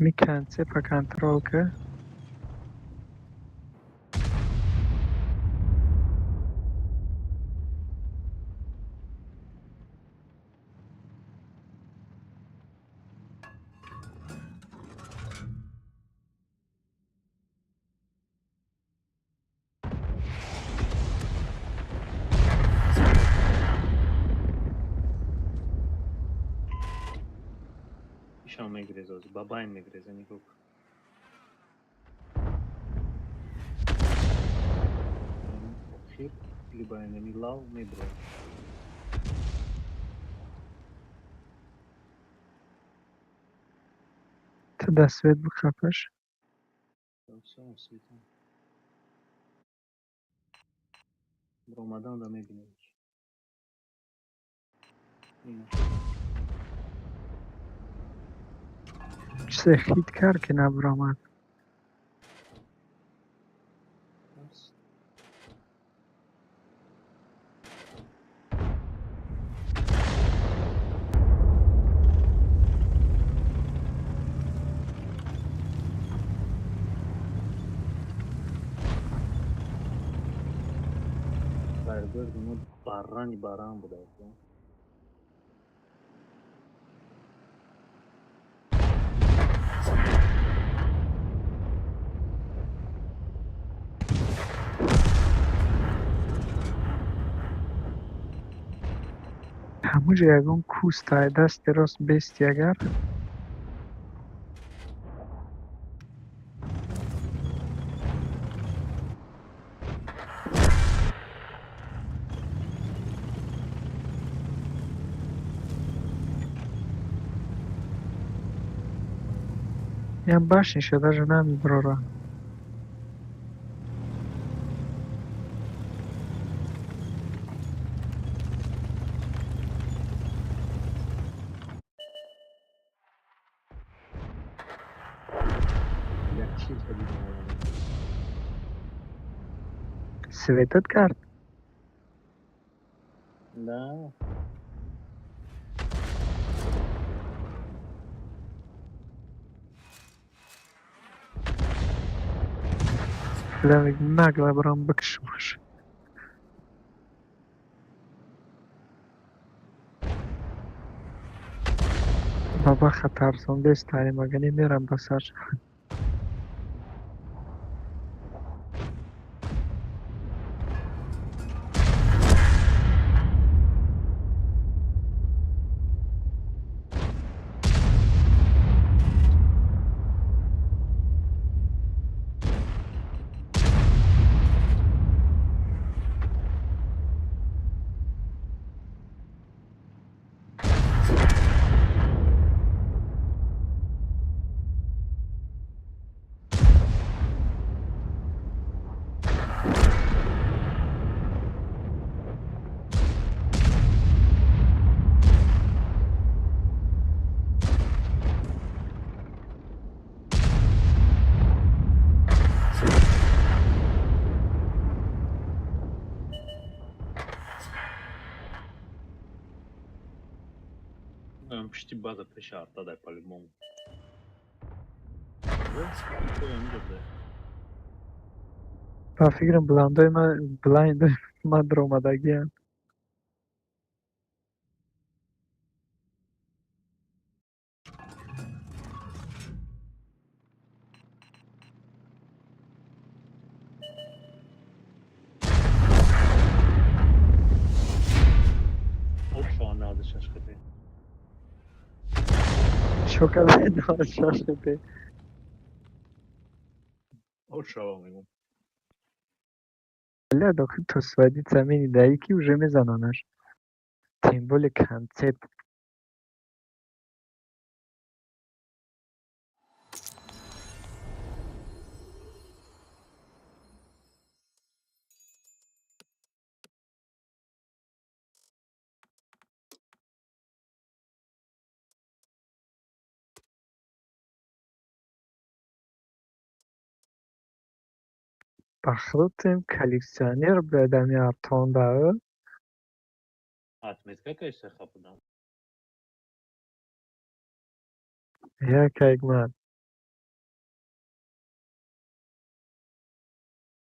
همین کنسپ کنترل که ишон мегиреза ҳоҷи ба байн мегиреза нигоҳ кун. Охир или байнами лав мебурад. تا دست سویت بخفش. Всё светам. Ромадан да мебинем. Ина. چه خیت کرد که نبرآمد. Аст. Барбер дуно баррани баран буда. همونجا یکون کوست های دست راست بیستی اگر ям башниша даже намеброра. Як чиз дидам. سویتت کرد. Да. Demek nagla buram bıkışmış. Baba xatar son destari magani meram basar. Почти база пешарта да е по-любому. Koyuyorum burada. Ben fikrim blind ma dromada giyen. O şu an nerede şaşkırdı? Çok aday da şaşırdı. O şu an میگم. Ля дохи то сводить замени дайки уже мезанонаш. Тем более концепт. Пахрутим коллекционер бедами артондау. Atmet kakaysa kapıdan. Я кайгман.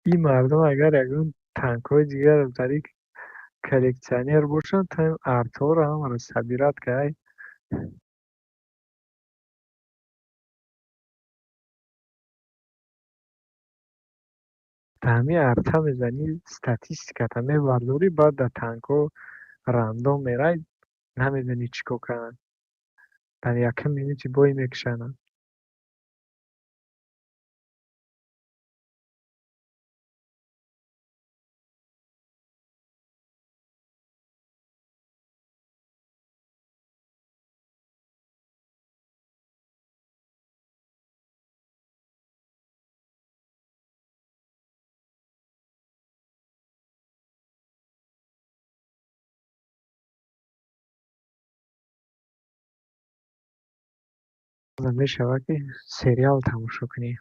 این مردم اگر اون تانک‌های دیگر رو در یک کلکسیونر باشن تا این ارتها رو هم رو صادرات کنن همین ارتها میزنی استاتیستیکات همه برداری بعد در تانک‌ها راندوم میرای نمیدونی چیکار کنن در یکم میبینی بای میکشنن میشود که سریال تماشا کنی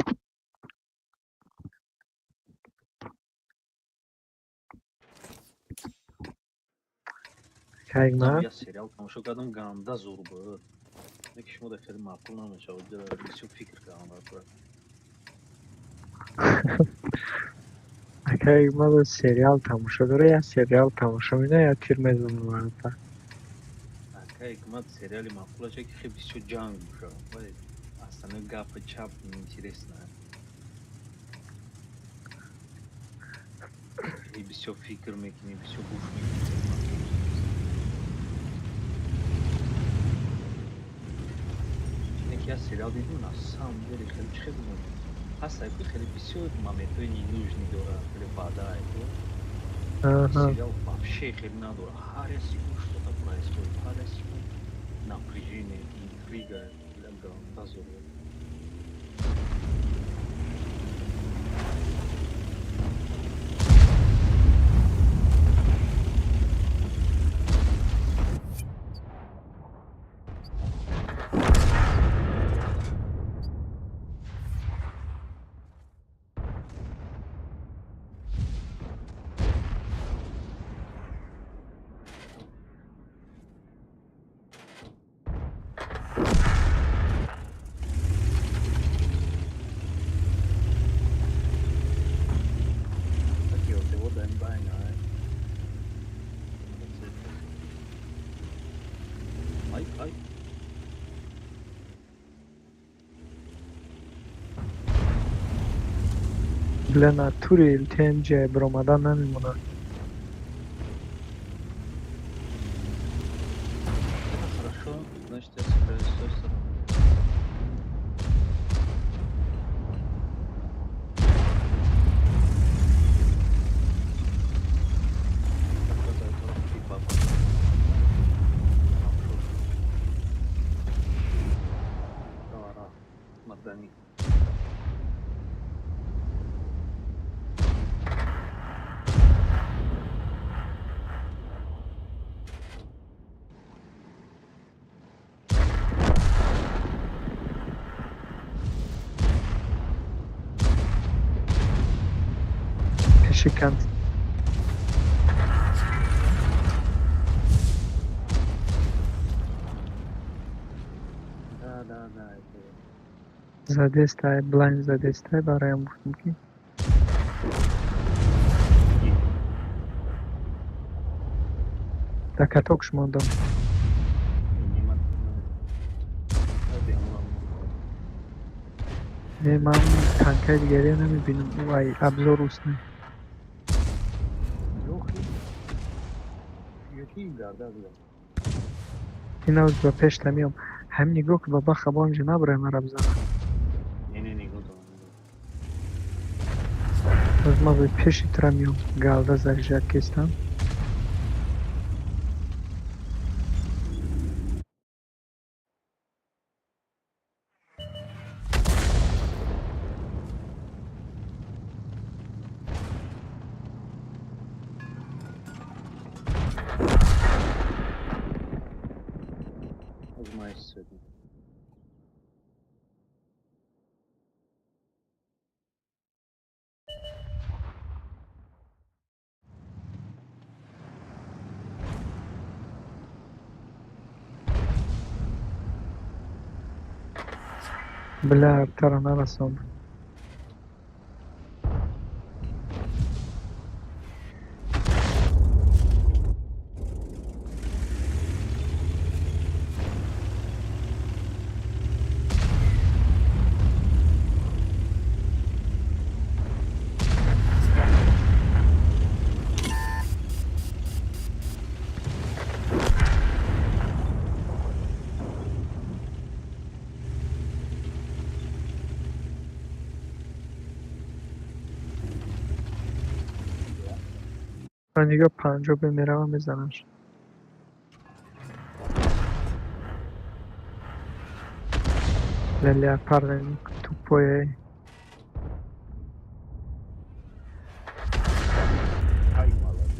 Zam کایگمن ya serial tamaşa kadın ganda zor bu. Ne ki şunu da film makul namış o da bir çok fikir kalmadı bura. کایگمن سریال تماشا داره یا سریال تماشا می‌کنه یا تیر میزنه Aka hikmat seriali makul açık ki bir çok can guşa. Vay aslında gapı çap интересно. И без всего fikir mekini, без всего буш mekini. Neki ya serial dedim na sam böyle خیلی چه بود. Hasta ki خیلی بسیار моменты не нужны дора, خیلی падает. Ага. Сериал вообще хрен надо. Харя секунд что-то происходит. Харя секунд напряжение, интрига для грандазора. Блин, тури ЛТМ бромадан намемонад. Это хорошо, значит я собираюсь с той стороны. Да-да-да, это вот типа. Ра-ра. Моргани. Пеши кант. Да-да-да, это Задестай, блайн задестай бароям гуфтам ки дар каток шумондам. немат. Не, ман танкаи дигаре намебинам. Ай, абзор устнай. Який гарда буда. Ин авз ба пешта меом. Ҳам нигоҳ ки ба баха бо инҷо набарай мара бизана. Не, нигоҳ дорам. Боз ма ба пеши тира меом. Галда зарижак кестам. Озмаиш сегодня. Бля, тара нарасонд. Ман нигоҳ 50 меравам мезанамш. Бля, леопард тупое. Ай, молодец.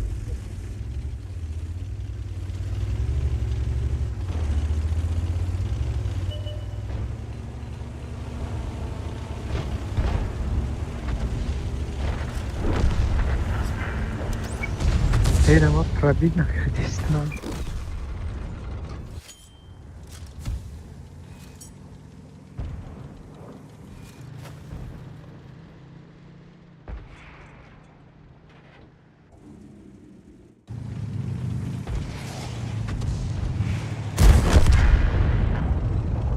Эйра ма пробить накардистам.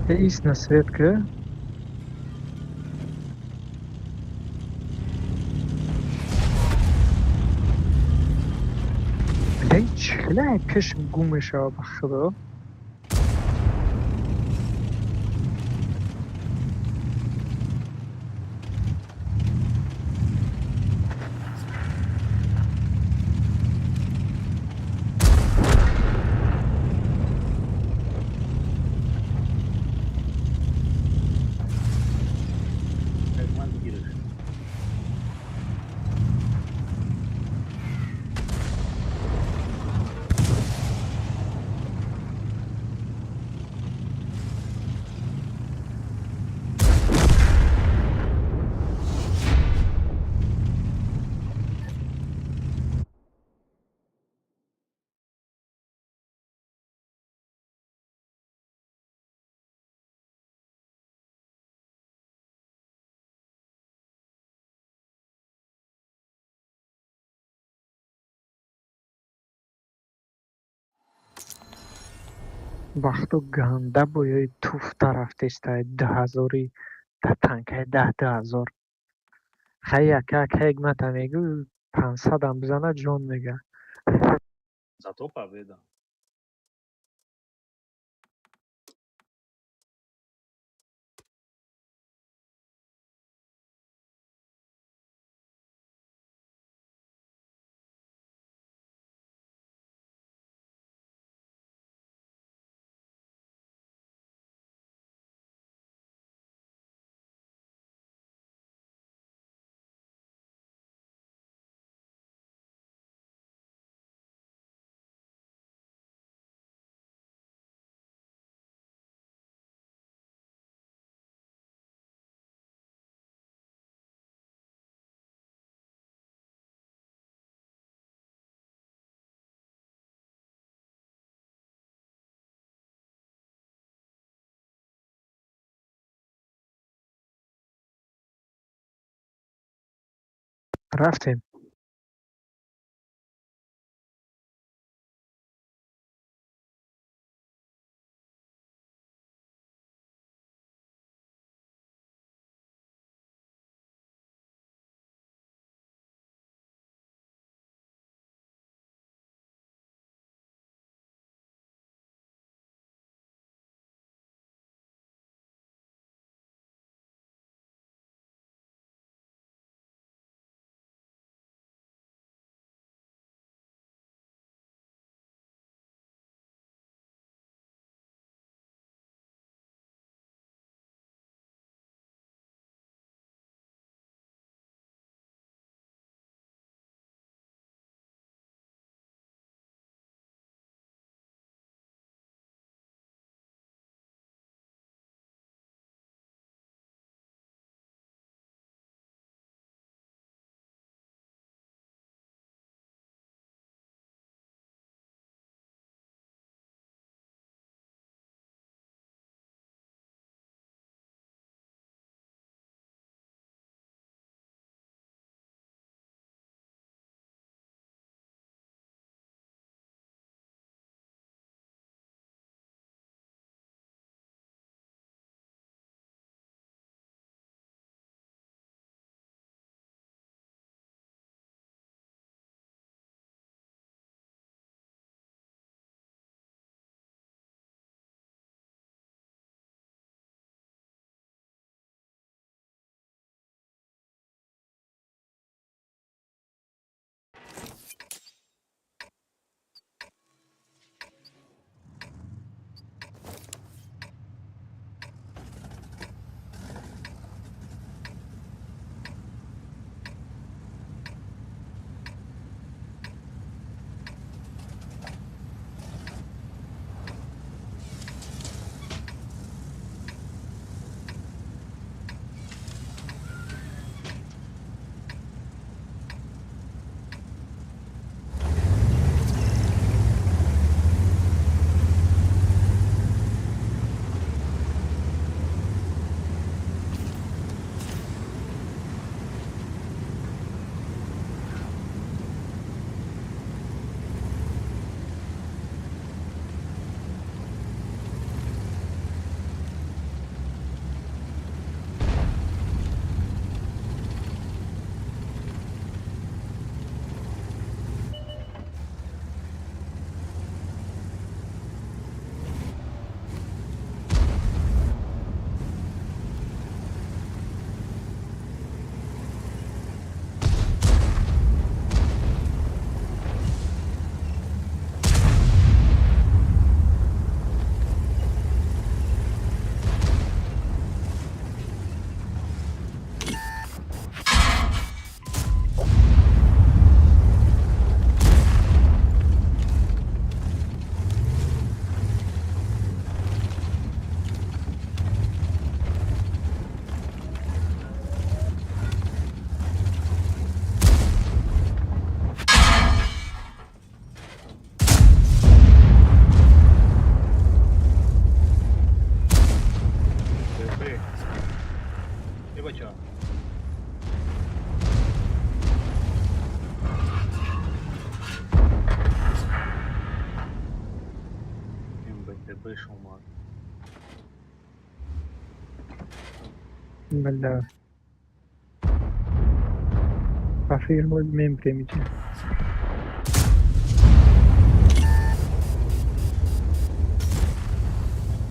Ист на светка. Бля, чихлай пешим гум мешава ба худо. Как ман гириш. Бахто ганда боёи туфта рафтестай 2000-и да танкаи 10,000. خیلی که یک متنگو 500 هم بزنه جون میگه. Зато победа. رفتیم. Б. И бача. МБТБ شما. بله. firma membri میشه.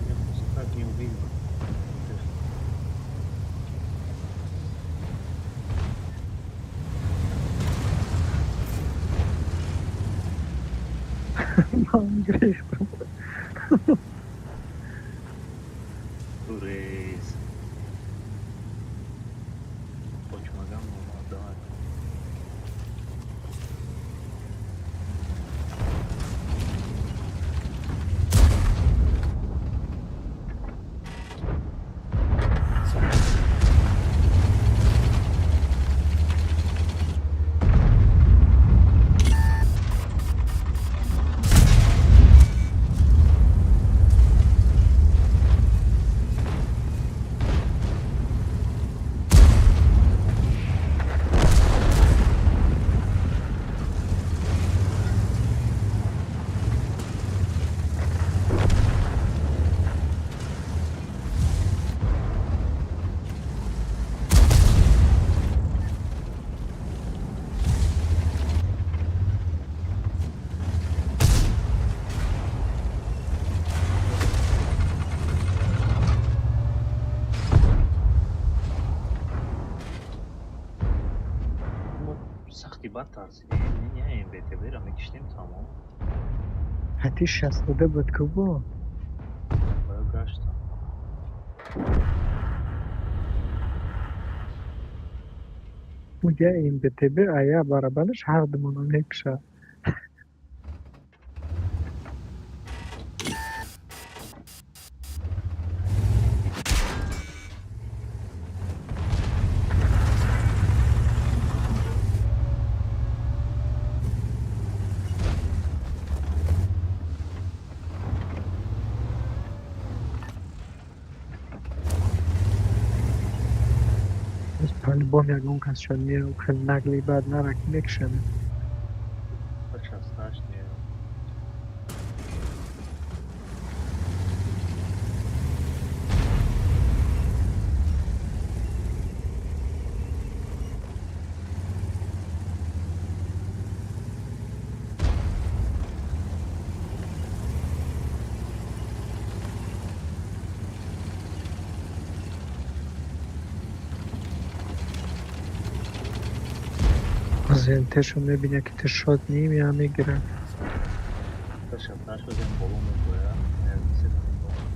Я просто так не увидел. Mam gryzł. Турейс. Почмагам можно отдавать. سختی بد ترسیدی نه این بیته بیرم میکشتیم تمام حتی 60 بود که با باید گشتم Ugye én betebe aya barabarış hardımının hepsi. از پالبوم یکون کس شد میرو که نگلی بعد نرک میکشنه. باش از تاش نیرم از این تشو میبینه که تش شد نیم یا میگیره. باش از تاش بزن بالون باید نرگیسی بزن بالون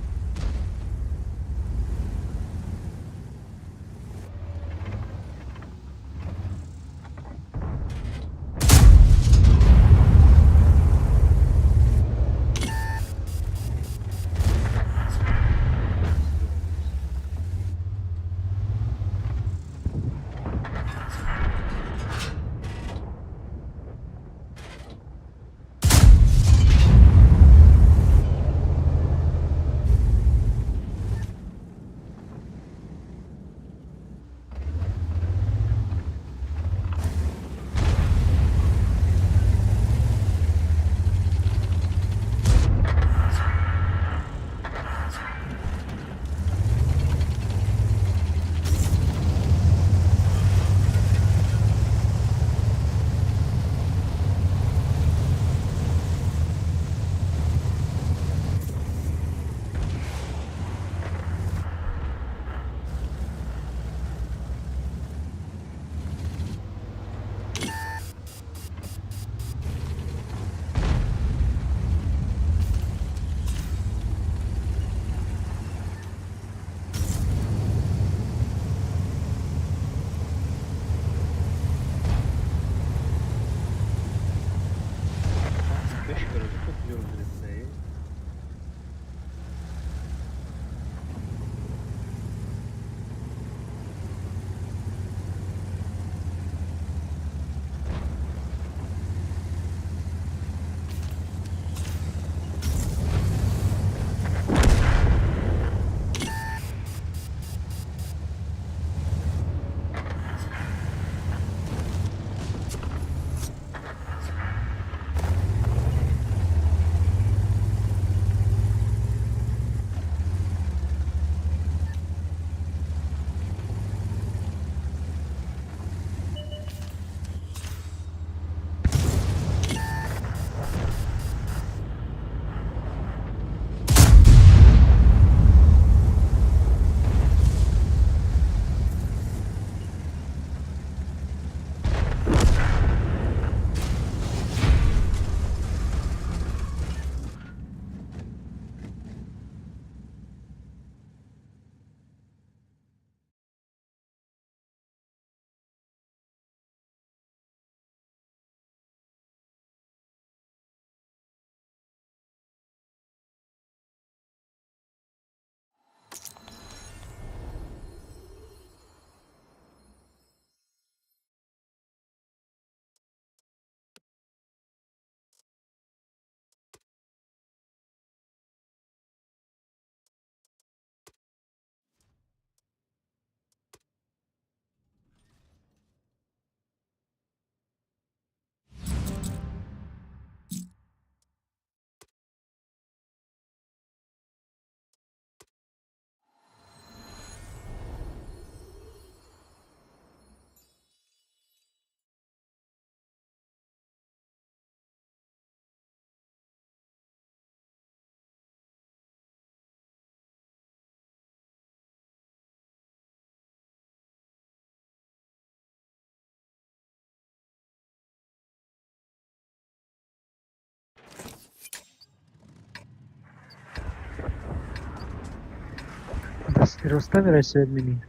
Ты расставишь админи?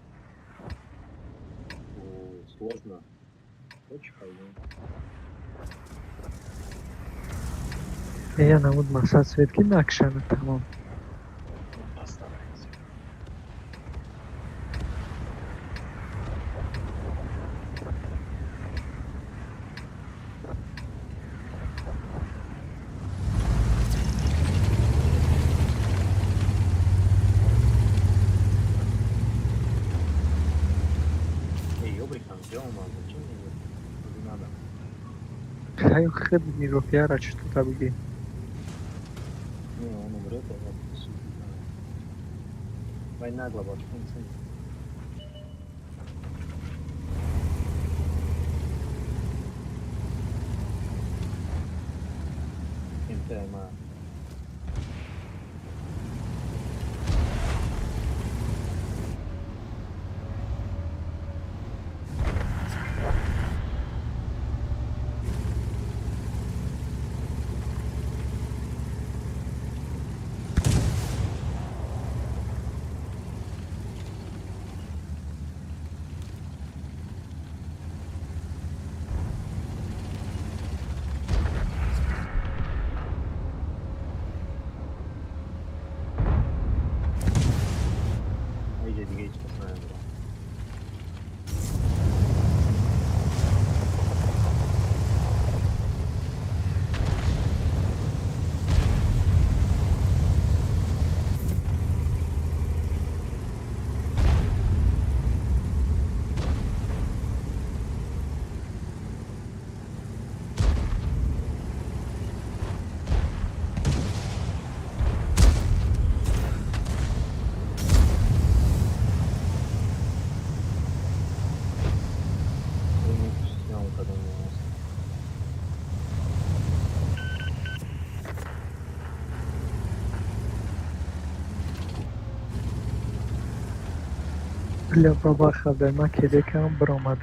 Сложно. Хочешь, пойдем. Я намуд масад светки накшана тамом. Ну, постарайся. Эй, ёбрикан, сделал мало. Зачем мне это? Не надо. Хай хед нигоф яра что табги. Не, он умрет, а ладно, суть не знаю. Война глобальная. МТМА. Iyice bir geç basmaya bro. Oyunu sнял когда у нас. Бля баба хадема кедекам бромад.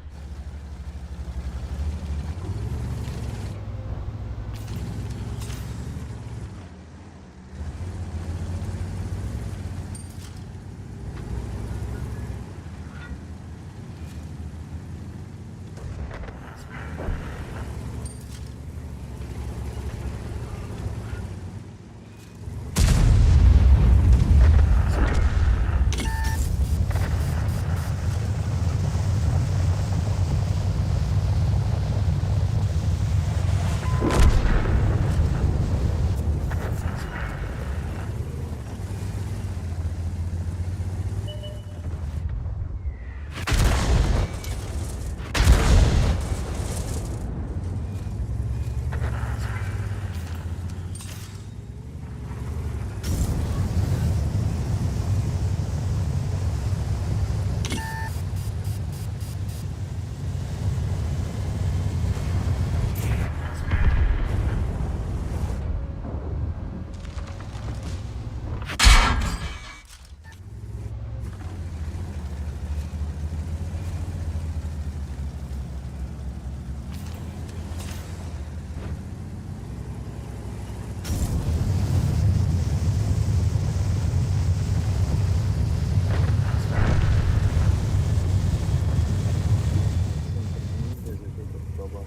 Baba.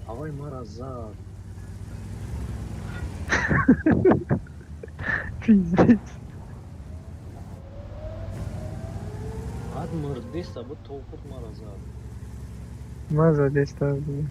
Авай мараза. Пиздец. Admır desa bu tolkut marazа. Маза деставдым.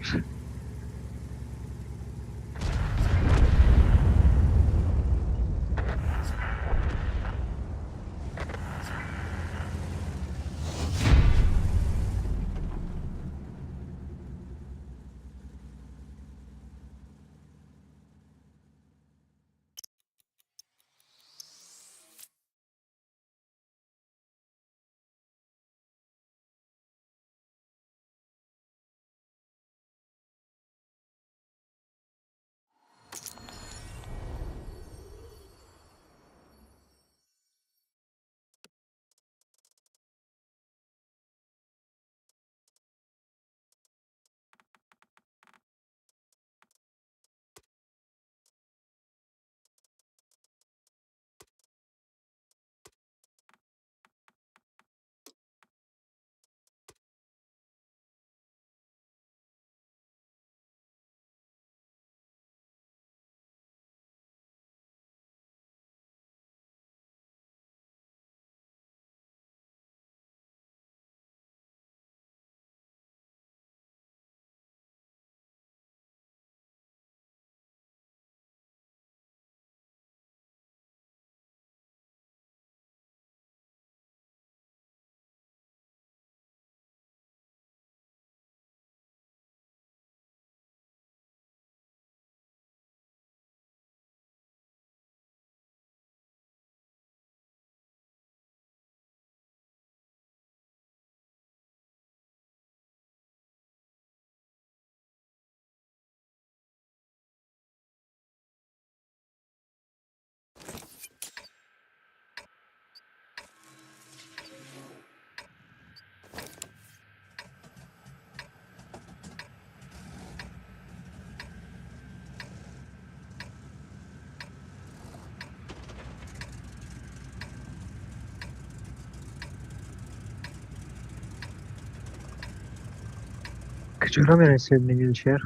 کجا میرسید نیلشر؟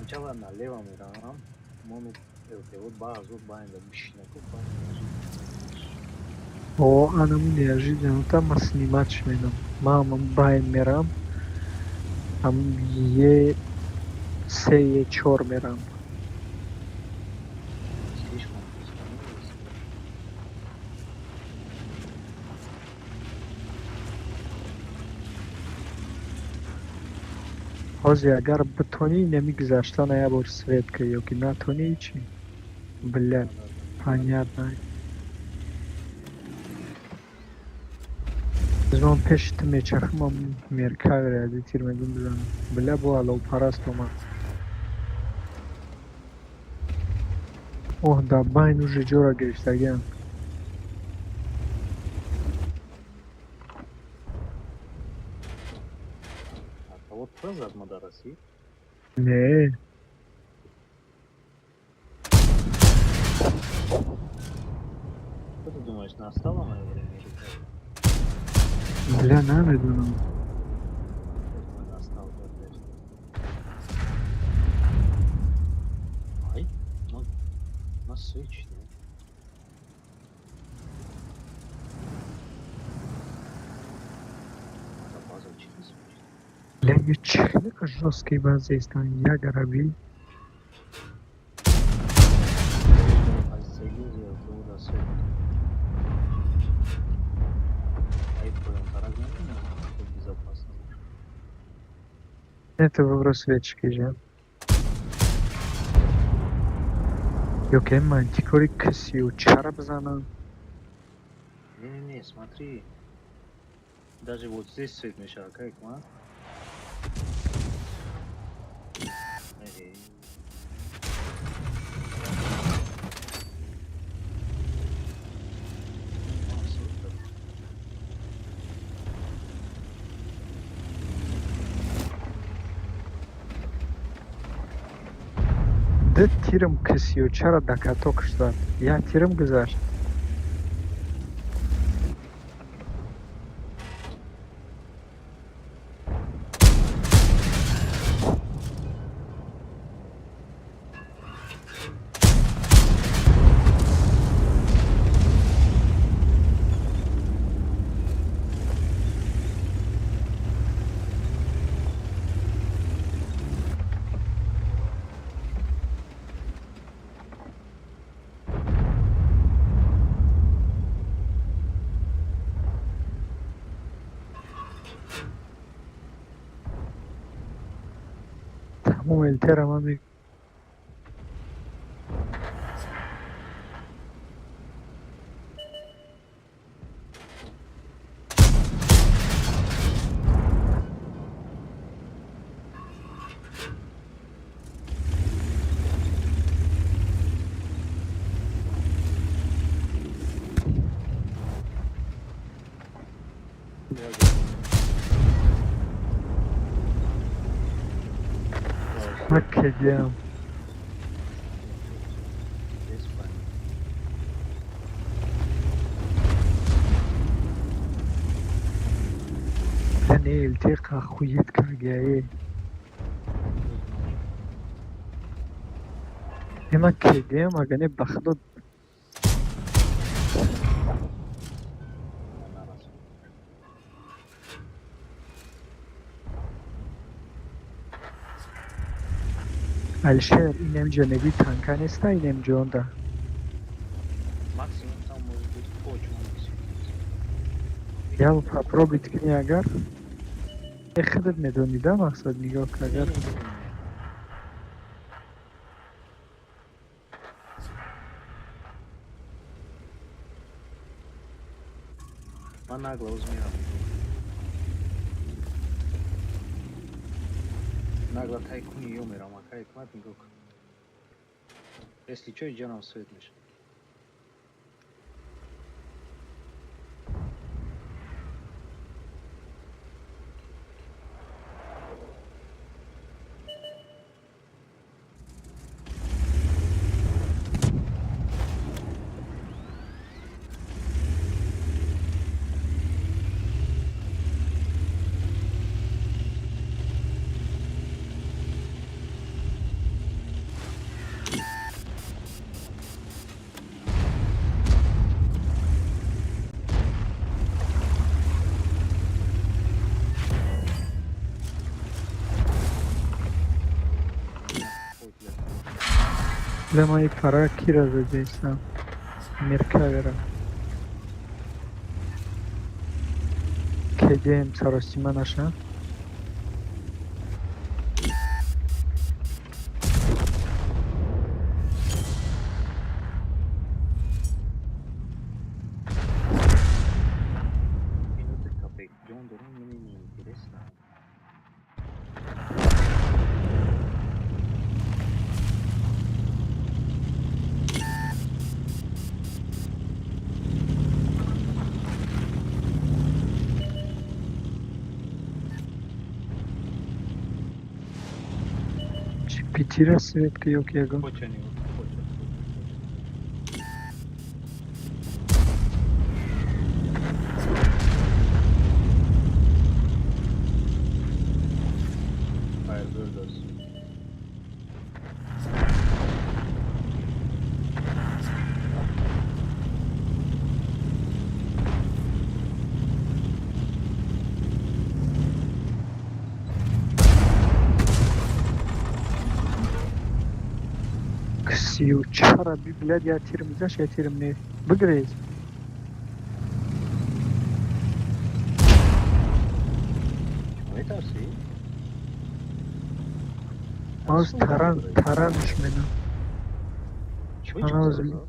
Acaba налево میرم мону вот базу байнда бишнеку О, анаму неожиданно там снимать шминам. Мама байн мерам, ам е се е чор мерам. слишком становится. Ҳозир агар битонӣ намегузаштан я бор свет кӣ ёки натонӣ чӣ? Блядь, понятно. Зон пеши ту мечахмам меркавери аз ин тир мегум бизанам. Бля, бо аловпараст омад. Оҳ, да байн уже ҷора гирифтагиам. А вот назад надо расти. Не, Что ты думаешь, настало мое время или как? бля, намедонам. Я думаю, настало опять. Ай, насыщенно. Надо базу через свечи. Бля, ё чихлика жёсткий базистан, як араби. А с иллюзией труда света. Ай, твоем парагоне, чтобы безопасно было. Это выброс свечки же. Ёки мантикори кисию чара бизанам. Не-не-не, смотри. Даже вот здесь свет мешал, как, а? Эй. А, супер. Ду тирим кисию чара дакаток штад. Я тирим гузашт. Тамом элтера мами. Македиам. Здесь память. Яни элтиқа хует каргае. Эма кедиам агане бахдод. Алишер, инем ҷануби танка неста, инем ҷонда. Максимум там может быть почва. Я попробуй ткни агар. Худат медони да мақсад нигоҳ кар агар. Man naglă uzmijam. Nagla taj kuni i umiram, a kaj kmatni gok. Если что, иди нам светлишь. Lemay para kiraz ödeysen. Merkavera. KDM çarosima naşa. Minuty kapek. John Doran мне не интересно. Pitira svetki yok yago. Поча не поча. Hayırlı uğurlu olsun. Ксию чара би блядь я тирим заш я тирим не. Быгрез. Ne tersi? Az taranmış beni. Ana özüm.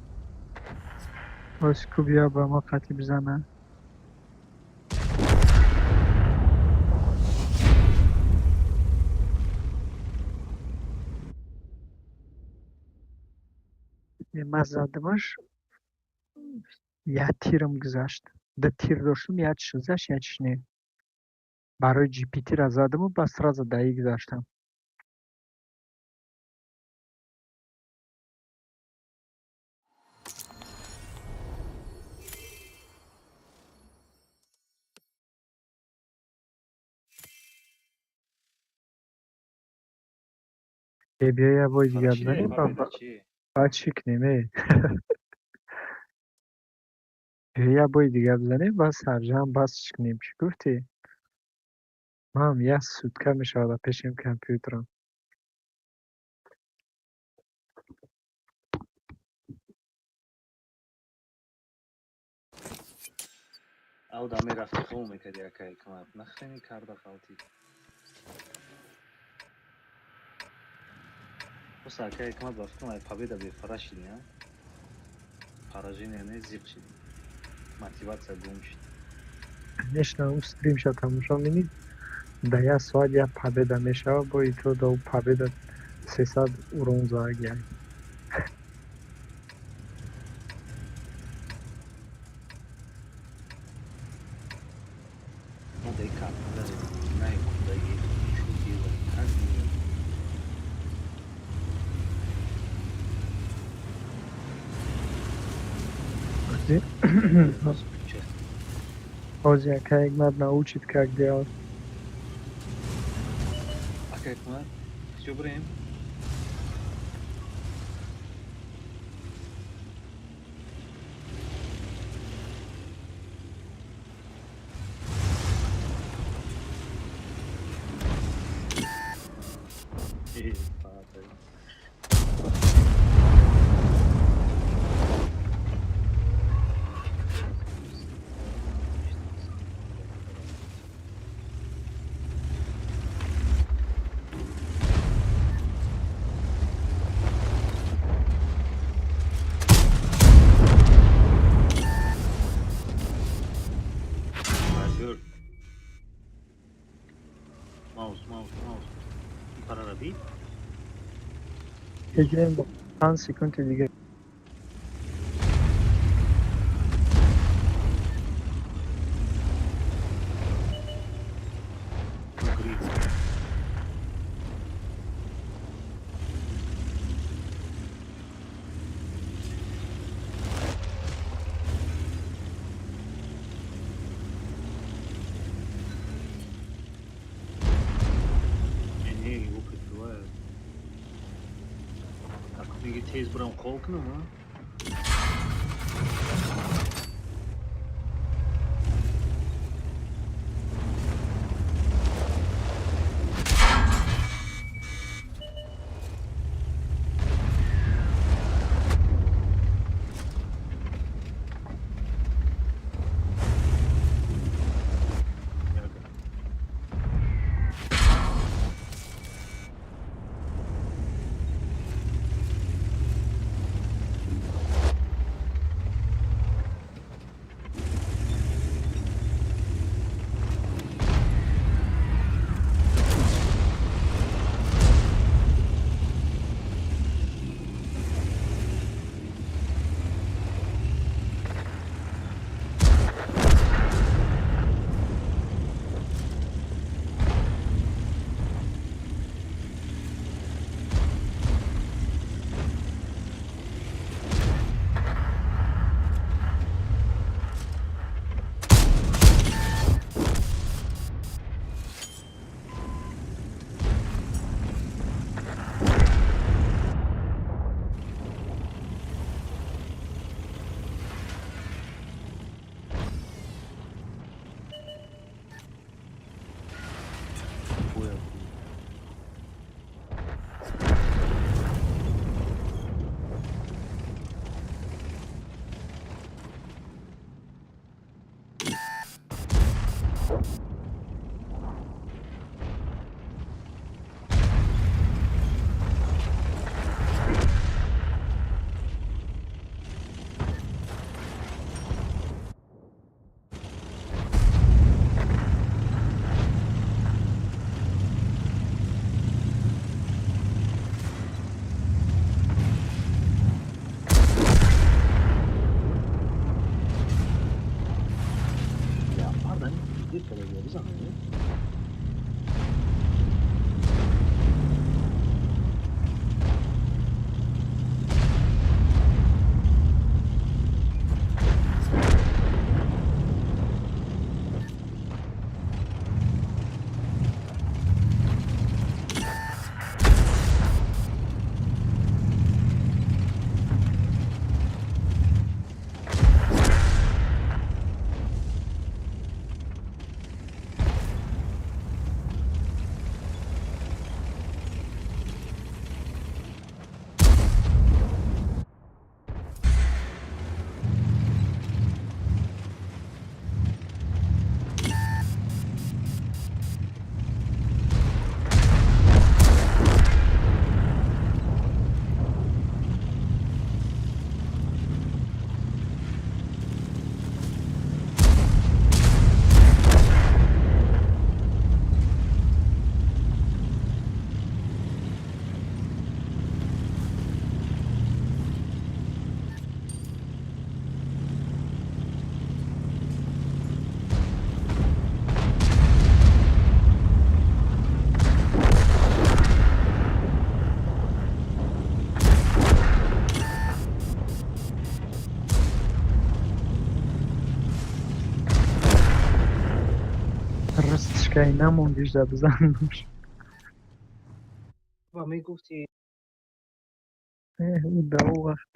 Osku biya bama katib zana. Mazadımır. Я тиром гзашт. Да тир доштум я чизаш я чишне. Барои GPT-ра задиму ба сразу да и гзаштам. Бия я бой дига бзанем ба чикнем э. Бия я бой дига бзанем ба сарҷам бас чикнем. Чӣ гуфтӣ? Мам як сутка мешавад пешим компютерам. Au da mir rafte khum mekadi akay kmat. Nakhni karda khalti. Просто акай кмат бафтум ай победа бе фарашидия. Поражение не зипшид. Мотивация гумшид. Конечно, устримша тамошо менид. Да я соат я победа мешава бо ито да у победа 300 урон загия. Ну да и как? Да, знаю, куда едет, что делать, как делать. Господи. Ози акай кмат научит как делать. Акай кмат? Все время? Mouse. Para bir. Егерем 10 секунд дига. Не, его прикрывают. Так, книги тез брам холкну, а? که نمون بیشتر بزنمش. و میگفتی او در او وقت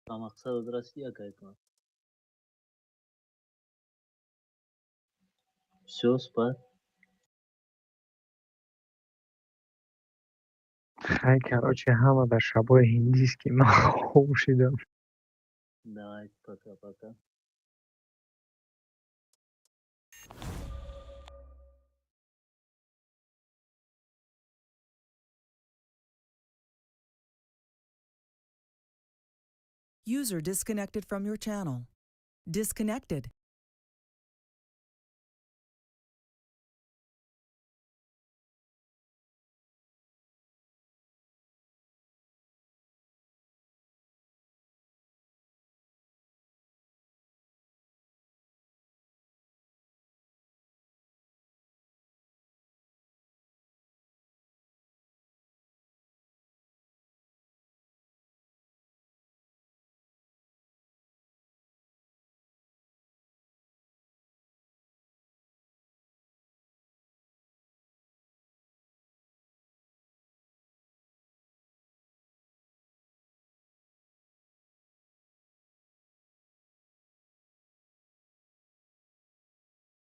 на мақсад Россия кайкан. Все, спать. خیلی کراچی همه در شبای هندیست که من خوب شدم. Давай, пока-пока. User disconnected from your channel. Disconnected.